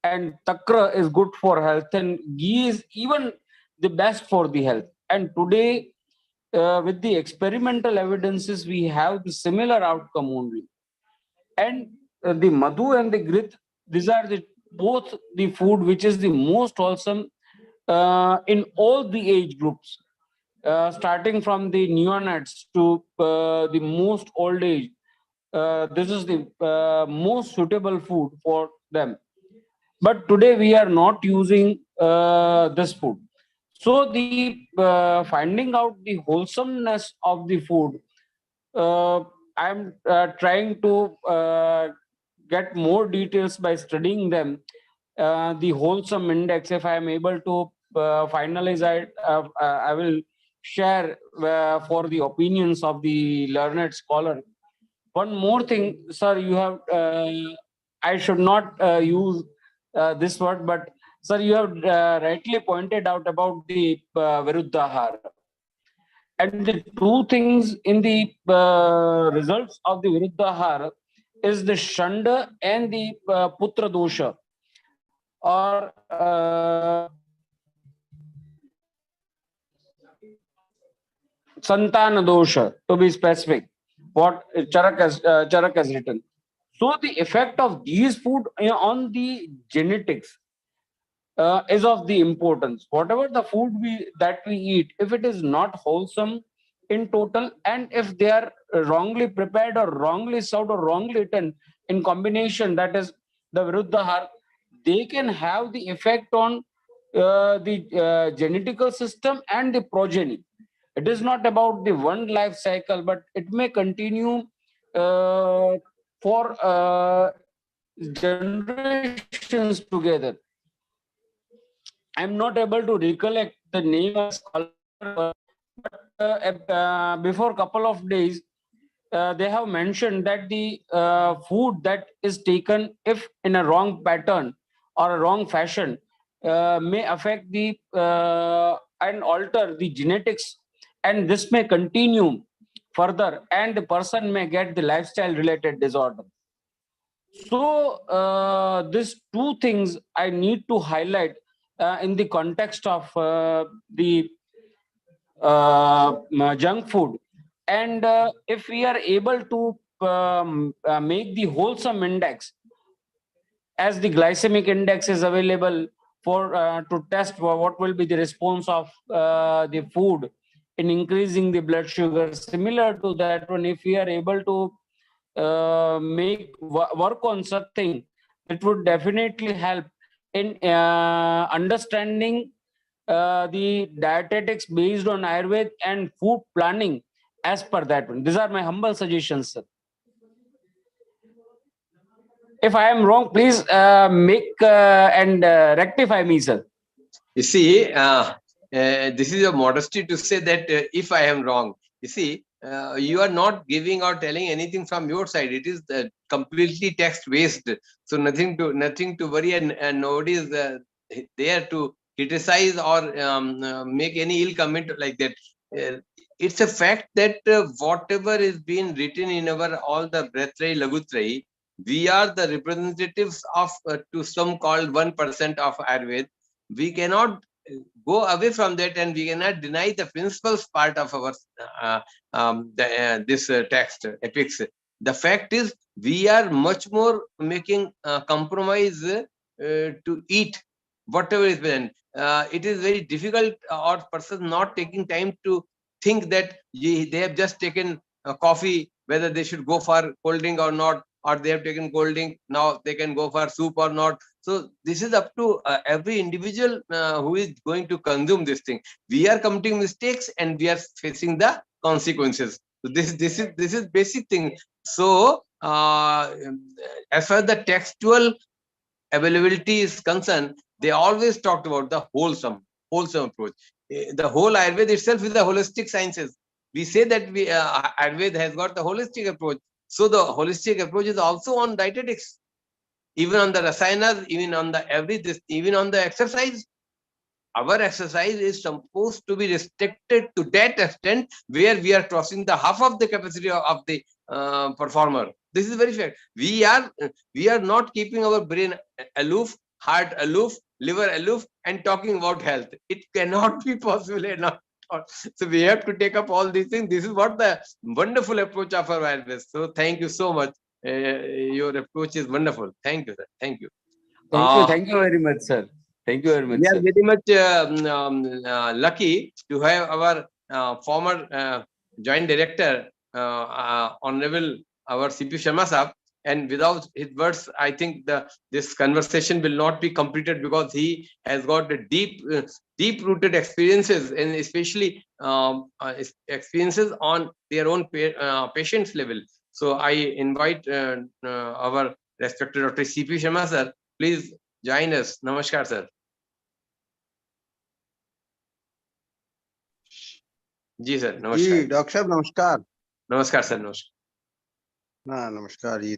and takra is good for health, and ghee is even the best for the health. And today, with the experimental evidences, we have the similar outcome only. And the madhu and the grit, these are the both the food which is the most wholesome in all the age groups, starting from the neonates to the most old age. This is the most suitable food for them. But today we are not using this food. So the finding out the wholesomeness of the food, I'm trying to get more details by studying them. The wholesome index, if I am able to finalize it, I will share for the opinions of the learned scholar. One more thing, sir, you have, I should not use this word, but sir, you have rightly pointed out about the Viruddhahara. And the two things in the results of the Viruddhahara is the Shanda and the Putra Dosha, or Santana Dosha, to be specific, what Charak has written. So the effect of these food on the genetics is of the importance. Whatever the food that we eat, if it is not wholesome in total, and if they are wrongly prepared or wrongly served or wrongly eaten in combination, that is the Viruddhahar, they can have the effect on the genetical system and the progeny. It is not about the one life cycle, but it may continue for generations together. I'm not able to recollect the name of scholar, but before a couple of days, they have mentioned that the food that is taken, if in a wrong pattern or a wrong fashion, may affect the and alter the genetics, and this may continue further, and the person may get the lifestyle related disorder. So these two things I need to highlight in the context of the junk food. And if we are able to make the wholesome index, as the glycemic index is available for to test for what will be the response of the food in increasing the blood sugar, similar to that one, if we are able to work on something, it would definitely help in understanding the dietetics based on Ayurveda and food planning as per that one. These are my humble suggestions, sir. If I am wrong, please make and rectify me, sir.
You see, this is a modesty to say that if I am wrong. You see, you are not giving or telling anything from your side. It is completely text based, so nothing to worry, and nobody is there to criticize or make any ill comment like that. It's a fact that whatever is being written in our all the Bretrai Lagutrai, we are the representatives of to some called 1% of Ayurveda. We cannot go away from that, and we cannot deny the principles part of our this text epics. The fact is, we are much more making compromise to eat whatever is present. It is very difficult, or person not taking time to think that they have just taken coffee, whether they should go for cold drink or not, or they have taken cold drink, now they can go for soup or not. So this is up to every individual who is going to consume this thing. We are committing mistakes and we are facing the consequences. So this is basic thing. So as far as the textual availability is concerned, they always talked about the wholesome approach. The whole Ayurveda itself is the holistic sciences. We say that Ayurveda has got the holistic approach. So the holistic approach is also on dietetics, even on the rasayanas, even on the even on the exercise. Our exercise is supposed to be restricted to that extent where we are crossing the half of the capacity of the performer. This is very fair. We are not keeping our brain aloof, heart aloof, liver aloof, and talking about health. It cannot be possible enough. So we have to take up all these things. This is what the wonderful approach of our Ayurveda. So thank you so much. your approach is wonderful. Thank you, sir. Thank you.
Thank you very much, sir. Thank you very much,
We are
sir.
very much lucky to have our former joint director, Honorable our CP Sharma Sahab. And without his words, I think this conversation will not be completed, because he has got a deep-rooted experiences, and especially experiences on their own patients level. So I invite our respected Dr. CP Sharma sir, please join us. Namaskar, sir. Ji sir, नमस्कार
जी doctor साहब नमस्कार।
नमस्कार sir, नमस्कार।
हाँ नमस्कार जी।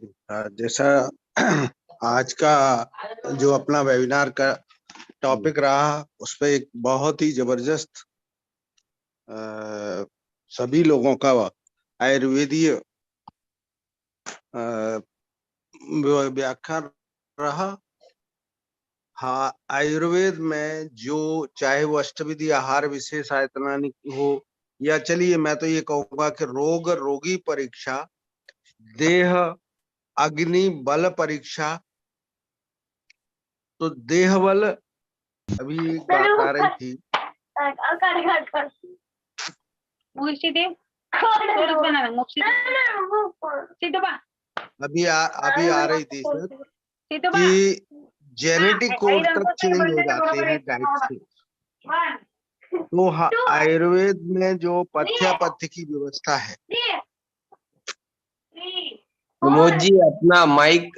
जैसा आज का जो अपना वेबिनार का टॉपिक रहा, उस पे एक बहुत ही जबरदस्त सभी लोगों का आयुर्वेदीय व्याख्यान रहा। हाँ, आयुर्वेद में जो चाहे वो अष्टविधि आहार विशेष आयतनानी हो, या चलिए मैं तो ये कहूंगा कि रोगी परीक्षा, देह अग्नि बल परीक्षा। तो देह बल, अभी एक बात आ रही थी, अभी आ रही थी सर, कि जेनेटिक कोड तक चेंज हो जाते हैं डाइट से। तो आयुर्वेद में जो पथ्यापथ्य की व्यवस्था है,
प्रमोद जी अपना माइक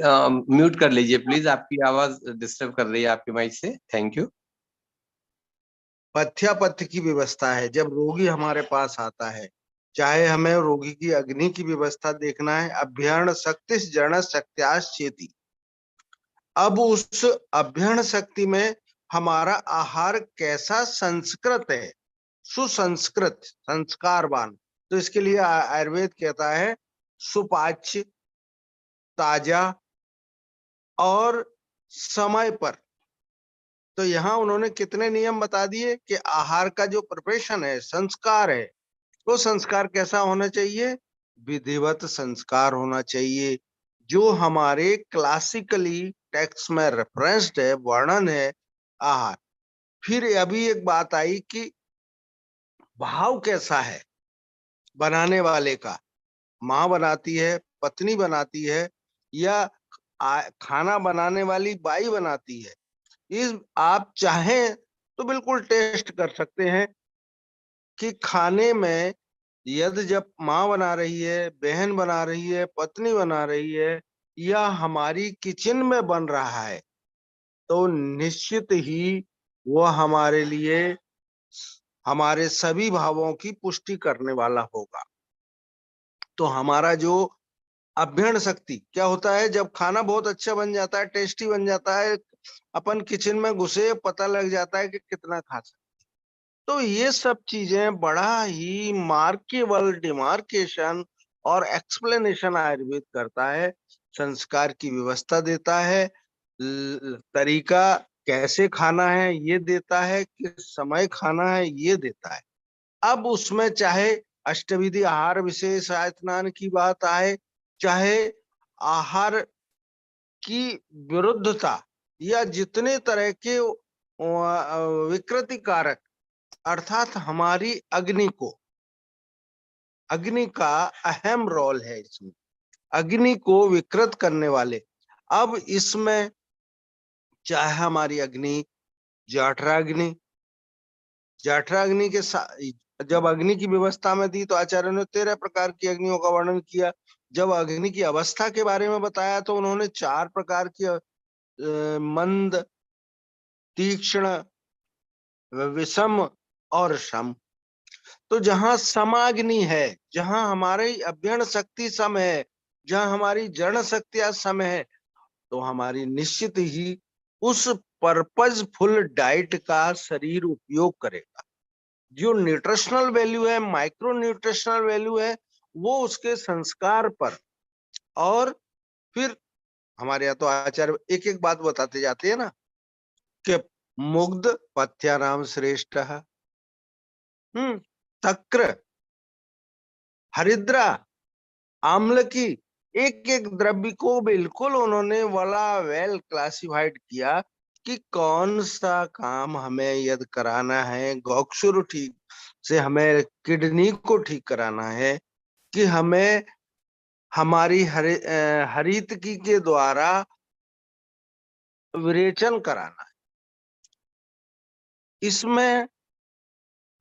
म्यूट कर लीजिए प्लीज, आपकी आवाज डिस्टर्ब कर रही है आपके माइक से। Thank you.
पथ्यापथ्य की व्यवस्था है। जब रोगी हमारे पास आता है, चाहे हमें रोगी की अग्नि की व्यवस्था देखना है, अभ्यर्ण शक्तिश जर्ण शक्त्याश चेति। अब उस अभ्यर्ण शक्ति में हमारा आहार कैसा संस्कृत है, सुसंस्कृत, संस्कारवान। तो इसके लिए आयुर्वेद कहता है सुपाच्य, ताजा और समय पर। तो यहाँ उन्होंने कितने नियम बता दिए कि आहार का जो प्रिपरेशन है, संस्कार है, वो संस्कार कैसा होना चाहिए, विधिवत संस्कार होना चाहिए, जो हमारे क्लासिकली टेक्स्ट में रेफरेंस्ड है, वर्णन है आहार। फिर अभी एक बात आई कि भाव कैसा है बनाने वाले का, माँ बनाती है, पत्नी बनाती है, या खाना बनाने वाली बाई बनाती है। इस आप चाहें तो बिल्कुल टेस्ट कर सकते हैं कि खाने में यदि जब माँ बना रही है, बहन बना रही है, पत्नी बना रही है, या हमारी किचन में बन रहा है, तो निश्चित ही वो हमारे लिए हमारे सभी भावों की पुष्टि करने वाला होगा। तो हमारा जो अभ्यर्ण शक्ति क्या होता है, जब खाना बहुत अच्छा बन जाता है, टेस्टी बन जाता है, अपन किचन में घुसे पता लग जाता है कि कितना खा सकते। तो ये सब चीजें बड़ा ही मार्केबल डिमार्केशन और एक्सप्लेनेशन आयुर्वेद करता है, संस्कार की व्यवस्था देता है, तरीका कैसे खाना है ये देता है, किस समय खाना है ये देता है। अब उसमें चाहे अष्टविधि आहार विशेष आयतनान की बात आए, चाहे आहार की विरुद्धता, या जितने तरह के विकृति कारक, अर्थात हमारी अग्नि का अहम रोल है इसमें, अग्नि को विकृत करने वाले। अब इसमें चाहे हमारी अग्नि जठराग्नि के साथ, जब अग्नि की व्यवस्था में दी तो आचार्य ने 13 प्रकार की अग्नियों का वर्णन किया। जब अग्नि की अवस्था के बारे में बताया तो उन्होंने 4 प्रकार की मंद, तीक्ष्ण, विषम और सम। तो जहां समाग्नि है, जहां हमारी अभ्यर्ण शक्ति सम है, जहां हमारी जर्ण शक्तियां सम है, तो हमारी निश्चित ही उस पर्पजफुल डाइट का शरीर उपयोग करेगा। जो न्यूट्रिशनल वैल्यू है, माइक्रो न्यूट्रिशनल वैल्यू है, वो उसके संस्कार पर। और फिर हमारे यहाँ तो आचार्य एक एक बात बताते जाते हैं ना, कि मुग्ध पथ्यानाम श्रेष्ठ, तक्र, हरिद्रा, आम्लकी, एक एक द्रव्य को बिल्कुल उन्होंने बड़ा वेल क्लासिफाइड किया कि कौन सा काम हमें यदि कराना है, गौक्षुर ठीक से हमें किडनी को ठीक कराना है, कि हमें हमारी हरितकी के द्वारा विरेचन कराना है। इसमें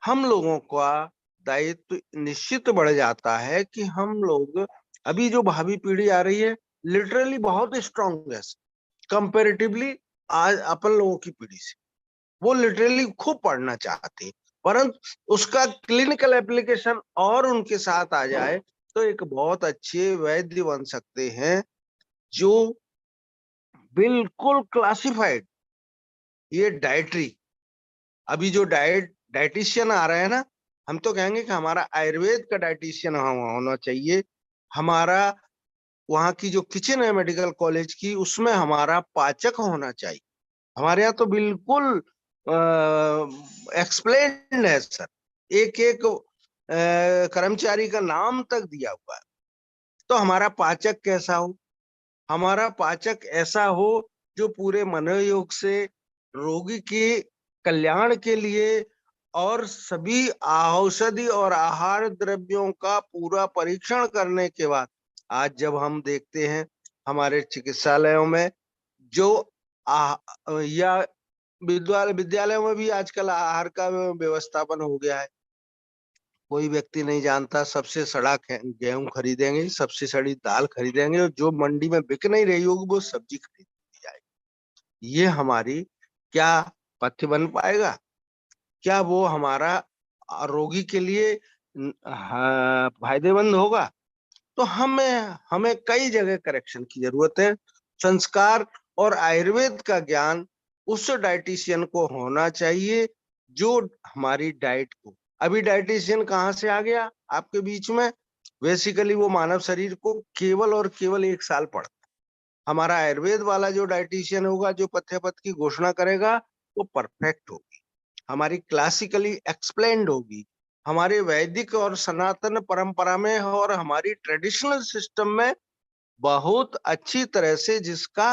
हम लोगों का दायित्व निश्चित बढ़ जाता है कि हम लोग, अभी जो भावी पीढ़ी आ रही है लिटरली बहुत स्ट्रांग है कंपेरेटिवली आज अपन लोगों की पीढ़ी से। वो लिटरली खूब पढ़ना चाहते हैं, परंतु उसका क्लिनिकल एप्लीकेशन और उनके साथ आ जाए तो एक बहुत अच्छे वैद्य बन सकते हैं, जो बिल्कुल क्लासिफाइड ये डाइटरी, अभी जो डाइटिशियन आ रहे हैं ना, हम तो कहेंगे कि हमारा आयुर्वेद का डाइटिशियन होना चाहिए। हमारा वहाँ की जो किचन है मेडिकल कॉलेज की, उसमें हमारा पाचक होना चाहिए। हमारे यहाँ तो बिल्कुल एक्सप्लेन्ड है सर, एक एक कर्मचारी का नाम तक दिया हुआ है। तो हमारा पाचक कैसा हो? हमारा पाचक ऐसा हो जो पूरे मनोयोग से रोगी के कल्याण के लिए और सभी औषधि और आहार द्रव्यों का पूरा परीक्षण करने के बाद, आज जब हम देखते हैं हमारे चिकित्सालयों में जो या विद्यालयों में भी आजकल आहार का व्यवस्थापन हो गया है। कोई व्यक्ति नहीं जानता, सबसे सड़ा गेहूं खरीदेंगे, सबसे सड़ी दाल खरीदेंगे, और जो मंडी में बिक नहीं रही होगी वो सब्जी खरीद जाएगी। ये हमारी क्या पथ्य बन पाएगा? क्या वो हमारा रोगी के लिए फायदेमंद होगा? तो हमें कई जगह करेक्शन की जरूरत है। संस्कार और आयुर्वेद का ज्ञान उस डाइटिशियन को होना चाहिए जो हमारी डाइट को, अभी डाइटिशियन कहाँ से आ गया आपके बीच में? बेसिकली वो मानव शरीर को केवल और केवल 1 साल पढ़ता। हमारा आयुर्वेद वाला जो डाइटिशियन होगा, जो पथ्य की घोषणा करेगा, वो परफेक्ट होगी, हमारी क्लासिकली एक्सप्लेन्ड होगी, हमारे वैदिक और सनातन परंपरा में और हमारी ट्रेडिशनल सिस्टम में बहुत अच्छी तरह से जिसका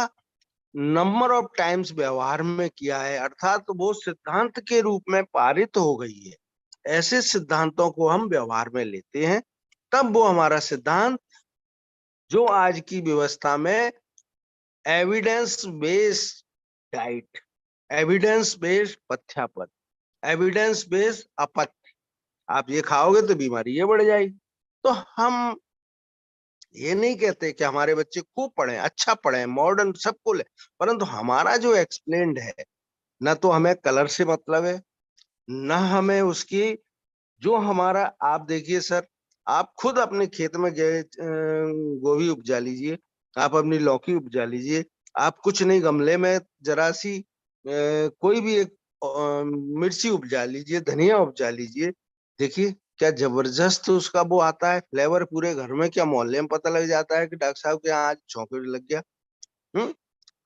नंबर ऑफ टाइम्स व्यवहार में किया है, अर्थात तो वो सिद्धांत के रूप में पारित हो गई है। ऐसे सिद्धांतों को हम व्यवहार में लेते हैं, तब वो हमारा सिद्धांत जो आज की व्यवस्था में evidence based diet, evidence based पथ्यापद, एविडेंस बेस्ड अपथ्य, आप ये खाओगे तो बीमारी ये बढ़ जाएगी। तो हम ये नहीं कहते कि हमारे बच्चे खूब पढ़े, अच्छा पढ़े, मॉडर्न सबको ले, परंतु हमारा जो एक्सप्लेन्ड है, न तो हमें कलर से मतलब है, न हमें उसकी जो हमारा, आप देखिए सर, आप खुद अपने खेत में गए गोभी उपजा लीजिए, आप अपनी लौकी उपजा लीजिए, आप कुछ नहीं गमले में जरा सी कोई भी एक मिर्ची उपजा लीजिए, धनिया उपजा लीजिए, देखिए क्या जबरदस्त उसका वो आता है फ्लेवर पूरे घर में, क्या मोहल्ले में पता लग जाता है कि डॉक्टर साहब के यहाँ आज छौंके लग गया।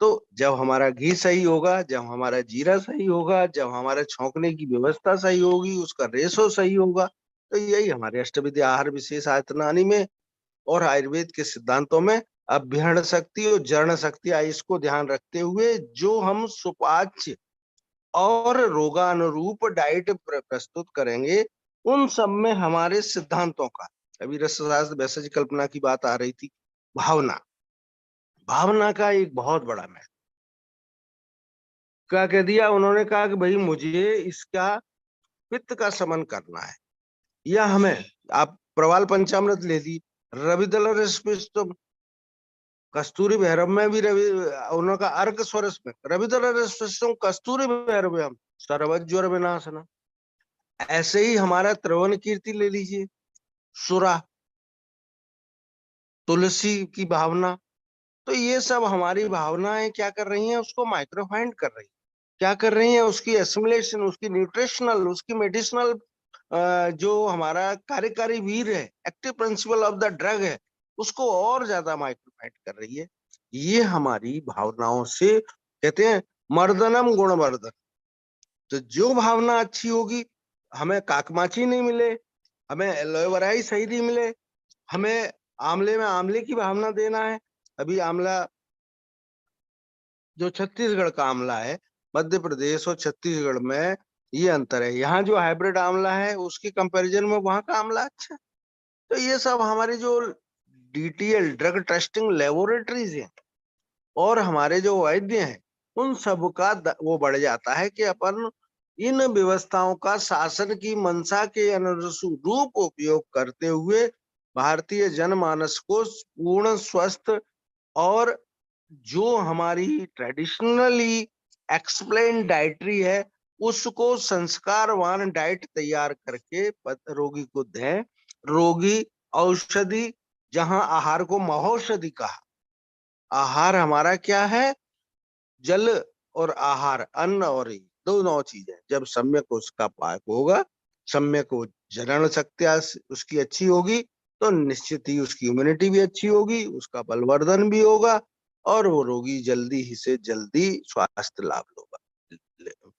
तो जब हमारा घी सही होगा, जब हमारा जीरा सही होगा, जब हमारे छौंकने की व्यवस्था सही होगी, उसका रेशो सही होगा, तो यही हमारे अष्टविधि आहार विशेष आयतनानी में और आयुर्वेद के सिद्धांतों में अभ्यरण शक्ति और जरण शक्ति, इसको ध्यान रखते हुए जो हम सुपाच्य और रोगानुरूप डाइट प्रस्तुत करेंगे, उन सब में हमारे सिद्धांतों का, अभी रसशास्त्र वैसे कल्पना की बात आ रही थी, भावना का एक बहुत बड़ा महत्व। क्या कह दिया उन्होंने? कहा कि भाई मुझे इसका पित्त का शमन करना है, या हमें, आप प्रवाल पंचामृत ले ली, रविदल रसपिष्टम, कस्तूरी भैरव में भी उनका अर्क स्वरस में रविदल रसपिष्टम कस्तूरी भैरव सर्वज्वर विनाशना। ऐसे ही हमारा त्रिभुवन कीर्ति ले लीजिए, सुरा, तुलसी की भावना, तो ये सब हमारी भावनाएं क्या कर रही हैं? उसको माइक्रोफाइंड कर रही है, क्या कर रही है? उसकी एसिमुलेशन, उसकी न्यूट्रिशनल, उसकी मेडिसिनल जो हमारा कार्यकारी वीर है, active principle of the drug है, उसको और ज्यादा माइक्रोफाइंड कर रही है। ये हमारी भावनाओं से, कहते हैं मर्दनम गुणवर्धन। तो जो भावना अच्छी होगी, हमें काकमाची नहीं मिले, हमें एलोवेरा सही नहीं मिले, हमें आंवले में आंवले की भावना देना है। अभी आंवला जो छत्तीसगढ़ का आंवला है, मध्य प्रदेश और छत्तीसगढ़ में ये अंतर है। यहाँ जो हाइब्रिड आंवला है उसके कंपैरिजन में वहां का आंवला अच्छा है। तो ये सब हमारी जो डीटीएल ड्रग टेस्टिंग लेबोरेटरीज हैं और हमारे जो वैद्य हैं, उन सब का वो बढ़ जाता है कि अपन इन व्यवस्थाओं का शासन की मंशा के अनुरूप उपयोग करते हुए भारतीय जनमानस को पूर्ण स्वस्थ और जो हमारी ट्रेडिशनली एक्सप्लेन डाइटरी है उसको संस्कारवान डाइट तैयार करके रोगी को दें। रोगी औषधि, जहां आहार को महौषधि कहा, आहार हमारा क्या है, जल और आहार, अन्न और दोनों चीजें जब सम्यक उसका पाक होगा, सम्यक वो जनन शक्ति उसकी अच्छी होगी, तो निश्चित ही उसकी इम्यूनिटी भी अच्छी होगी, उसका बलवर्धन भी होगा और वो रोगी जल्दी ही से जल्दी स्वास्थ्य लाभ होगा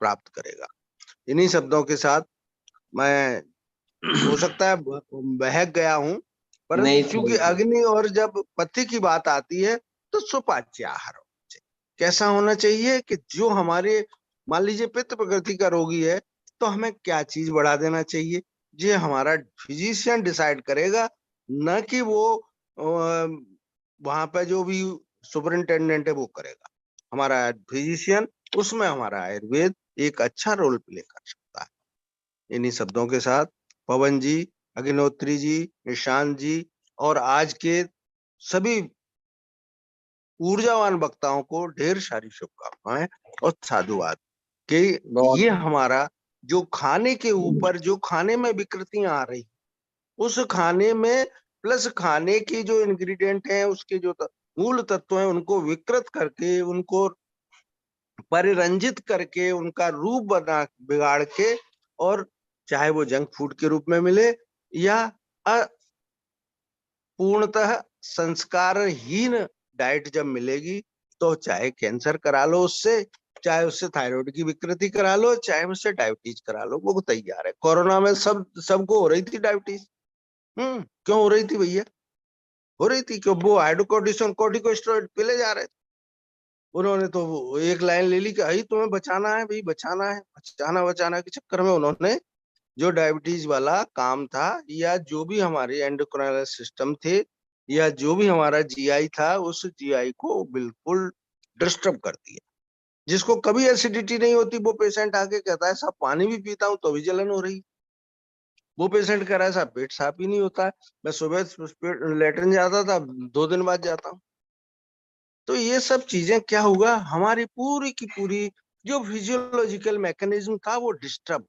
प्राप्त करेगा। इन्हीं शब्दों के साथ मैं हो सकता है बहक गया हूं, परंतु चूंकि अग्नि और जब पथ्य की बात आती है तो सुपाच्य आहार होना चाहिए। कैसा होना चाहिए कि जो हमारे, मान लीजिए पित्त प्रकृति का रोगी है तो हमें क्या चीज बढ़ा देना चाहिए, ये हमारा फिजिशियन डिसाइड करेगा, न कि वो वहां पे जो भी सुपरिंटेंडेंट है वो करेगा। हमारा फिजिशियन, उसमें हमारा आयुर्वेद एक अच्छा रोल प्ले कर सकता है। इन्हीं शब्दों के साथ पवन जी, अग्निहोत्री जी, निशांत जी और आज के सभी ऊर्जावान वक्ताओं को ढेर सारी शुभकामनाएं और साधुवाद कि ये हमारा जो खाने के ऊपर, जो खाने में विकृतियां आ रही, उस खाने में प्लस खाने की जो इंग्रेडिएंट हैं, उसके जो मूल तत्व हैं, उनको विकृत करके, उनको परिरंजित करके, उनका रूप बना बिगाड़ के, और चाहे वो जंक फूड के रूप में मिले या पूर्णतः संस्कारहीन डाइट जब मिलेगी, तो चाहे कैंसर करा लो उससे, चाहे उससे थायराइड की विकृति करा लो, चाहे उससे डायबिटीज करा लो, वो तैयार है। कोरोना में सबको हो रही थी डायबिटीज। क्यों हो रही थी भैया? हो रही थी क्यों? वो हाइड्रोकोर्टिसोन कॉर्टिकोस्टेरॉइड पिले जा रहे थे। उन्होंने तो एक लाइन ले ली कि भाई तुम्हें बचाना है, भाई बचाना है, बचाना के चक्कर में उन्होंने जो डायबिटीज वाला काम था, या जो भी हमारे एंडोक्राइनल सिस्टम थे, या जो भी हमारा जीआई था, उस जीआई को बिल्कुल डिस्टर्ब कर दिया। जिसको कभी एसिडिटी नहीं होती, वो पेशेंट आके कहता है साहब पानी भी पीता हूँ तो भी जलन हो रही। वो पेशेंट कह रहा है साहब पेट साफ ही नहीं होता है, मैं सुबह लेटरिन जाता था, 2 दिन बाद जाता हूँ। तो ये सब चीजें क्या हुआ, हमारी पूरी की पूरी जो फिजियोलॉजिकल मैकेनिज्म था वो डिस्टर्ब।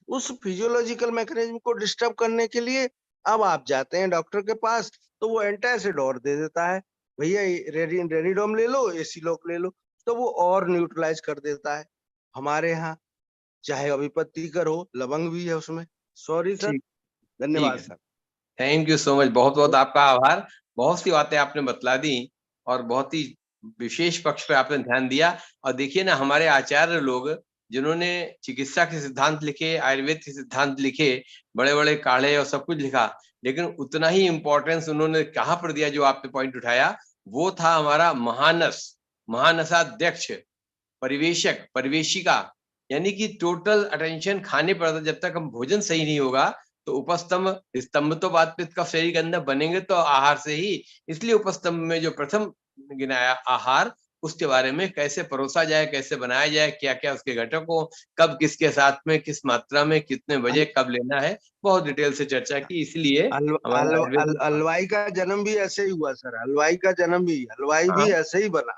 उस फिजियोलॉजिकल मैकेनिज्म को डिस्टर्ब करने के लिए अब आप जाते हैं डॉक्टर के पास, तो वो एंटासिडोर दे देता है, भैया रेनिडोम ले लो, एसिलोक ले लो, तो वो और न्यूट्रलाइज कर देता है। हमारे यहाँ चाहे अभिपत्ति करो, लवंग भी है उसमें। सॉरी सर, धन्यवाद sir.
Thank you so much, बहुत बहुत आपका आभार। बहुत सी बातें आपने बतला दी और बहुत ही विशेष पक्ष पे आपने ध्यान दिया। और देखिए ना, हमारे आचार्य लोग जिन्होंने चिकित्सा के सिद्धांत लिखे, आयुर्वेद के सिद्धांत लिखे, बड़े बड़े काढ़े और सब कुछ लिखा, लेकिन उतना ही इम्पोर्टेंस उन्होंने कहाँ पर दिया, जो आपने पॉइंट उठाया, वो था हमारा महानसाध्यक्ष, परिवेशक, परिवेशिका, यानी कि टोटल अटेंशन खाने पर। जब तक हम भोजन सही नहीं होगा तो उपस्तंभ, स्तंभ तो बात पित्त का शरीर के अंदर बनेंगे तो आहार से ही। इसलिए उपस्तंभ में जो प्रथम गिनाया आहार, उसके बारे में कैसे परोसा जाए, कैसे बनाया जाए, क्या क्या उसके घटक हो, कब किसके साथ में, किस मात्रा में, कितने बजे कब लेना है, बहुत डिटेल से चर्चा की। इसलिए
हलवाई का जन्म भी ऐसे ही हुआ सर, हलवाई का जन्म भी, हलवाई भी ऐसे ही बना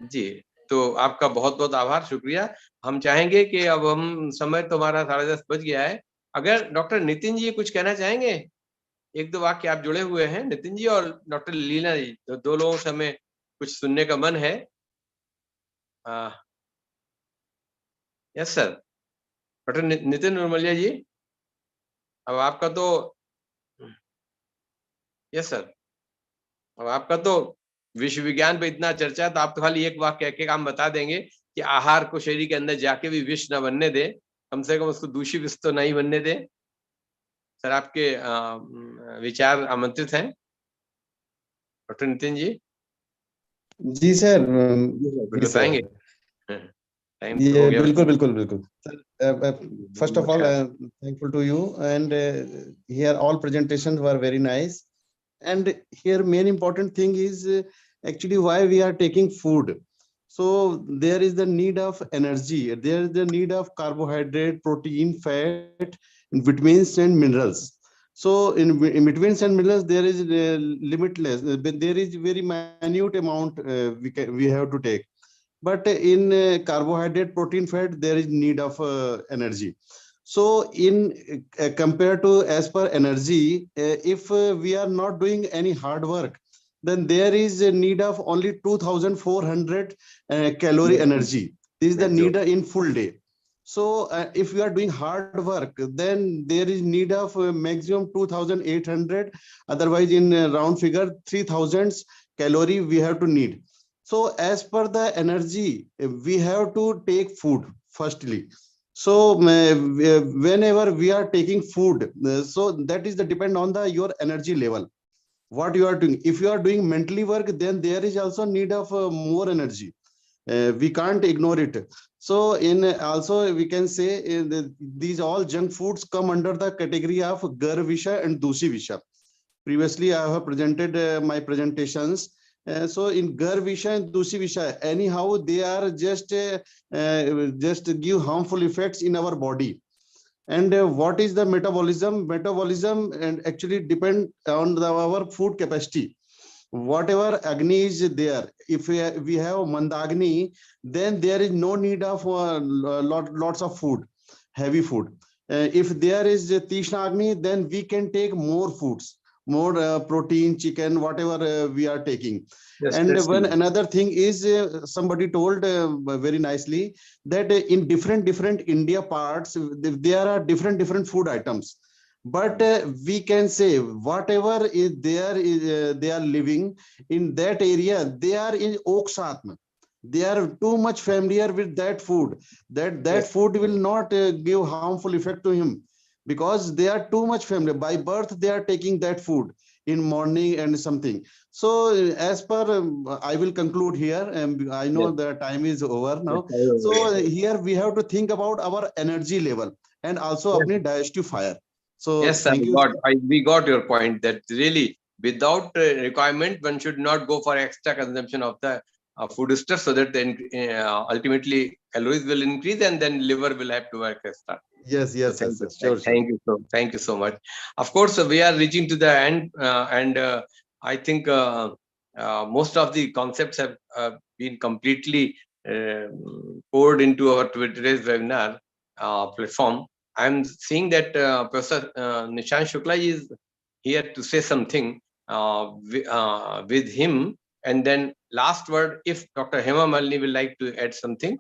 जी। तो आपका बहुत बहुत आभार, शुक्रिया। हम चाहेंगे कि अब हम, समय तो हमारा 10:30 बज गया है, अगर डॉक्टर नितिन जी कुछ कहना चाहेंगे, 1-2 वाक्य। आप जुड़े हुए हैं नितिन जी और डॉक्टर लीला जी, तो 2 लोगों से हमें कुछ सुनने का मन है। Yes sir, doctor Nitin Nirmaliya जी, अब आपका तो, यस सर, अब आपका तो विश्व विज्ञान पे इतना चर्चा, तो आप तो खाली एक वाक्य कह के काम बता देंगे कि आहार को शरीर के अंदर जाके भी विष न बनने दे, कम से कम उसको दूषित विष तो नहीं बनने दे। सर आपके विचार आमंत्रित हैं। डॉक्टर नितिन जी
जी सर,
कुछ
जी सर,
बताएंगे? टाइम हो
ये
गया।
बिल्कुल बिल्कुल बिल्कुल सर। First of all,
नमस्कार।
thankful to you, and here all presentations were very nice. And here main important thing is actually why we are taking food. So there is the need of energy, there is the need of carbohydrate, protein, fat, vitamins and minerals. So in vitamins and minerals there is limitless, but there is very minute amount we have to take. But in carbohydrate, protein, fat, there is need of energy. So in compared to as per energy, if we are not doing any hard work, then there is a need of only 2400 calorie energy. This is the need in full day. So if we are doing hard work, then there is need of maximum 2800, otherwise in round figure 3000 calorie we have to need. So as per the energy, we have to take food firstly. So whenever we are taking food, so that is the depend on the your energy level. What you are doing. If you are doing mentally work, then there is also need of more energy. We can't ignore it. So in also we can say these all junk foods come under the category of Gar Visha and Dusi Visha. Previously, I have presented my presentations. So in Gar Visha and Dusi Visha, anyhow, they are just give harmful effects in our body. And what is the metabolism? Metabolism and actually depend on our food capacity. Whatever Agni is there, if we have Mandagni, then there is no need of lots of food, heavy food. If there is Tishna Agni, then we can take more foods, more protein, chicken, whatever we are taking.
Yes,
And
that's
when
good.
another thing is somebody told very nicely that in different India parts, there are different food items. But we can say whatever is there is they are living in that area, they are in Oksatma. They are too much familiar with that food, that
Yes.
food will not give harmful effect to him, because they are too much familiar. By birth, they are taking that food in morning and something. So as per I will conclude here, and I know
Yes.
the time is over now.
Yes.
So here we have to think about our energy level and also
Yes.
apne digestive fire. So
Yes, sir.
thank you.
We got your point that really without requirement, one should not go for extra consumption of the food stuff, so that then ultimately calories will increase and then liver will have to work extra.
Yes,
So
yes, yes, yes. Sure, sure.
thank you so much. Of course, we are reaching to the end, and I think most of the concepts have been completely poured into our today's webinar platform. I'm seeing that Professor Nishant Shukla is here to say something with him, and then last word, if Dr. Hema Malini will like to add something,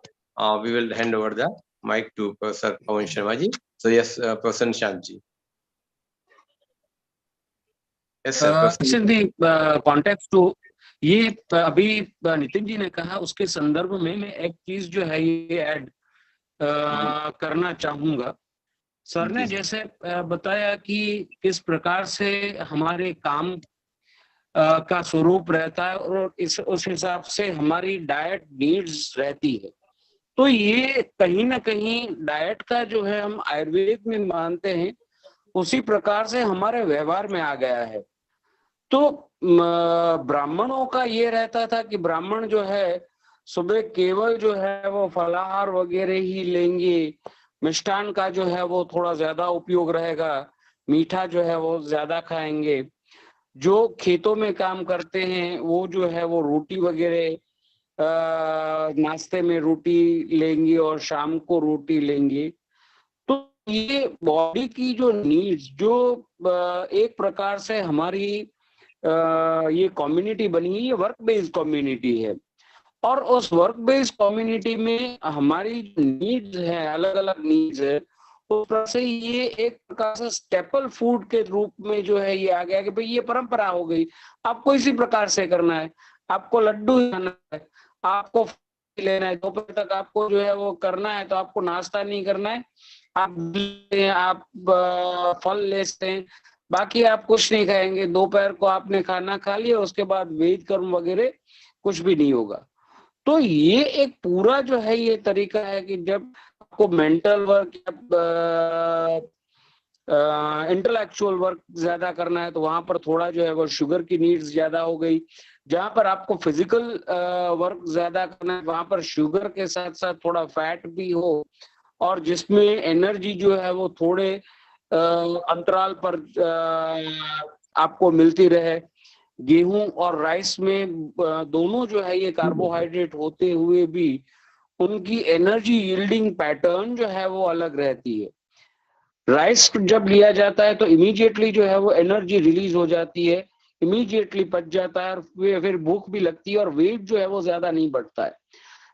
we will hand over the mic to Professor Pawan Sharma ji. So yes, Professor Nishant ji. Yes, sir. Professor.
in the context to ये अभी नितिन जी ने कहा, उसके संदर्भ में मैं एक चीज जो है ये ऐड करना चाहूंगा। सर ने जैसे बताया कि किस प्रकार से हमारे काम का स्वरूप रहता है और उस हिसाब से हमारी डाइट नीड्स रहती है। तो ये कहीं ना कहीं डाइट का जो है हम आयुर्वेद में मानते हैं, उसी प्रकार से हमारे व्यवहार में आ गया है। तो ब्राह्मणों का ये रहता था कि ब्राह्मण जो है सुबह केवल जो है वो फलाहार वगैरह ही लेंगे, मिष्टान का जो है वो थोड़ा ज्यादा उपयोग रहेगा, मीठा जो है वो ज्यादा खाएंगे। जो खेतों में काम करते हैं वो जो है वो रोटी वगैरह नाश्ते में रोटी लेंगे और शाम को रोटी लेंगे। तो ये बॉडी की जो नीड्स जो एक प्रकार से हमारी ये कम्युनिटी बनी है, ये वर्क बेस्ड कम्युनिटी है। और उस वर्क बेस्ड कम्युनिटी में हमारी जो नीड्स है, अलग अलग नीड्स है, उस तरह से ये एक प्रकार से स्टेपल फूड के रूप में जो है ये आ गया कि भाई ये परंपरा हो गई, आपको इसी प्रकार से करना है। आपको लड्डू खाना है, आपको लेना है, दोपहर तक आपको जो है वो करना है, तो आपको नाश्ता नहीं करना है, आप फल ले सकते हैं, बाकी आप कुछ नहीं खाएंगे। दोपहर को आपने खाना खा लिया, उसके बाद वेद कर्म वगैरह कुछ भी नहीं होगा। तो ये एक पूरा जो है ये तरीका है कि जब आपको मेंटल वर्क इंटेलेक्चुअल वर्क ज्यादा करना है तो वहां पर थोड़ा जो है वो शुगर की नीड्स ज्यादा हो गई। जहां पर आपको फिजिकल वर्क ज्यादा करना है वहां पर शुगर के साथ साथ थोड़ा फैट भी हो, और जिसमें एनर्जी जो है वो थोड़े अंतराल पर आपको मिलती रहे। गेहूं और राइस में दोनों जो है ये कार्बोहाइड्रेट होते हुए भी उनकी एनर्जी यील्डिंग पैटर्न जो है वो अलग रहती है। राइस जब लिया जाता है तो इमीडिएटली जो है वो एनर्जी रिलीज हो जाती है, इमीडिएटली पच जाता है, और फिर भूख भी लगती है और वेट जो है वो ज्यादा नहीं बढ़ता है।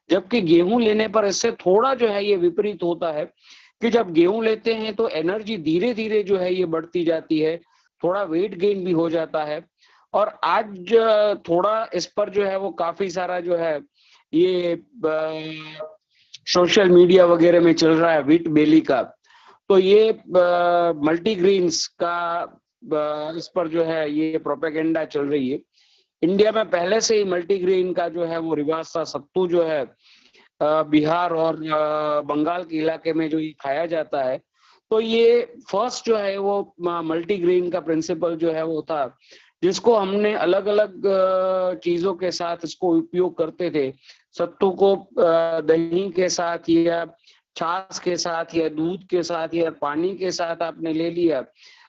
जबकि गेहूं लेने पर इससे थोड़ा जो है ये विपरीत होता है कि जब गेहूं लेते हैं तो एनर्जी धीरे धीरे जो है ये बढ़ती जाती है, थोड़ा वेट गेन भी हो जाता है। और आज थोड़ा इस पर जो है वो काफी सारा जो है ये सोशल मीडिया वगैरह में चल रहा है व्हीट बेली का। तो ये मल्टीग्रेन्स का इस पर जो है ये प्रोपेगेंडा चल रही है। इंडिया में पहले से ही मल्टीग्रेन का जो है वो रिवाज था। सत्तू जो है बिहार और बंगाल के इलाके में जो ये खाया जाता है, तो ये फर्स्ट जो है वो मल्टीग्रेन का प्रिंसिपल जो है वो था, जिसको हमने अलग अलग चीजों के साथ इसको उपयोग करते थे। सत्तू को दही के साथ या छाछ के साथ या दूध के साथ या पानी के साथ आपने ले लिया।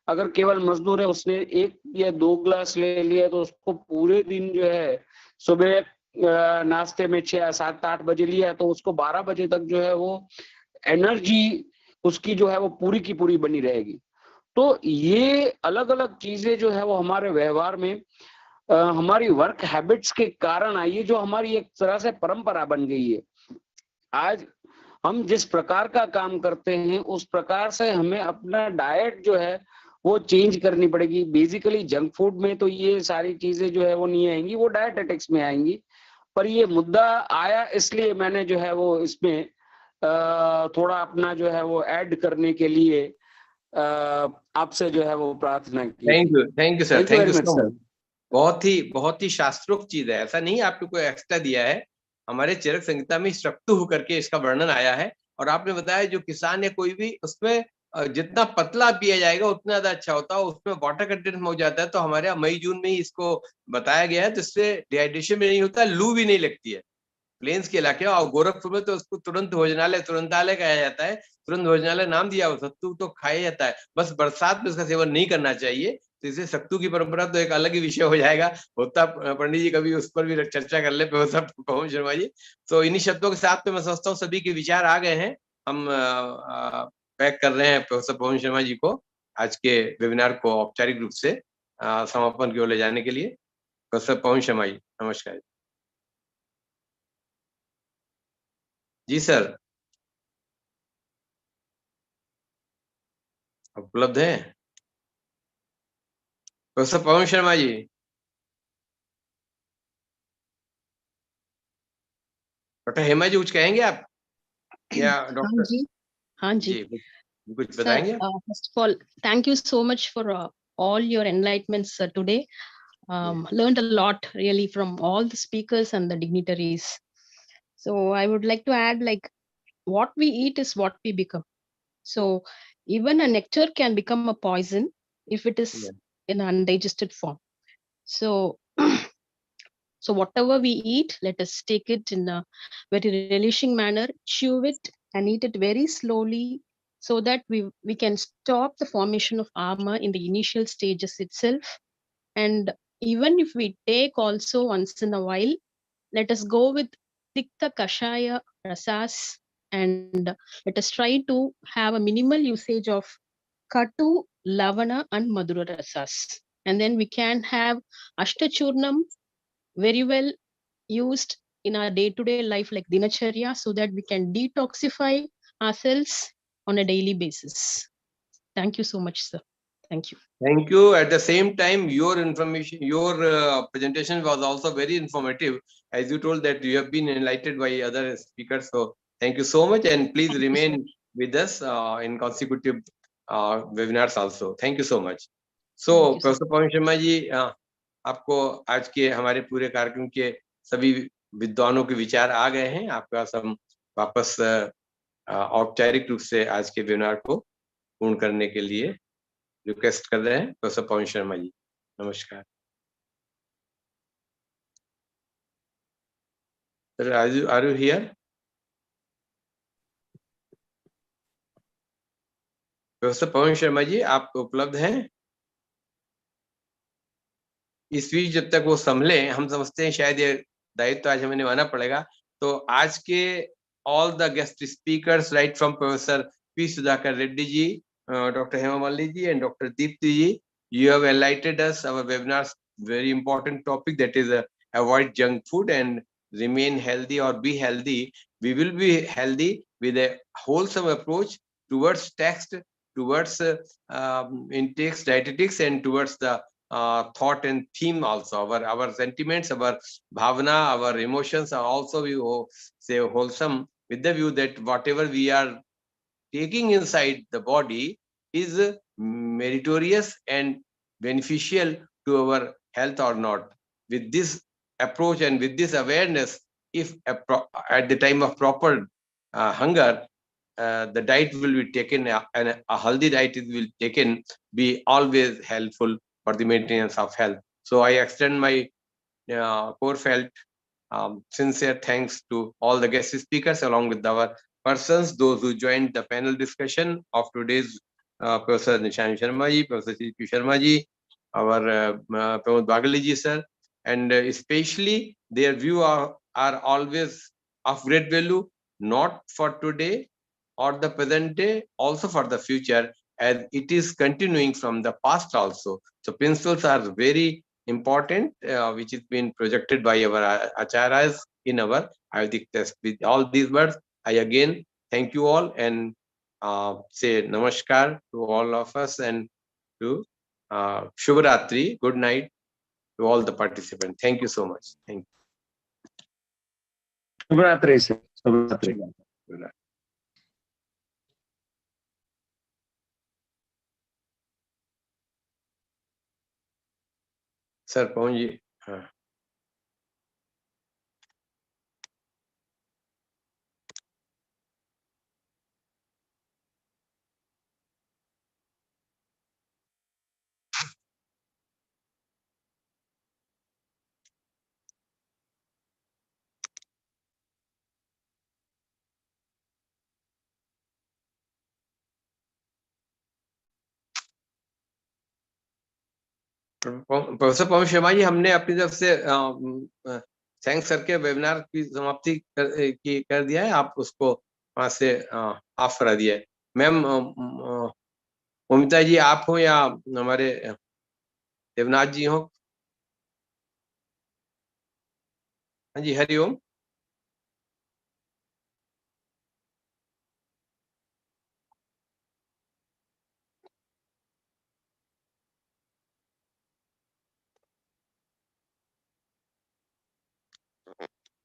अगर केवल मजदूर है उसने 1 या 2 ग्लास ले लिया तो उसको पूरे दिन जो है सुबह नाश्ते में 6 या 7 8 बजे लिया तो उसको 12 बजे तक जो है वो एनर्जी उसकी जो है वो पूरी की पूरी बनी रहेगी। तो ये अलग अलग चीजें जो है वो हमारे व्यवहार में हमारी वर्क हैबिट्स के कारण आई है, जो हमारी एक तरह से परंपरा बन गई है। आज हम जिस प्रकार का काम करते हैं उस प्रकार से हमें अपना डाइट जो है वो चेंज करनी पड़ेगी। बेसिकली जंक फूड में तो ये सारी चीजें जो है वो नहीं आएंगी, वो डायटेटिक्स में आएंगी। पर ये मुद्दा आया इसलिए मैंने जो है वो इसमें थोड़ा अपना जो है वो ऐड करने के लिए आपसे जो है वो प्रार्थना की।
Thank you sir,
thank you very much sir.
बहुत ही शास्त्रोक्त चीज है, ऐसा नहीं आपको कोई एक्स्ट्रा दिया है। हमारे चरक संहिता में श्रक्तु होकर के इसका वर्णन आया है। और आपने बताया जो किसान या कोई भी उसमें जितना पतला पिया जाएगा उतना ज्यादा अच्छा होता है, उसमें वाटर कंटेंट हो जाता है। तो हमारे यहाँ मई जून में ही इसको बताया गया है, तो इससे डिहाइड्रेशन भी नहीं होता, लू भी नहीं लगती है। प्लेन्स के इलाके और गोरखपुर में तो उसको तुरंत भोजनालय तुरंतालय कहा जाता है। तुरंत भोजनालय नाम दिया हो, सत्तू तो खाया जाता है, बस बरसात में इसका सेवन नहीं करना चाहिए। तो इसे सत्तू की परंपरा तो एक अलग ही विषय हो जाएगा। होता पंडित जी कभी उस पर भी चर्चा कर ले प्रोफेसर पवन शर्मा जी। तो इन्हीं शब्दों के साथ में मैं समझता हूँ सभी के विचार आ गए हैं। हम पैक कर रहे हैं प्रोफेसर पवन शर्मा जी को आज के वेबिनार को औपचारिक रूप से समापन की ओर ले जाने के लिए। प्रोफेसर पवन शर्मा जी नमस्कार। जी सर उपलब्ध है प्रोफेसर पवन शर्मा जी? डॉक्टर हेमा जी कुछ कहेंगे आप या डॉक्टर?
हाँ जी
जी कुछ
sir,
बताएंगे?
first of all thank you so much for all your enlightenments today. Learned a lot really from all the speakers and the dignitaries. So I would like to add, like, what we eat is what we become. So even a nectar can become a poison if it is in undigested form. So so whatever we eat, let us take it in a very relishing manner, chew it and eat it very slowly, so that we can stop the formation of armor in the initial stages itself. And even if we take also once in a while, let us go with Tikta Kashaya Rasas, and let us try to have a minimal usage of Katu, Lavana and Madhura Rasas. And then we can have Ashtachurnam very well used in our day-to-day life like Dinacharya, so that we can detoxify ourselves on a daily basis. Thank you so much, sir. Thank you.
Thank you. At the same time, your information, your presentation was also very informative. As you told that you have been enlightened by other speakers. So thank you so much, and please remain with us in consecutive webinars also. Thank you so much. So
Thank you, sir.
Professor Pawan Sharma ji, आपको आज के हमारे पूरे कार्यक्रम के सभी विद्वानों के विचार आ गए हैं। आपके पास हम वापस औपचारिक रूप से आज के वेबिनार को पूर्ण करने के लिए रिक्वेस्ट कर रहे हैं। प्रोफेसर पवन शर्मा जी, नमस्कार। Sir, are you here? Professor Pawan Sharma ji, आप उपलब्ध हैं? इस बीच जब तक वो संभले, हम समझते हैं शायद ये दायित्व आज हमें निभाना पड़ेगा। तो आज के all the guest speakers right from professor P Sudhakar Reddy ji, doctor Hema Malini ji and doctor Deepti ji, you have enlightened us our webinar's very important topic, that is avoid junk food and remain healthy or be healthy. We will be healthy with a wholesome approach towards text, towards intakes, dietetics, and towards the thought and theme also. Our sentiments, our bhavana, our emotions are also, we say, wholesome, with the view that whatever we are taking inside the body is meritorious and beneficial to our health or not. With this approach and with this awareness, if at the time of proper hunger, the diet will be taken, and a healthy diet will taken, be always helpful for the maintenance of health. So I extend my core felt sincere thanks to all the guest speakers along with our persons, those who joined the panel discussion of today's Professor Nishan Sharma ji, Professor C.P. Sharma ji, our Pramod Bagali ji sir, and especially their view are always of great value, not for today or the present day, also for the future, as it is continuing from the past also. So principles are very important, which is been projected by our acharyas in our Ayurvedic test. With all these words, I again thank you all and say namaskar to all of us and to Shubhratri, good night to all the participants. Thank you so much. Thank
Shubhratri, sir. Shubhratri.
you. Sir, Pawan ji. Professor Pawan Sharma ji, हमने अपनी तरफ से thanks करके webinar की समाप्ति कर दिया है। आप उसको वहां से ऑफ करा दिया है। मैम ममिता जी, आप हो या हमारे देवनाथ जी हो? हाँ जी, हरिओम।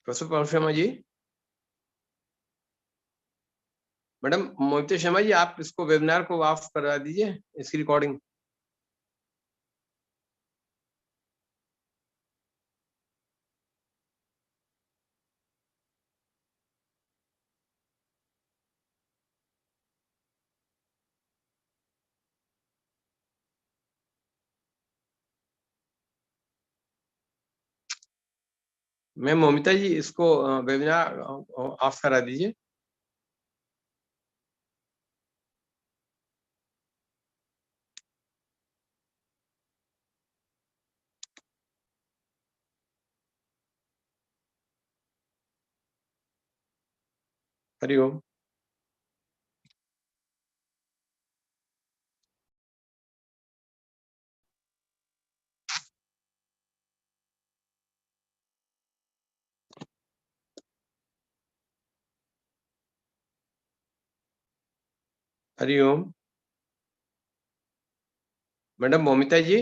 प्रोफेसर पवन शर्मा जी, मैडम मोहित शर्मा जी, आप इसको वेबिनार को ऑफ करा दीजिए, इसकी रिकॉर्डिंग। मैम मोमिता जी, इसको वेबिनार ऑफ करा दीजिए। Hariom. Hariom. Madam Momita ji,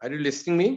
are you listening me?